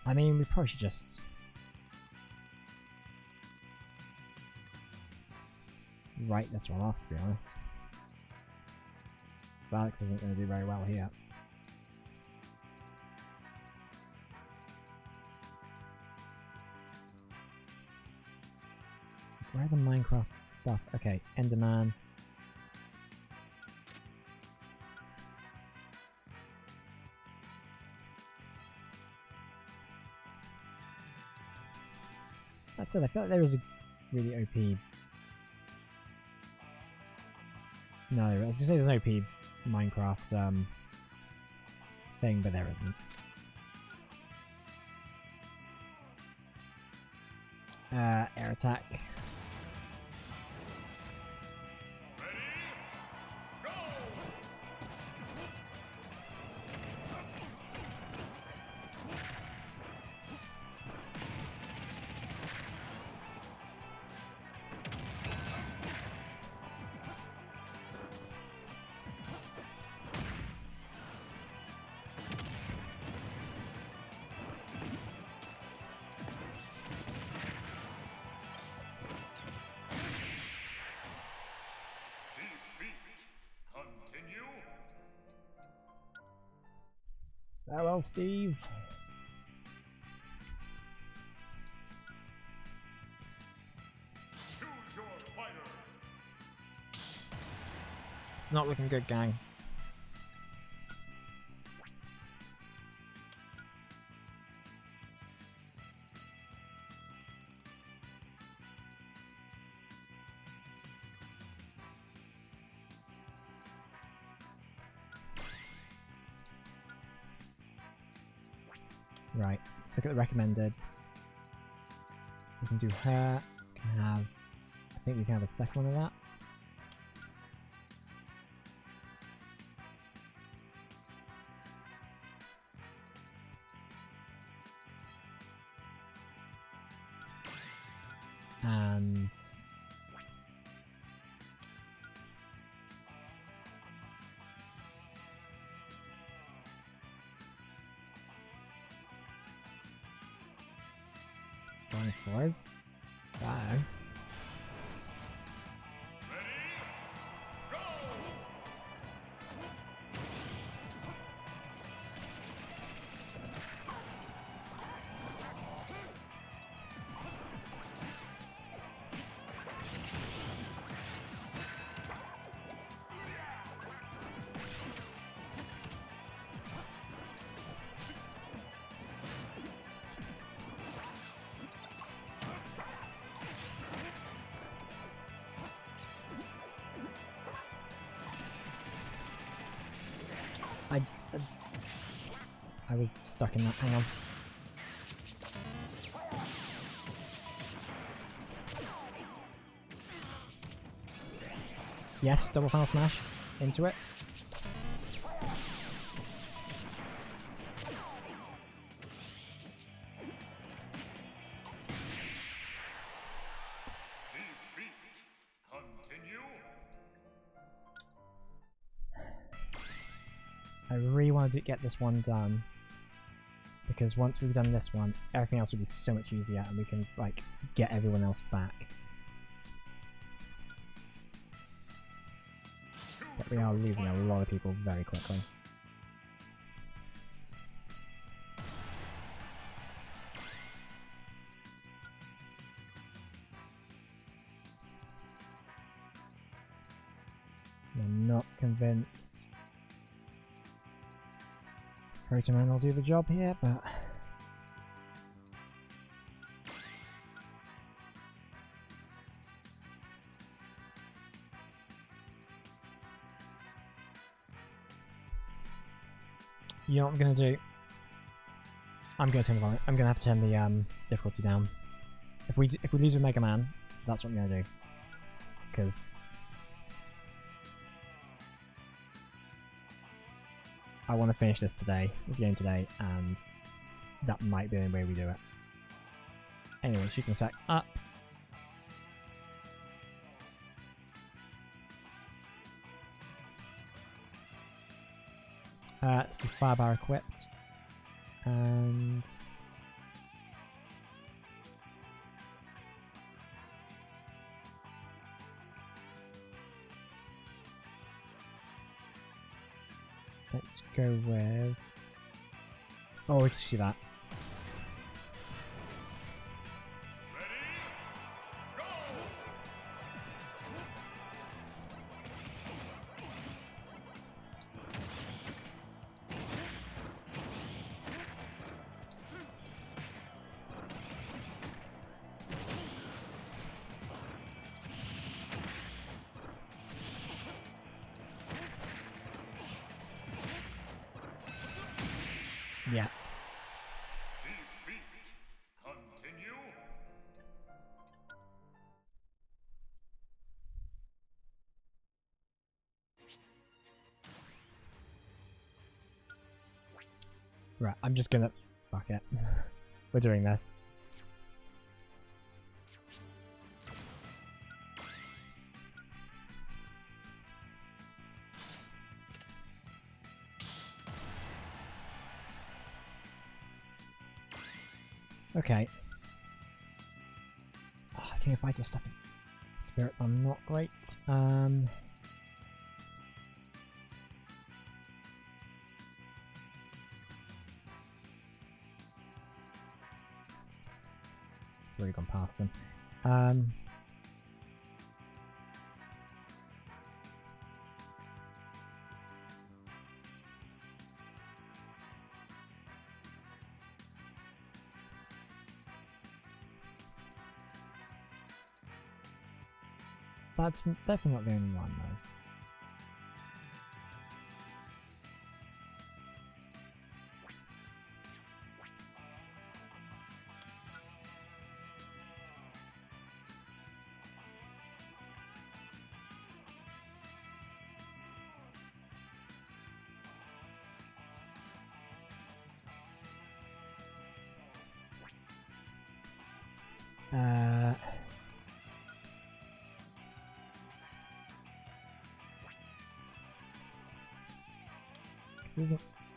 I mean, we probably should just. Write this one off, to be honest. 'Cause Alex isn't going to do very well here. Where are the Minecraft stuff? Okay, Enderman. That's it, I feel like there is a really OP. No, I was gonna say there's an OP Minecraft thing, but there isn't. Air attack. Ready? Go! Defeat. Continue. Farewell, Steve. Choose your fighter. It's not looking good, gang. Right, let's look at the recommendeds. We can do her. We can have. I think we can have a second one of that. And it's fine forward. Bye. Ready? Go! I was stuck in that. Hang on. Yes, double final smash into it. Defeat. Continue. I really want to get this one done, because once we've done this one, everything else will be so much easier and we can like get everyone else back. But we are losing a lot of people very quickly. I'm not convinced Protoman will do the job here, but you know what I'm gonna do? I'm gonna turn the volume. I'm gonna have to turn the difficulty down. If we lose with Mega Man, that's what I'm gonna do. Because I want to finish this game today, and that might be the only way we do it. Anyway, shooting attack up. Let's do Firebar equipped. And let's go with... Oh, we can see that. Yeah. Defeat. Continue. Right, I'm just gonna... Fuck it. We're doing this. Okay. Oh, I can't fight this stuff. Spirits are not great. Already gone past them. That's definitely not the only one, though.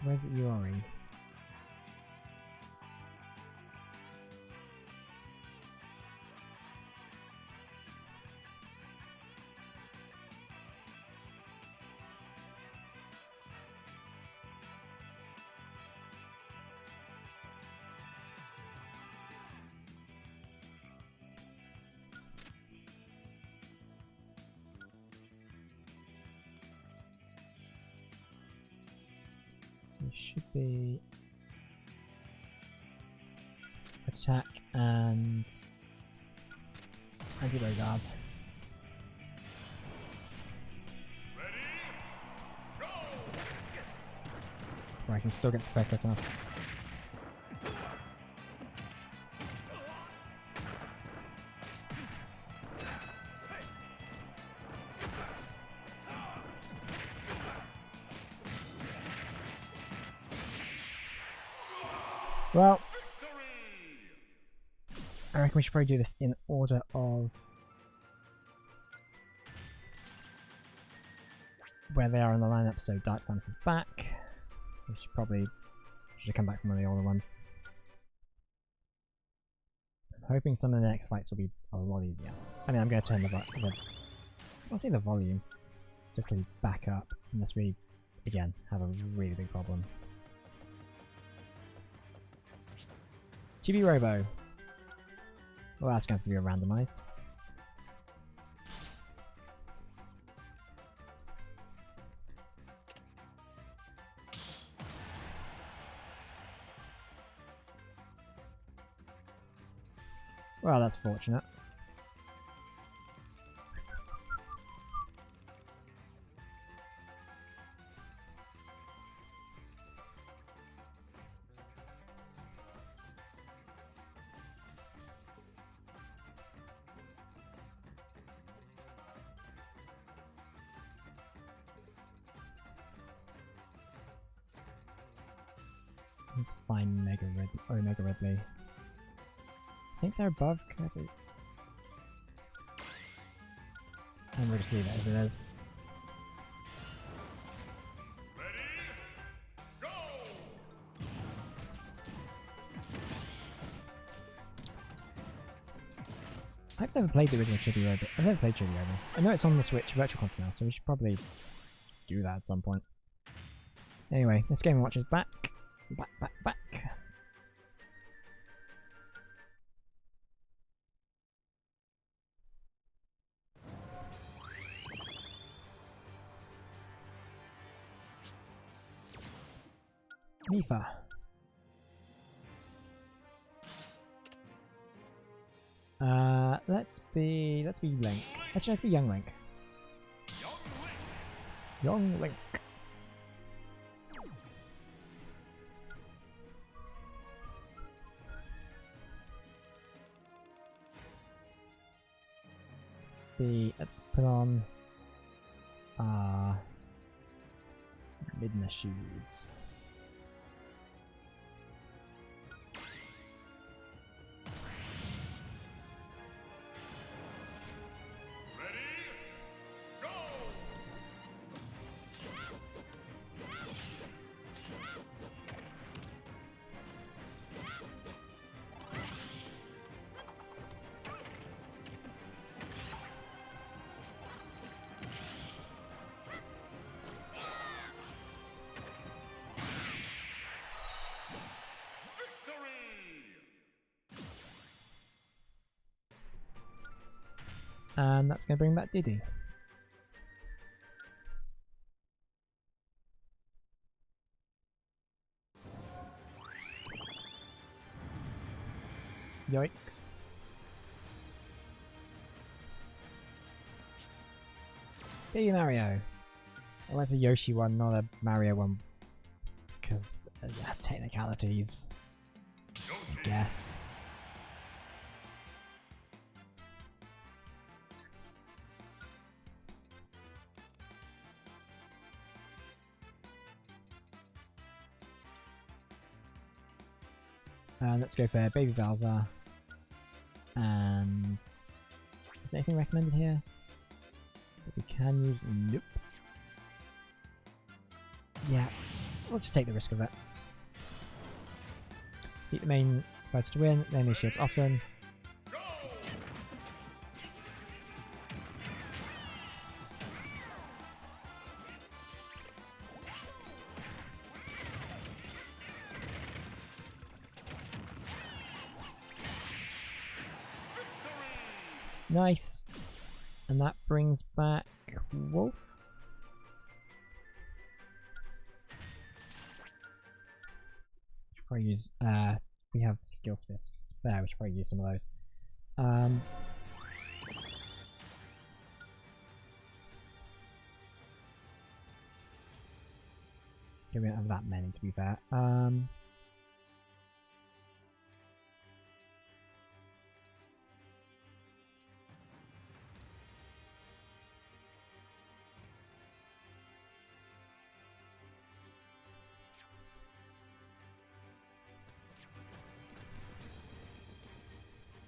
Where's it Yori? It should be attack and anti-blow guard. Ready? Go! Right, I can still get the first attack. Well, Victory! I reckon we should probably do this in order of where they are in the lineup. So Dark Samus is back. We should come back from one of the older ones. I'm hoping some of the next fights will be a lot easier. I mean, I'm going to turn I'll say the volume just really back up unless we, again, have a really big problem. Chibi Robo. Well, that's going to be randomized. Well, that's fortunate. Let's find Omega Ridley. I think they're above Kirby. And we'll just leave it as it is. Ready? Go! I've never played the original Chibi Robo. I've never played Chibi Robo. I know it's on the Switch Virtual Console now, so we should probably do that at some point. Anyway, this Game & Watch is back. Back. Mifa. Let's be Link. Actually, let's be Young Link. Young Link! Young Link. Let's put on Midna shoes. Ready? Go! Victory! And that's going to bring back Diddy. Yikes. Baby Mario. Well, that's a Yoshi one, not a Mario one. Because technicalities, I Yoshi! guess. Let's go for Baby Bowser. And is there anything recommended here that we can use? Nope. Yeah, we'll just take the risk of it. Beat the main fights to win, then we shields often. Go! Nice. And that brings back Wolf. Should probably use we have skill smith spare, we should probably use some of those. We don't have that many, to be fair.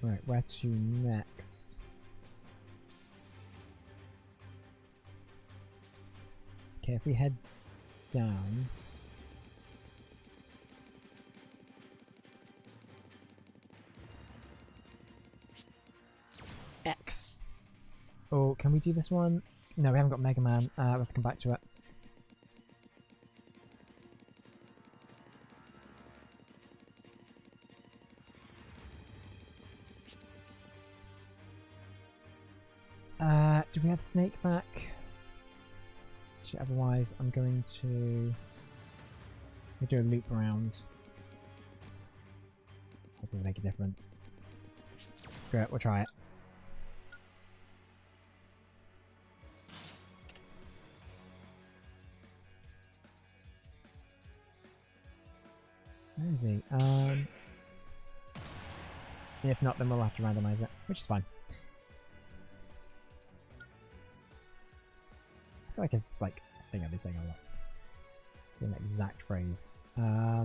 Right, where to next? Okay, if we head down... X! Oh, can we do this one? No, we haven't got Mega Man. We'll have to come back to it. Do we have Snake back? Shit, otherwise I'm going to... We'll do a loop around. That doesn't make a difference. Great, we'll try it. Where is he? If not, then we'll have to randomize it, which is fine. I feel like it's like a thing I've been saying a lot. It's an exact phrase. Are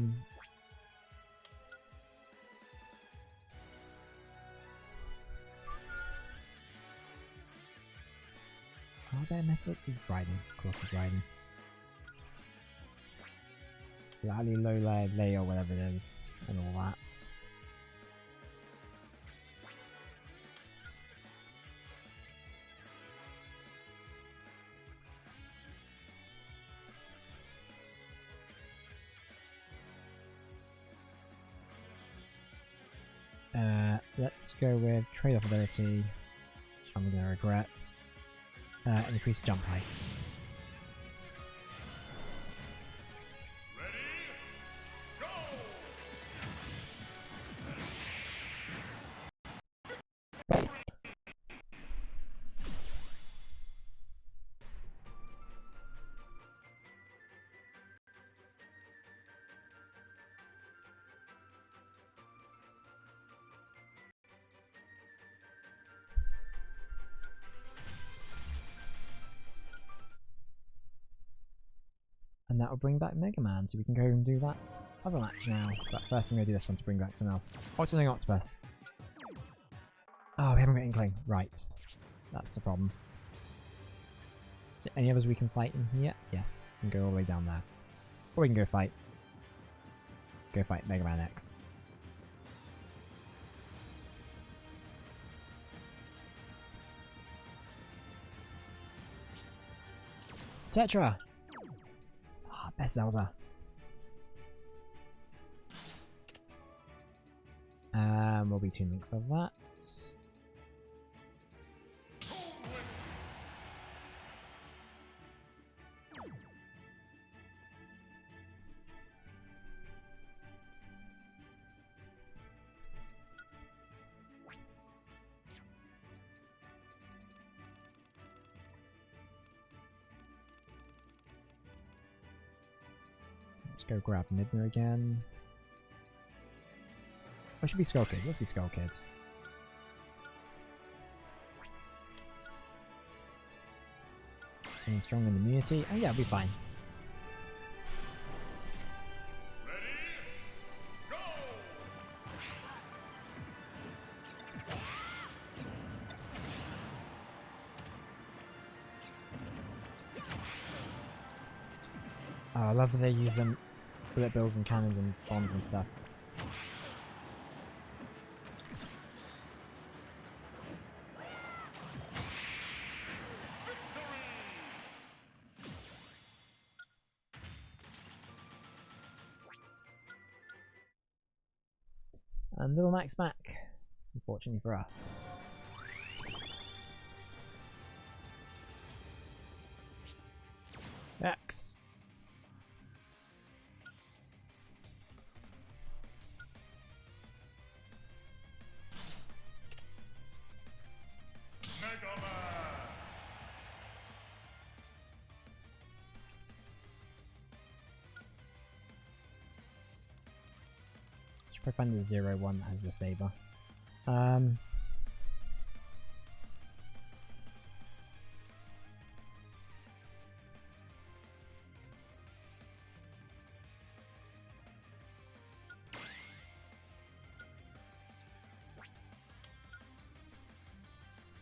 there methods? He's riding. Of course he's riding. Lally, Lola, Lay, or whatever it is, and all that. Let's go with trade-off ability. I'm gonna regret. And increase jump height. And that will bring back Mega Man, so we can go and do that other match now. But first I'm going to do this one to bring back someone else. Octoling Octopus. Oh, we haven't got Inkling. Right. That's the problem. Is there any others we can fight in here? Yes. We can go all the way down there. Or we can go fight. Go fight Mega Man X. Tetra! Best Zelda. We'll be tuning for that. Let's go grab Midna again. Or should be Skull Kid. Let's be Skull Kid. And strong in immunity. Oh yeah, we'll be fine. Oh, I love that they use bullet bills and cannons and bombs and stuff. And Little Max back, unfortunately for us. X. Should probably find the 0-1 that has the saber.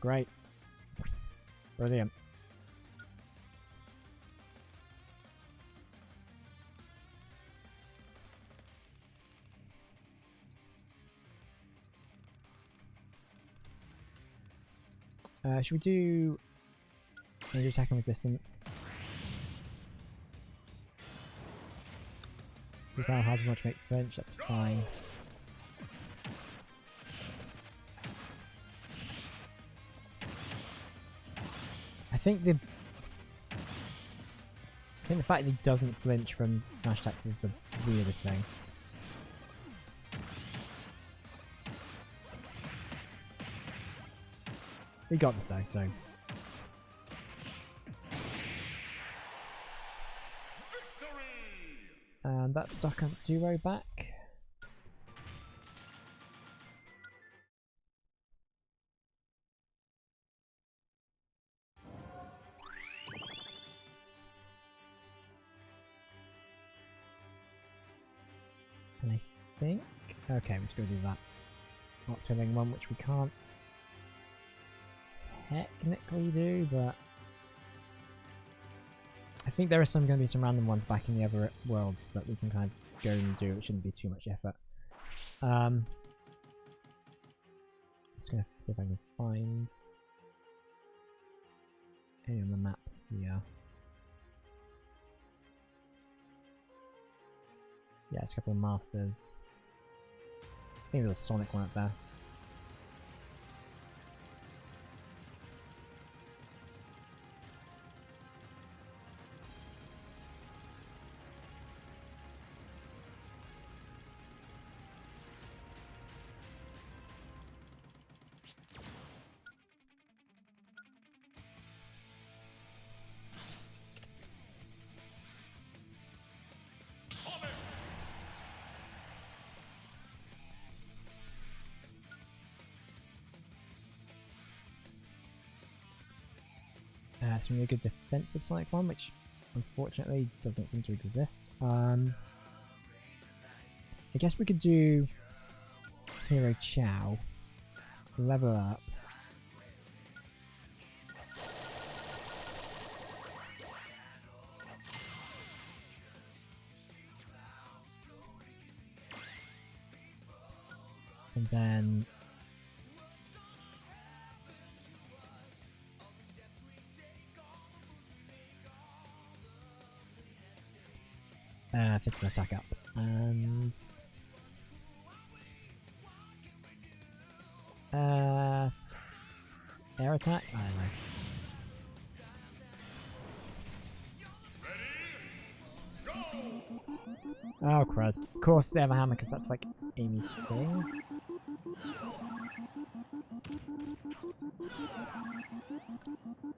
Great. Brilliant. Should we do major attack and resistance? So how hard you want to make flinch, that's fine. I think the fact that he doesn't flinch from smash attacks is the weirdest thing. We got this though, so. And that stuck up duo back. And I think. Okay, let's go do that. Octoling one, which we can't technically do, but I think there are going to be some random ones back in the other worlds that we can kind of go and do. It shouldn't be too much effort. Just gonna see if I can find any on the map here. Yeah, it's a couple of masters. I think there's a Sonic one up there. Some really good defensive Sonic one, which unfortunately doesn't seem to exist. I guess we could do Hero Chow, level up. And then physical attack up, and air attack? I don't know. Oh crud. Of course they have a hammer because that's like Amy's thing.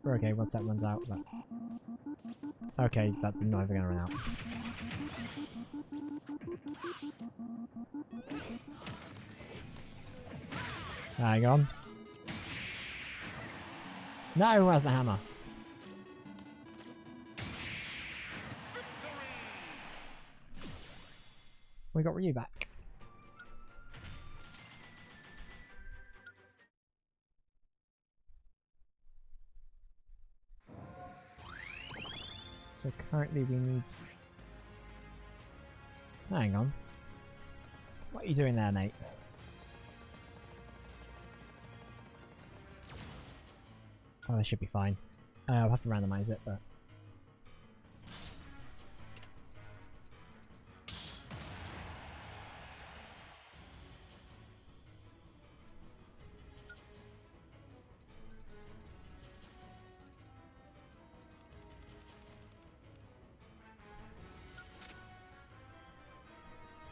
Okay, once that runs out, that's... Okay, that's not even gonna run out. Hang on. No, where's the hammer? We got Ryu back. So currently we need... Hang on. What are you doing there, Nate? Oh, that should be fine. I'll have to randomize it, but...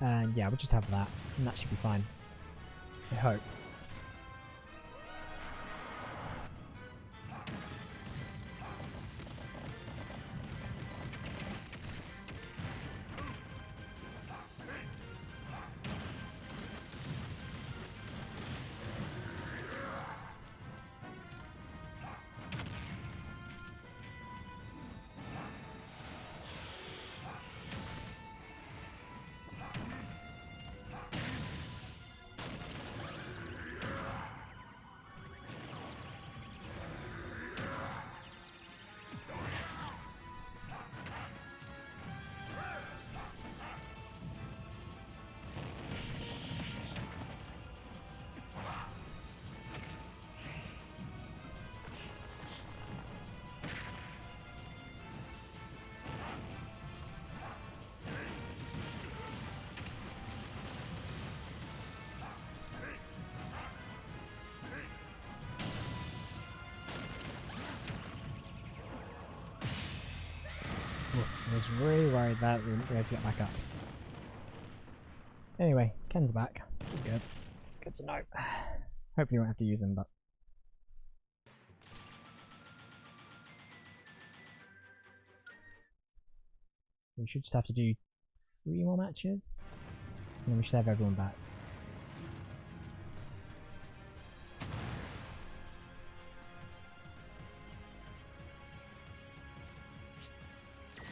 And yeah, we'll just have that, and that should be fine. I hope. Oof, I was really worried that we wouldn't be able to get back up. Anyway, Ken's back. Good. Good to know. Hopefully we won't have to use him, but... We should just have to do 3 more matches, and then we should have everyone back.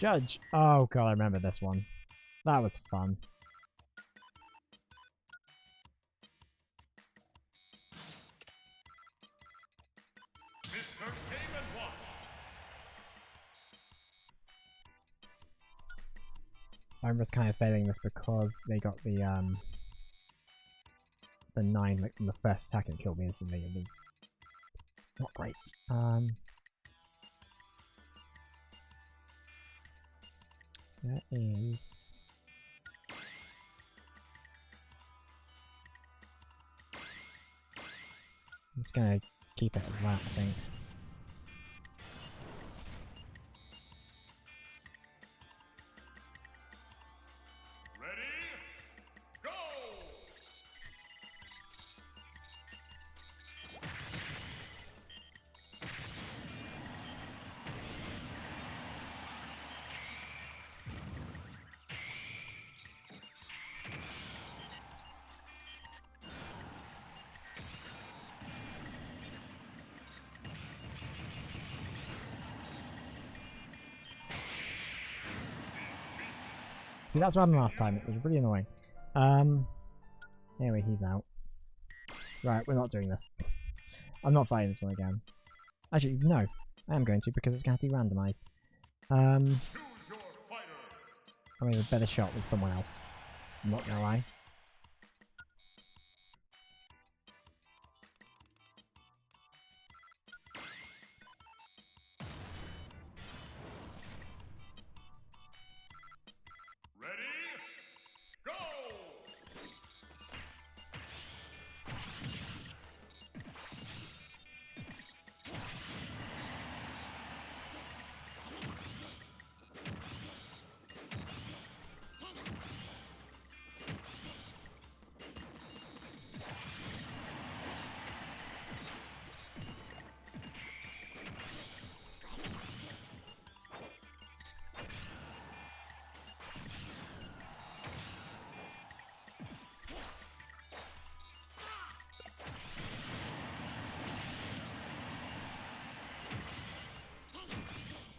Judge! Oh god, I remember this one. That was fun. Mr. Game and Watch. I'm just kind of failing this because they got the 9 like from the first attack and killed me instantly. It was not great. That is... I'm just gonna keep it as that, I think. Ready? Go! See, that's what happened last time. It was really annoying. Anyway, he's out. Right, we're not doing this. I'm not fighting this one again. Actually, no. I am going to because it's going to have to be randomised. Choose your fighter. I'm going to have a better shot with someone else. I'm not going to lie. Ready? Go!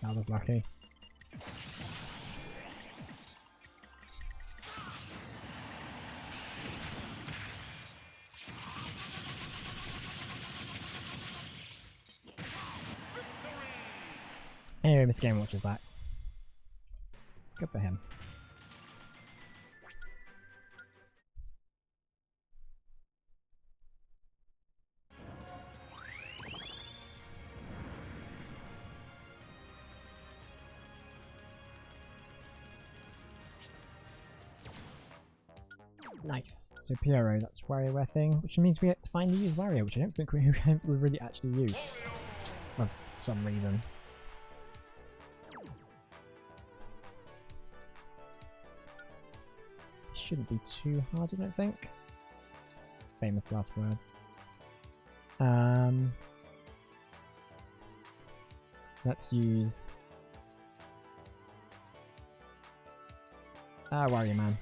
That was lucky. Anyway, Mr. Game Watch is back. Good for him. Nice. So Pyro, that's WarioWare thing, which means we have to finally use Wario, which I don't think we really actually use. For some reason. Shouldn't be too hard, I don't think. Famous last words. Let's use Wario Man.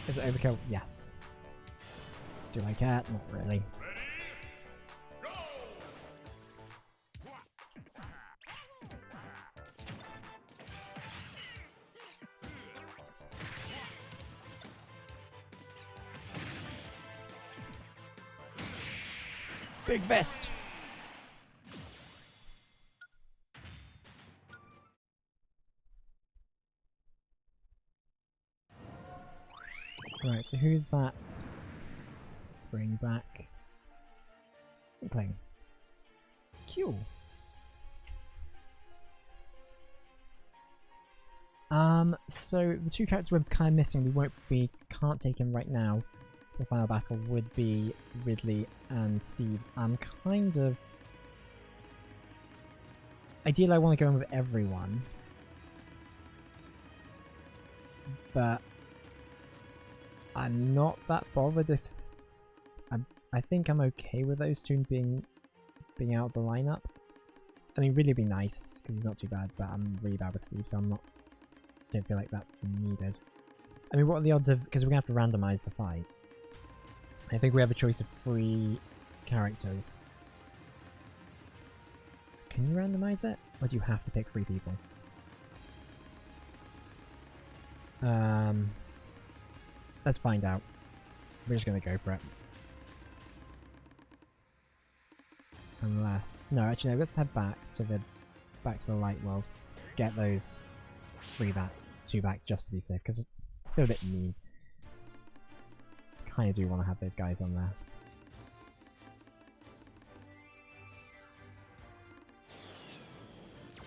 Is it overkill? Yes. Do I care? Not really. Ready? Go! Big Fist! Right, so who's that? Bring back. Inkling. Cool. So the 2 characters we're kind of missing, can't take him right now. The final battle would be Ridley and Steve. I'm kind of... Ideally I want to go in with everyone. but I'm not that bothered if I think I'm okay with those two being out of the lineup. I mean, really be nice because he's not too bad, but I'm really bad with Steve, so don't feel like that's needed. I mean, what are the odds of, because we're gonna have to randomize the fight. I think we have a choice of 3 characters. Can you randomize it? Or do you have to pick 3 people? Let's find out. We're just gonna go for it. Unless... No, actually no, let's head back to the light world. Get those 2 back just to be safe, because I feel a bit mean. Kinda do want to have those guys on there.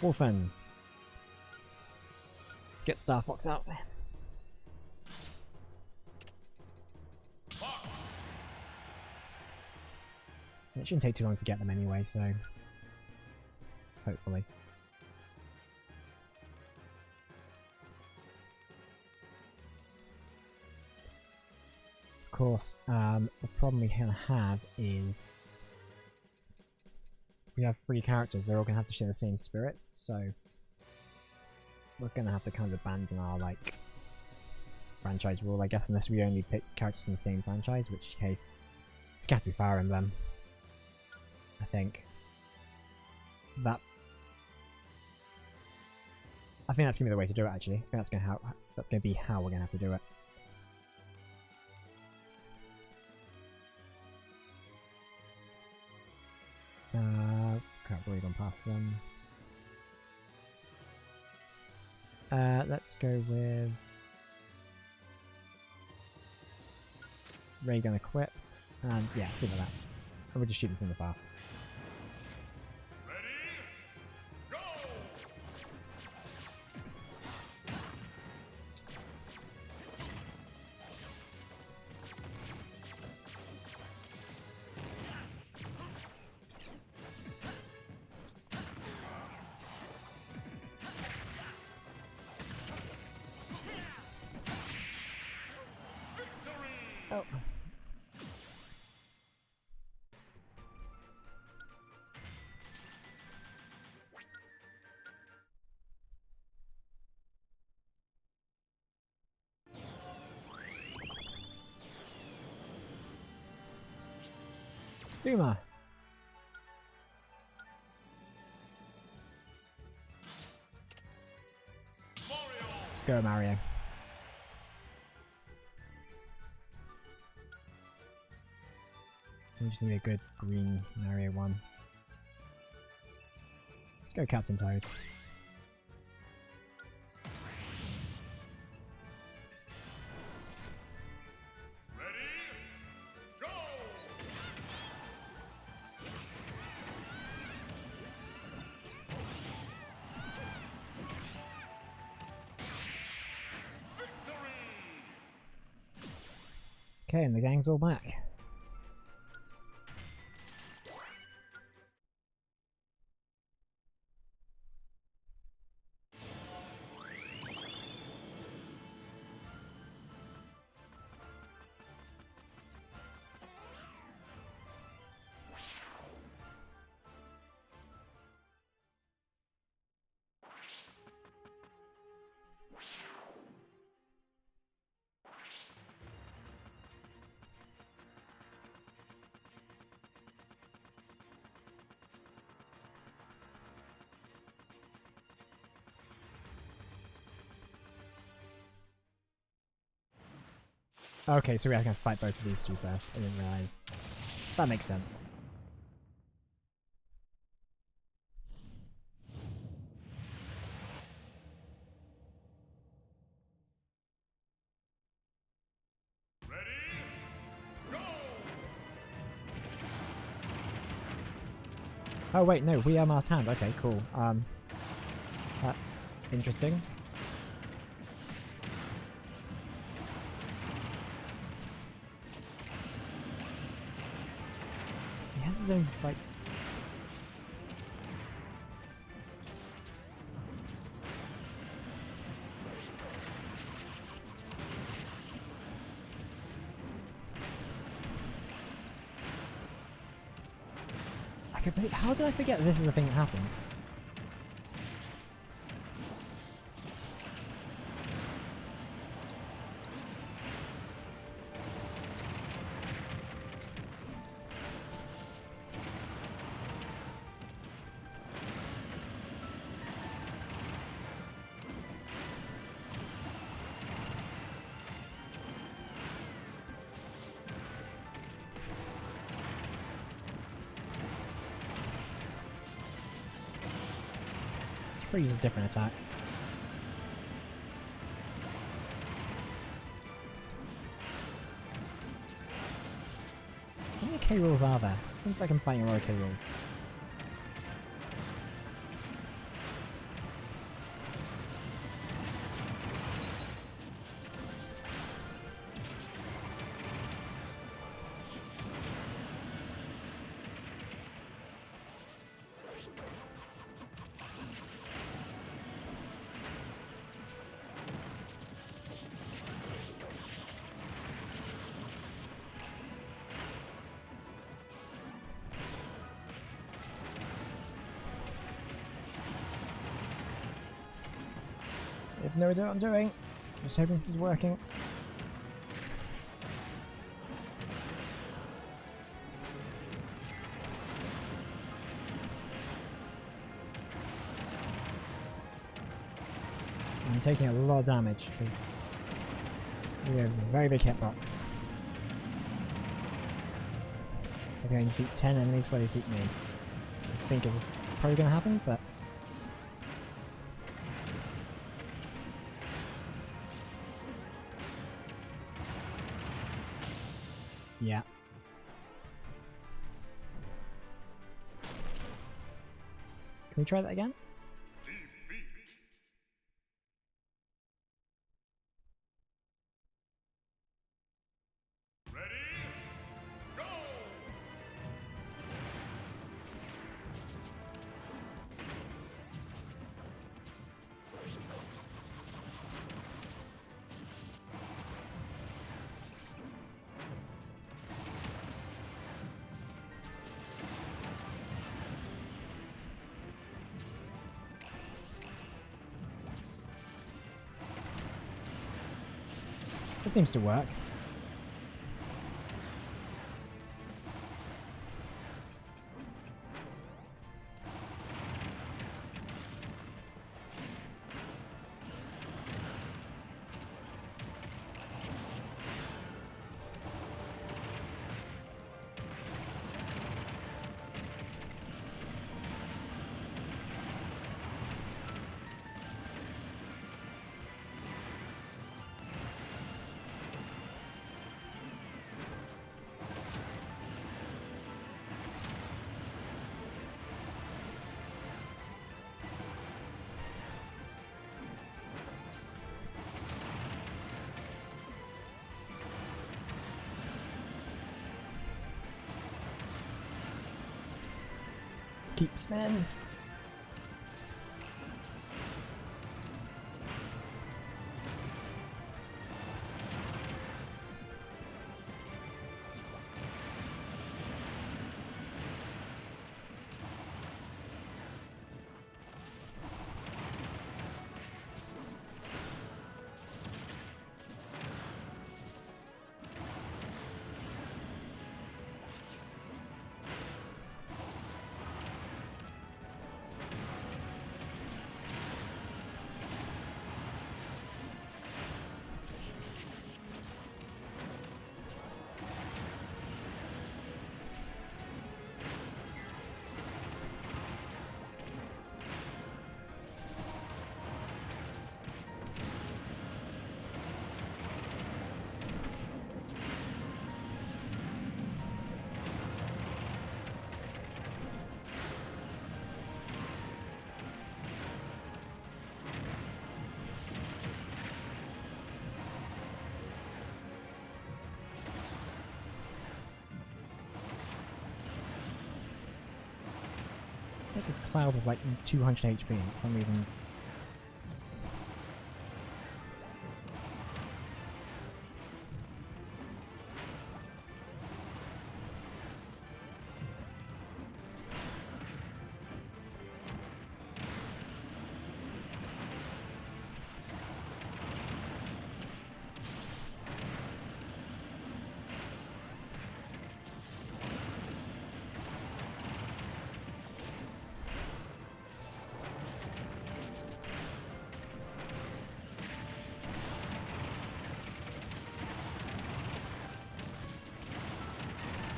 Orphan! Let's get Star Fox out there. It shouldn't take too long to get them anyway, so hopefully. Of course, the problem we have is we have 3 characters, they're all going to have to share the same spirits, so we're going to have to kind of abandon our, like, franchise rule, I guess, unless we only pick characters in the same franchise, which case it's got to be Fire Emblem. I think that's gonna be the way to do it. Actually, I think that's gonna be how we're gonna have to do it. Can't believe I'm past them. Let's go with ray gun equipped, and yeah, stick with that. And we're just shooting from the far. Oh. Duma. Let's go, Mario. We just need a good green Mario one. Let's go, Captain Toad. Okay, and the gang's all back. Okay, so we have to fight both of these two first. I didn't realise. That makes sense. Ready? Go! Oh wait, no, we are Mars Hand. Okay, cool. That's interesting. He has his own, like... How did I forget that this is a thing that happens? Probably use a different attack. How many K rolls are there? Seems like I'm playing a lot of K rolls. I have no idea what I'm doing. I'm just hoping this is working. I'm taking a lot of damage because we have a very big hitbox. We're going to beat 10 enemies before they beat me. I think is probably going to happen, but yeah. Can we try that again? Defeat. Ready? Go! It seems to work. Let's keep spinning. It's like a cloud of like 200 HP for some reason.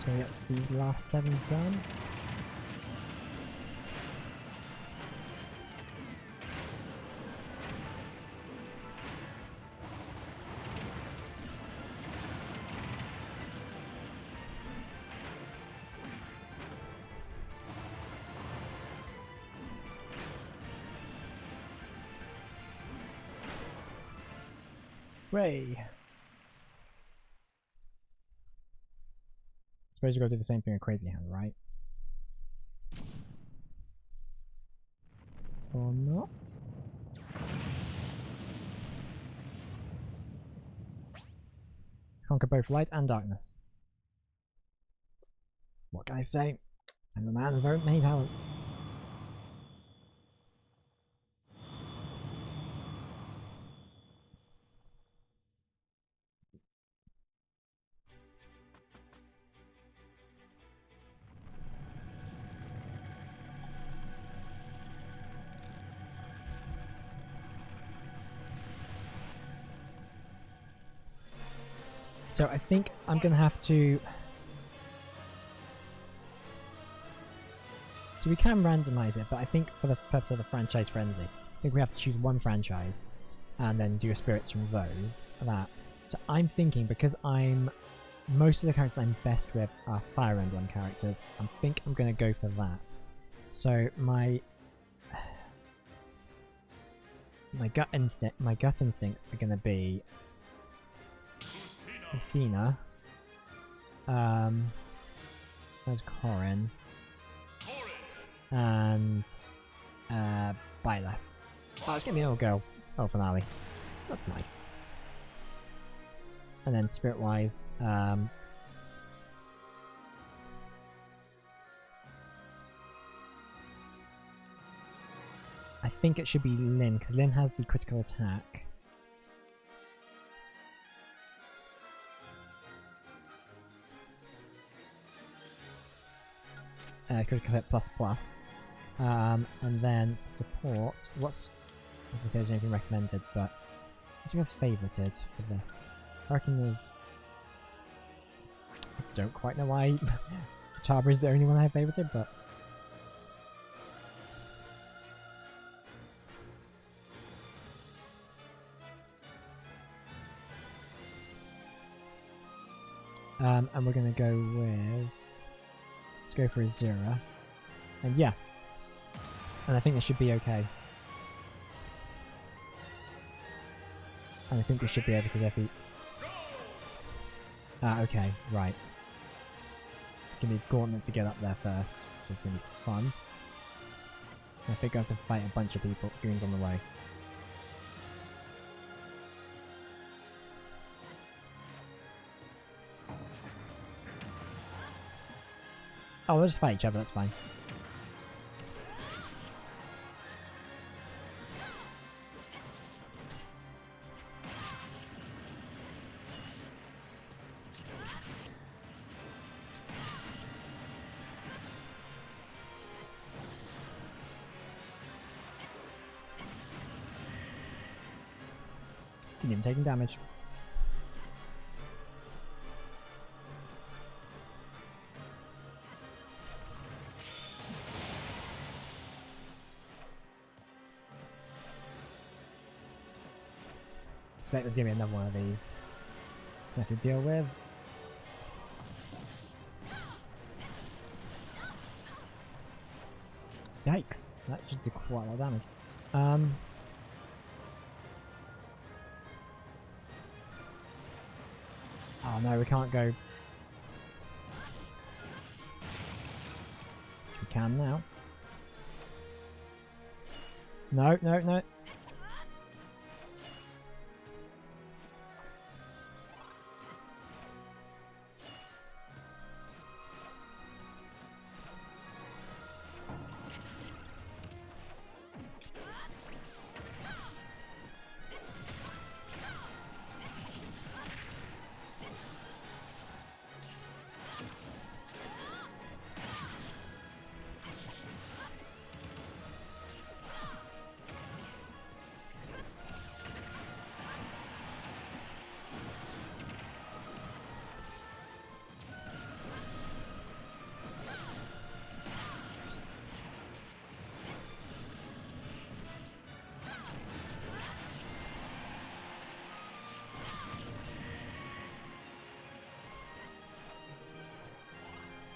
Just gonna get these last 7 done. Ray. Suppose you gotta do the same thing with Crazy Hand, right? Or not? Conquer both light and darkness. What can I say? I'm a man with very many talents. So I think I'm gonna have to... So we can randomize it, but I think for the purpose of the franchise frenzy, I think we have to choose one franchise and then do spirits from those. So I'm thinking, because most of the characters I'm best with are Fire Emblem characters, I think I'm gonna go for that. So my gut instincts are gonna be Lucina. There's Corrin. And Byleth. Oh, let's get me a girl. Oh, finale. That's nice. And then spirit wise, I think it should be Lyn, because Lyn has the critical attack. Critical hit ++. And then support. I was gonna say there's anything recommended, but what do you have favorited for this? I reckon there's... I don't quite know why Futaba is the only one I have favorited, but... and we're gonna go with... Let's go for Azura. And yeah. And I think this should be okay. And I think we should be able to defeat... okay, right. It's gonna be a gauntlet to get up there first. It's gonna be fun. I think I have to fight a bunch of people, goons on the way. Oh, we'll just fight each other, that's fine. Didn't even take damage. I suspect there's gonna be another one of these I have to deal with. Yikes! That should do quite a lot of damage. Oh no, we can't go. Yes, we can now. No, no, no.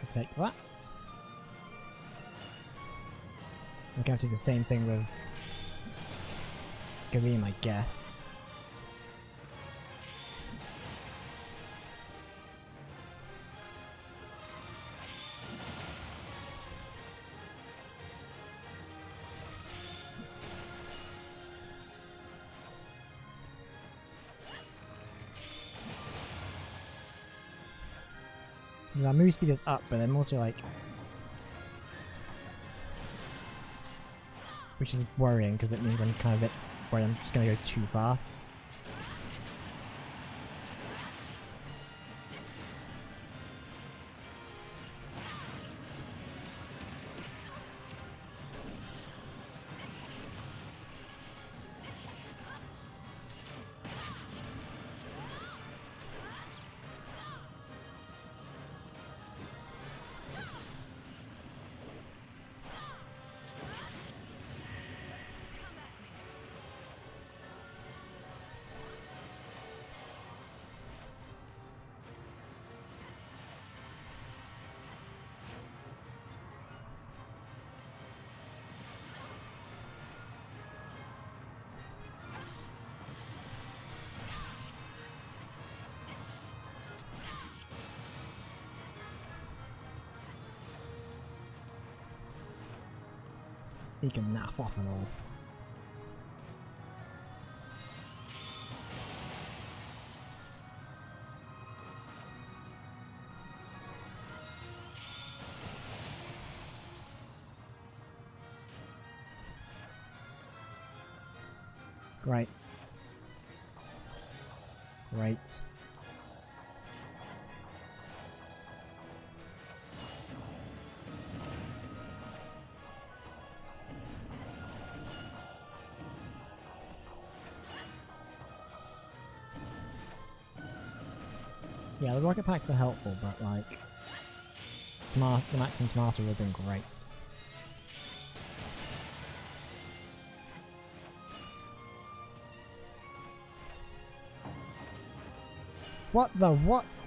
Take that. I'm going to do the same thing with Gareem, I guess. Our move speed is up, but I'm also like... Which is worrying, because it means I'm kind of where I'm just going to go too fast. He can naff off and all. Great. Great. Yeah, the rocket packs are helpful, but like, the Maxim Tomato would have been great. What the what?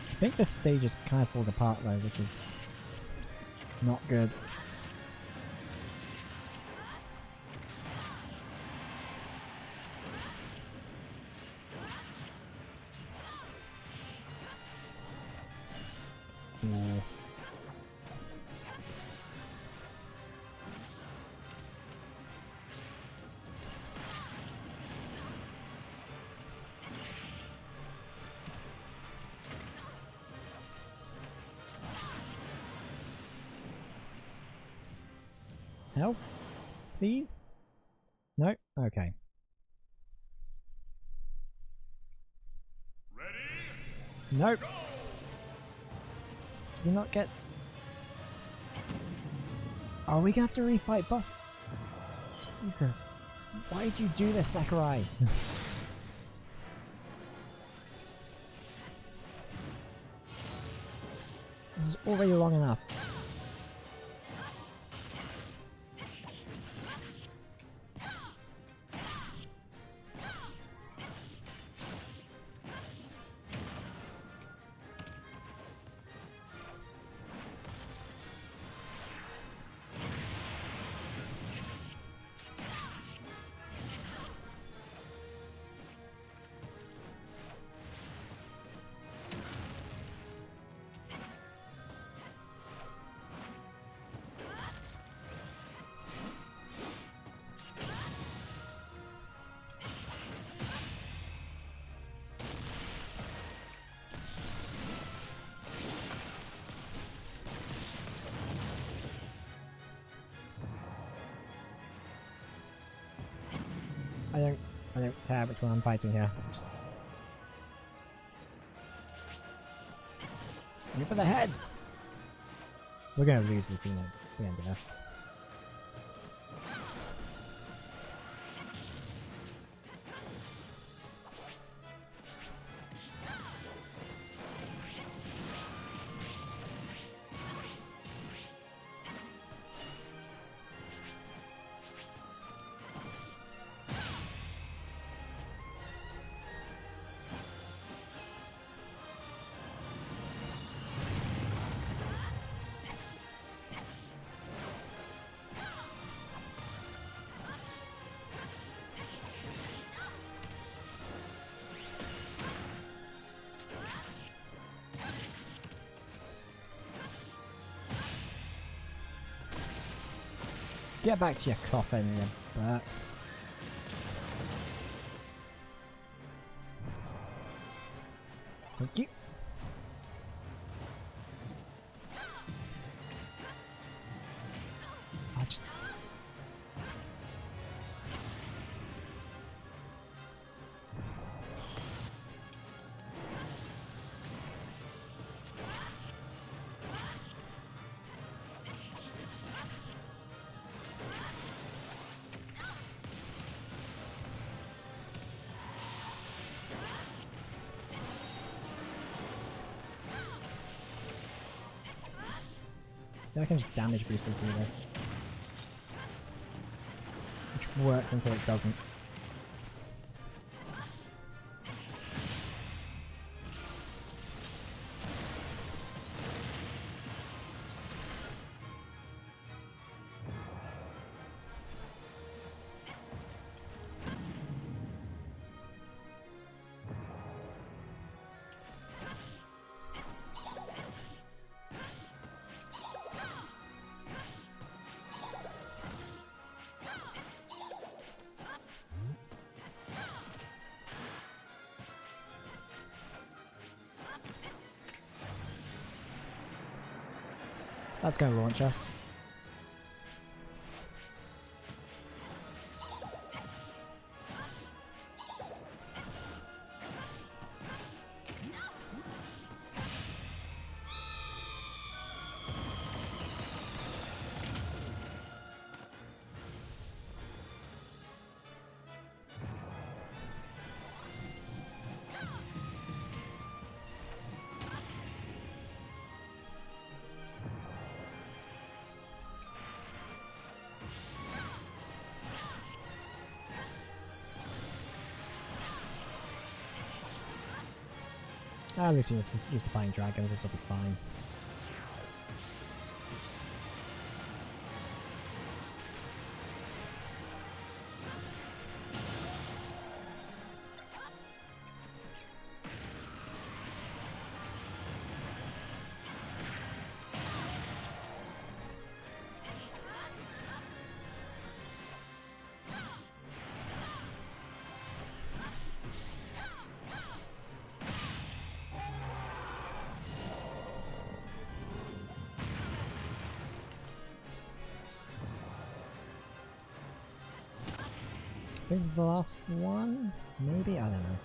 I think this stage is kind of falling apart though, which is not good. No. Health? Please? No? Okay. Ready? Nope. Did we not get... Are we gonna have to refight boss? Jesus. Why did you do this, Sakurai? This is already long enough. I don't care which one I'm fighting here. Just... Aim for the head! We're gonna lose this, at the end of this. Get back to your coffin, you butt. Thank you. I just... I can just damage boost him through this. Which works until it doesn't. That's going to launch us. Lucian's used to fighting dragons, this will be fine. I think this is the last one? Maybe? I don't know.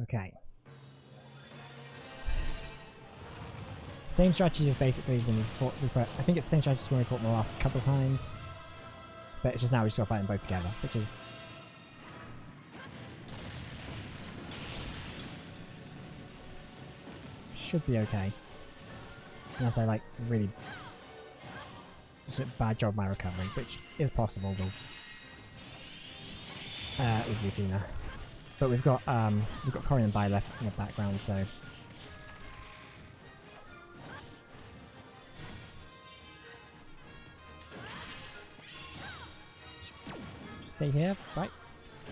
Okay. Same strategy as basically when we fought. I think it's the same strategy as when we fought the last couple of times, but it's just now we still fighting both together, which is should be okay. Unless I like really just a bad job of my recovery, which is possible with Lucina. But we've got Corian and Bai left in the background, so stay here, right?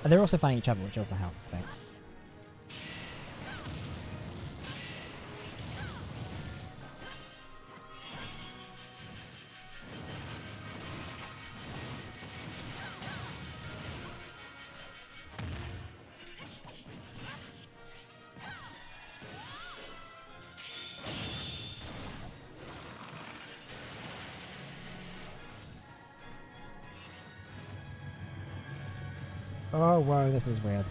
And they're also fighting each other, which also helps, but oh, whoa, this is weird.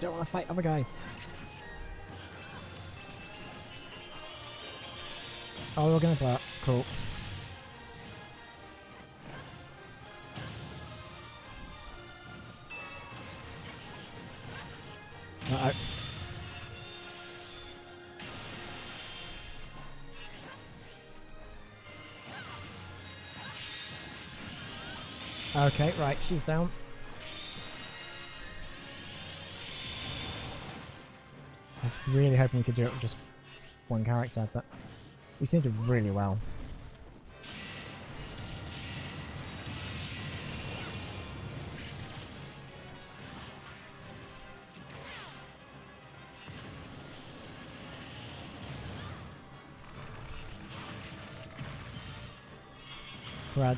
don't want to fight other guys. Oh, we're gonna blow up. Cool. Uh-oh. Okay, right, she's down. I was really hoping we could do it with just one character, but we seem to do really well. Brad.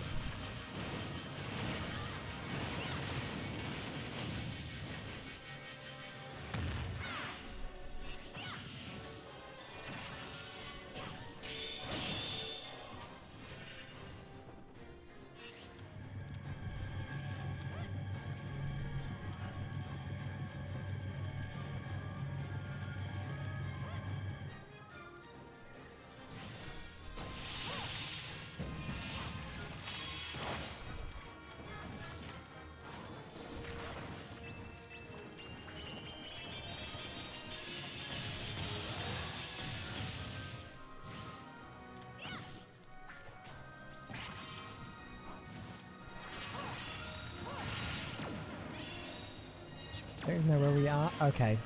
Don't even know where we are. Okay.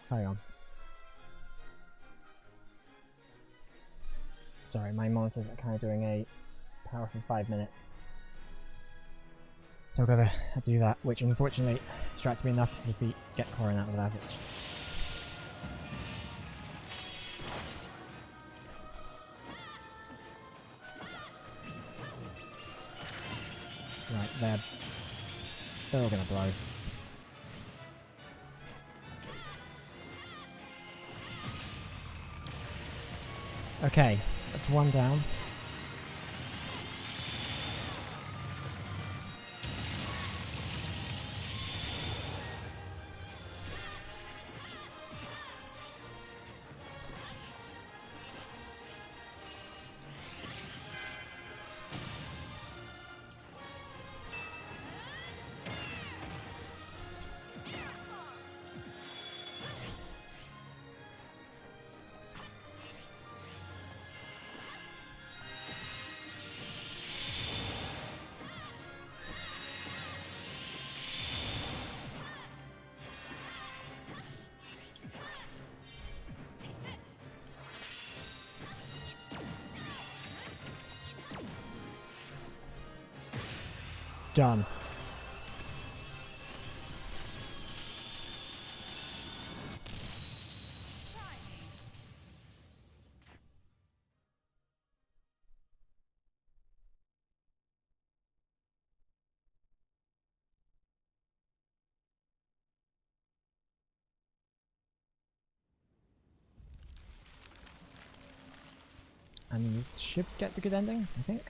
Carry on. Sorry, my monitors are kind of doing a power for 5 minutes. So I've got to do that, which unfortunately distracts me enough to defeat get Corrin out of that, which... Right, they're all gonna blow. Okay, that's one down. Done. And you should get the good ending, I think.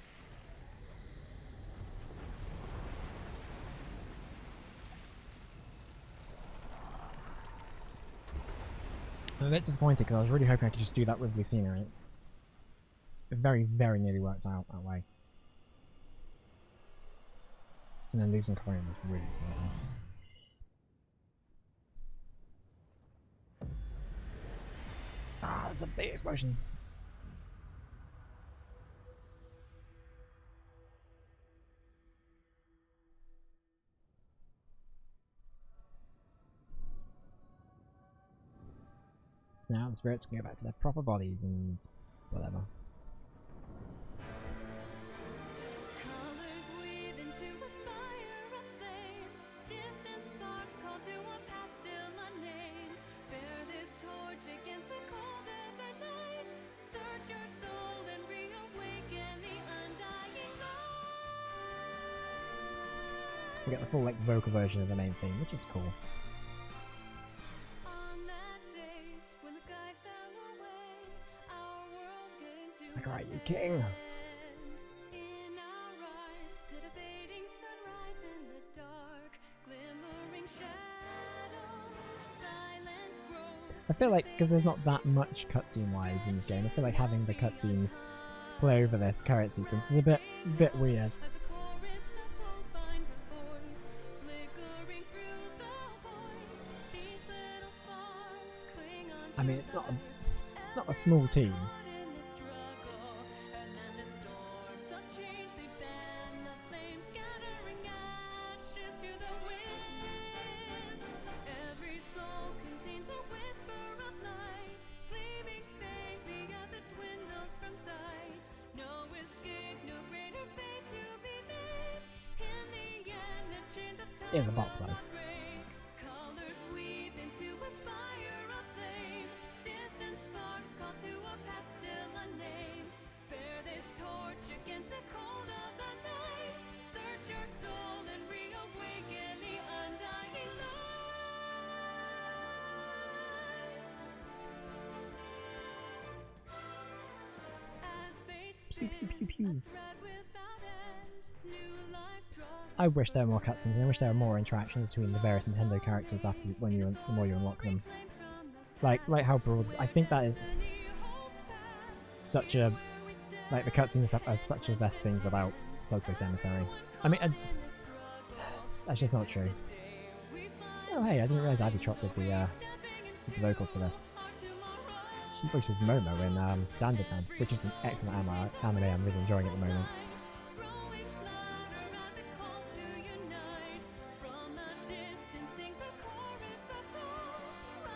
I'm a bit disappointed because I was really hoping I could just do that with Lucina, and it very, very nearly worked out that way. And then losing Corrin was really disappointing. Ah, it's a big explosion. Now the spirits can go back to their proper bodies and whatever. Colors weave into a spire of flame. Distant sparks call to a past still unnamed. Bear this torch against the cold of the night. Search your soul and reawaken the undying light. We get the full like vocal version of the main theme, which is cool. On that day, when the sky fell away, our world came to It's like, alright, you an king. end. In our eyes stood a fading sunrise in the dark, glimmering shadows feel like, because there's not that much cutscene wise in this game, I feel like having the cutscenes play over this current sequence is a bit weird. As a chorus of souls finds a voice, flickering through the void. These little sparks cling on to I mean, it's not a small team. in the struggle, and then the storms of change they fan the flames, scattering ashes to the wind. Every soul contains a whisper of light, gleaming faintly as it dwindles from sight. No escape, no greater fate to be made. In the end, the chains of time Here's a bot will play. not break. Colors weave into a spire of flame. Distant sparks call to a past still unnamed. Bear this torch against the cold of the night. Search your soul and reawaken the undying light. As fate Pew, pew, pew, spins, pew. a thread without end. New life draws I wish there were more cutscenes. I wish there were more interactions between the various Nintendo characters after the more you unlock them. Like how broad. I think that is such a like the cutscenes are such the best things about Subspace Emissary. I mean, that's just not true. Oh hey, I didn't realize Ivy Trot did the vocals to this. She voices Momo in Dandadan, which is an excellent anime I'm really enjoying at the moment.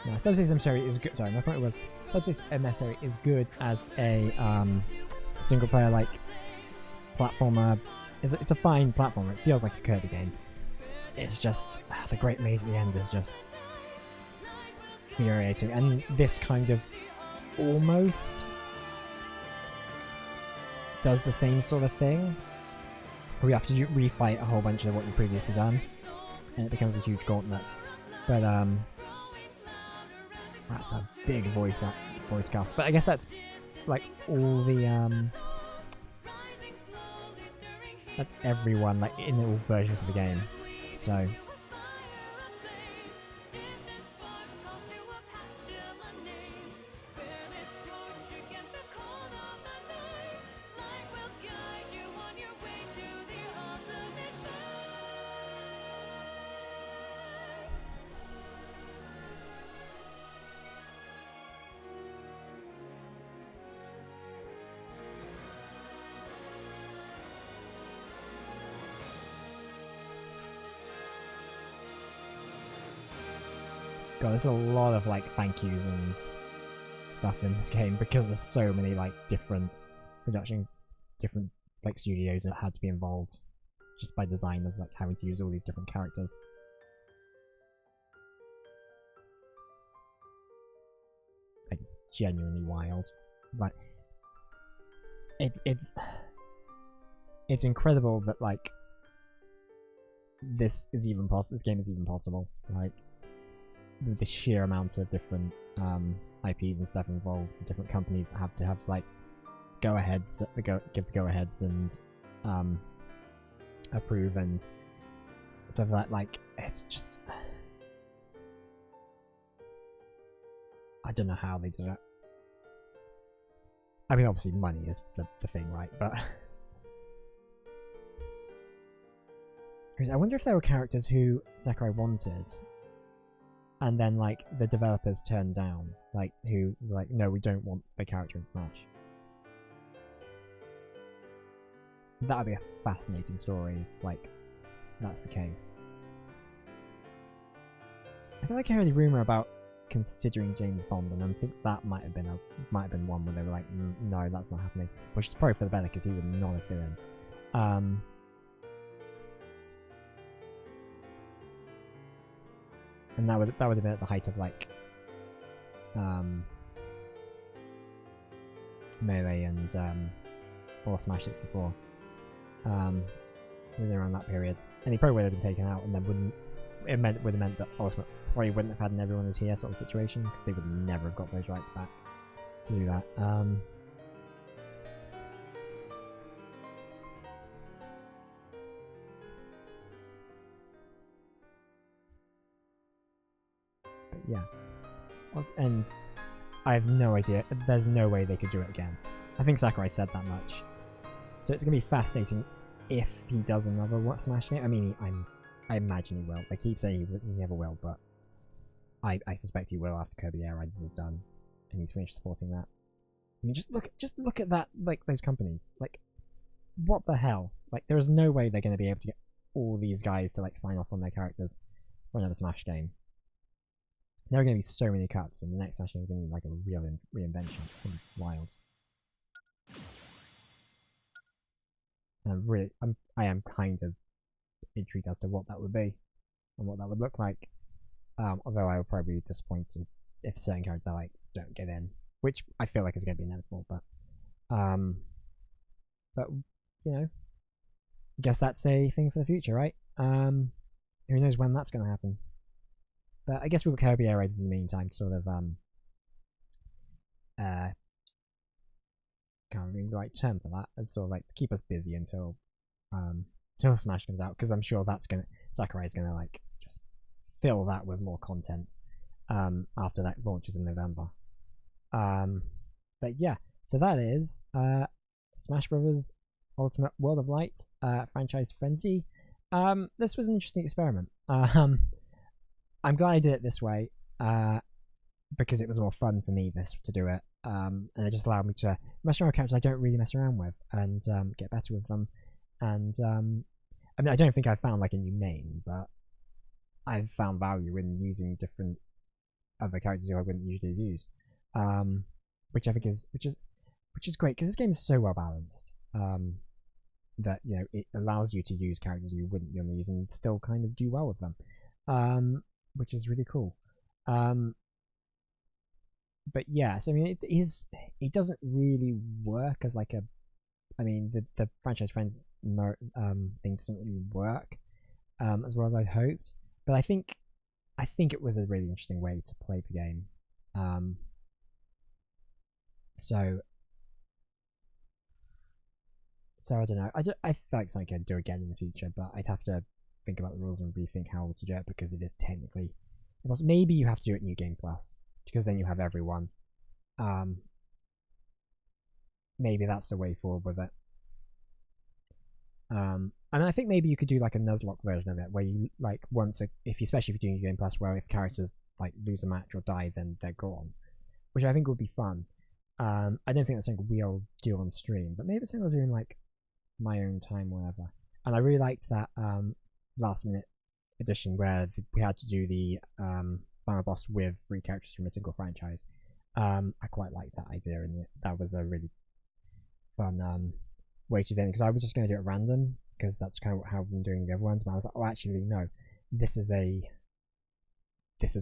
Now, Subspace Emissary is good. Sorry, my point was Subspace Emissary is good as a single player like platformer. It's a fine platformer. It feels like a Kirby game. It's just the Great Maze at the end is just infuriating, and this kind of almost does the same sort of thing. We have to refight a whole bunch of what you've previously done, and it becomes a huge gauntlet. But that's a big voice cast. But I guess that's like all the that's everyone like in all versions of the game. So God, there's a lot of like thank yous and stuff in this game because there's so many like different like studios that had to be involved just by design of like having to use all these different characters. Like it's genuinely wild. Like it's incredible that like this game is even possible. Like with the sheer amount of different IPs and stuff involved, different companies that have to have like give the go-aheads and approve and stuff like that. Like it's just I don't know how they do it. I mean, obviously money is the thing, right? But I wonder if there were characters who Sakurai wanted and then like the developers turned down, like who like, no, we don't want the character in Smash. That would be a fascinating story if like that's the case. I feel like I heard a rumor about considering James Bond, and I think that might have been one where they were like, no, that's not happening, which is probably for the better because he would not have fit in. And that would have been at the height of like Melee and or Smash 64. Within around that period, and he probably would have been taken out, and then would have meant that Ultimate probably wouldn't have had an everyone is here sort of situation because they would never have got those rights back to do that. But yeah, And I have no idea. There's no way they could do it again. I think Sakurai said that much. So it's gonna be fascinating if he does another Smash game. I mean, I imagine he will. They keep saying he never will, but I suspect he will after Kirby Air Riders is done and he's finished supporting that. I mean, just look at that, like those companies. Like, what the hell? Like, there is no way they're going to be able to get all these guys to like sign off on their characters for another Smash game. There are going to be so many cuts, and the next Smash game is going to be like a real reinvention. It's going to be wild. And I am kind of intrigued as to what that would be and what that would look like. Although I would probably be disappointed if certain characters are like don't get in, which I feel like is going to be inevitable. But you know, I guess that's a thing for the future, right? Who knows when that's going to happen? But I guess we've got Kirby Air Raids in the meantime to sort of can't remember the right term for that. It's sort of like to keep us busy until Smash comes out, because I'm sure Sakurai's gonna like just fill that with more content after that launches in November. But yeah, so that is Smash Brothers Ultimate World of Light franchise frenzy. This was an interesting experiment. I'm glad I did it this way because it was more fun for me to do it, and it just allowed me to mess around with characters I don't really mess around with and get better with them. And I mean, I don't think I found like a new main, but I've found value in using different other characters who I wouldn't usually use, which I think is great because this game is so well balanced that it allows you to use characters you wouldn't normally use and still kind of do well with them, which is really cool. But yeah, so I mean, it doesn't really work as like the franchise friends thing doesn't really work as well as I'd hoped. But I think it was a really interesting way to play the game. So I don't know. I feel like something I could do again in the future, but I'd have to think about the rules and rethink how to do it because it is technically. Maybe you have to do it New Game Plus because then you have everyone. Maybe that's the way forward with it. And I think maybe you could do like a Nuzlocke version of it where you like especially if you're doing New Game Plus, where if characters like lose a match or die, then they're gone, which I think would be fun. I don't think that's something we'll do on stream, but maybe it's something I'll do in like my own time, whatever. And I really liked that last minute edition where we had to do the final boss with 3 characters from a single franchise. I quite liked that idea, and that was a really fun way to do it, because I was just going to do it random because that's kind of how I've been doing the other ones, but I was like, oh, actually no, this is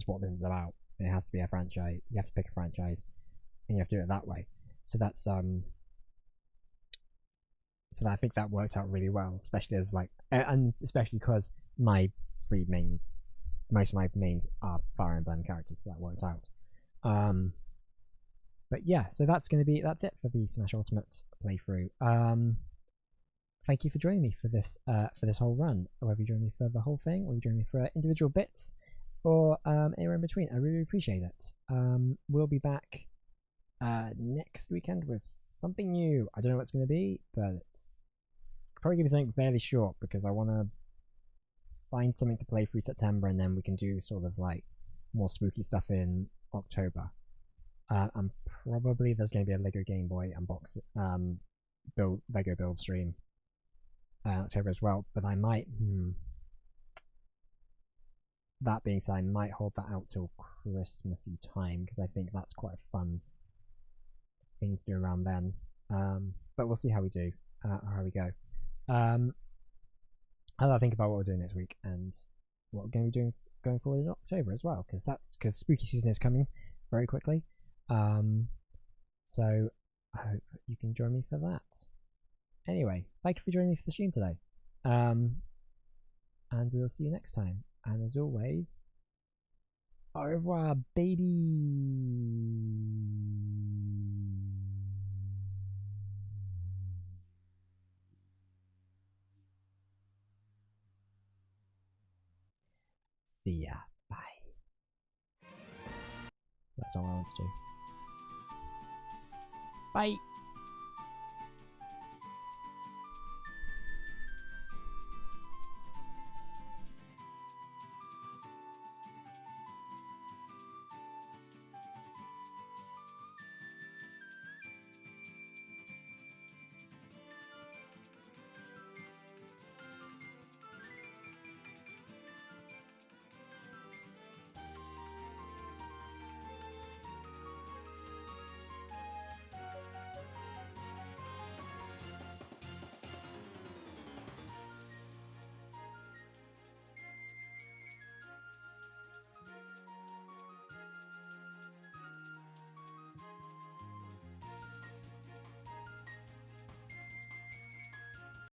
what this is about. It has to be a franchise. You have to pick a franchise and you have to do it that way. So that's so I think that worked out really well, especially as like, and especially because most of my mains are Fire Emblem characters, so that worked out. But yeah, so that's it for the Smash Ultimate playthrough. Thank you for joining me for this whole run. Whether you join me for the whole thing or you join me for individual bits or anywhere in between, I really appreciate it. We'll be back next weekend with something new. I don't know what it's going to be, but it's probably going to be something fairly short because I want to find something to play through September, and then we can do sort of like more spooky stuff in October. And probably there's going to be a Lego Game Boy Lego build stream October as well. But I might, that being said, I might hold that out till Christmassy time because I think that's quite a fun thing to do around then. But we'll see how we do, how we go. I'll think about what we're doing next week and what we're going to be doing going forward in October as well, because spooky season is coming very quickly. So I hope you can join me for that. Anyway, thank you for joining me for the stream today. And we'll see you next time. And as always, au revoir, baby. See ya. Bye. That's not what I want to do. Bye!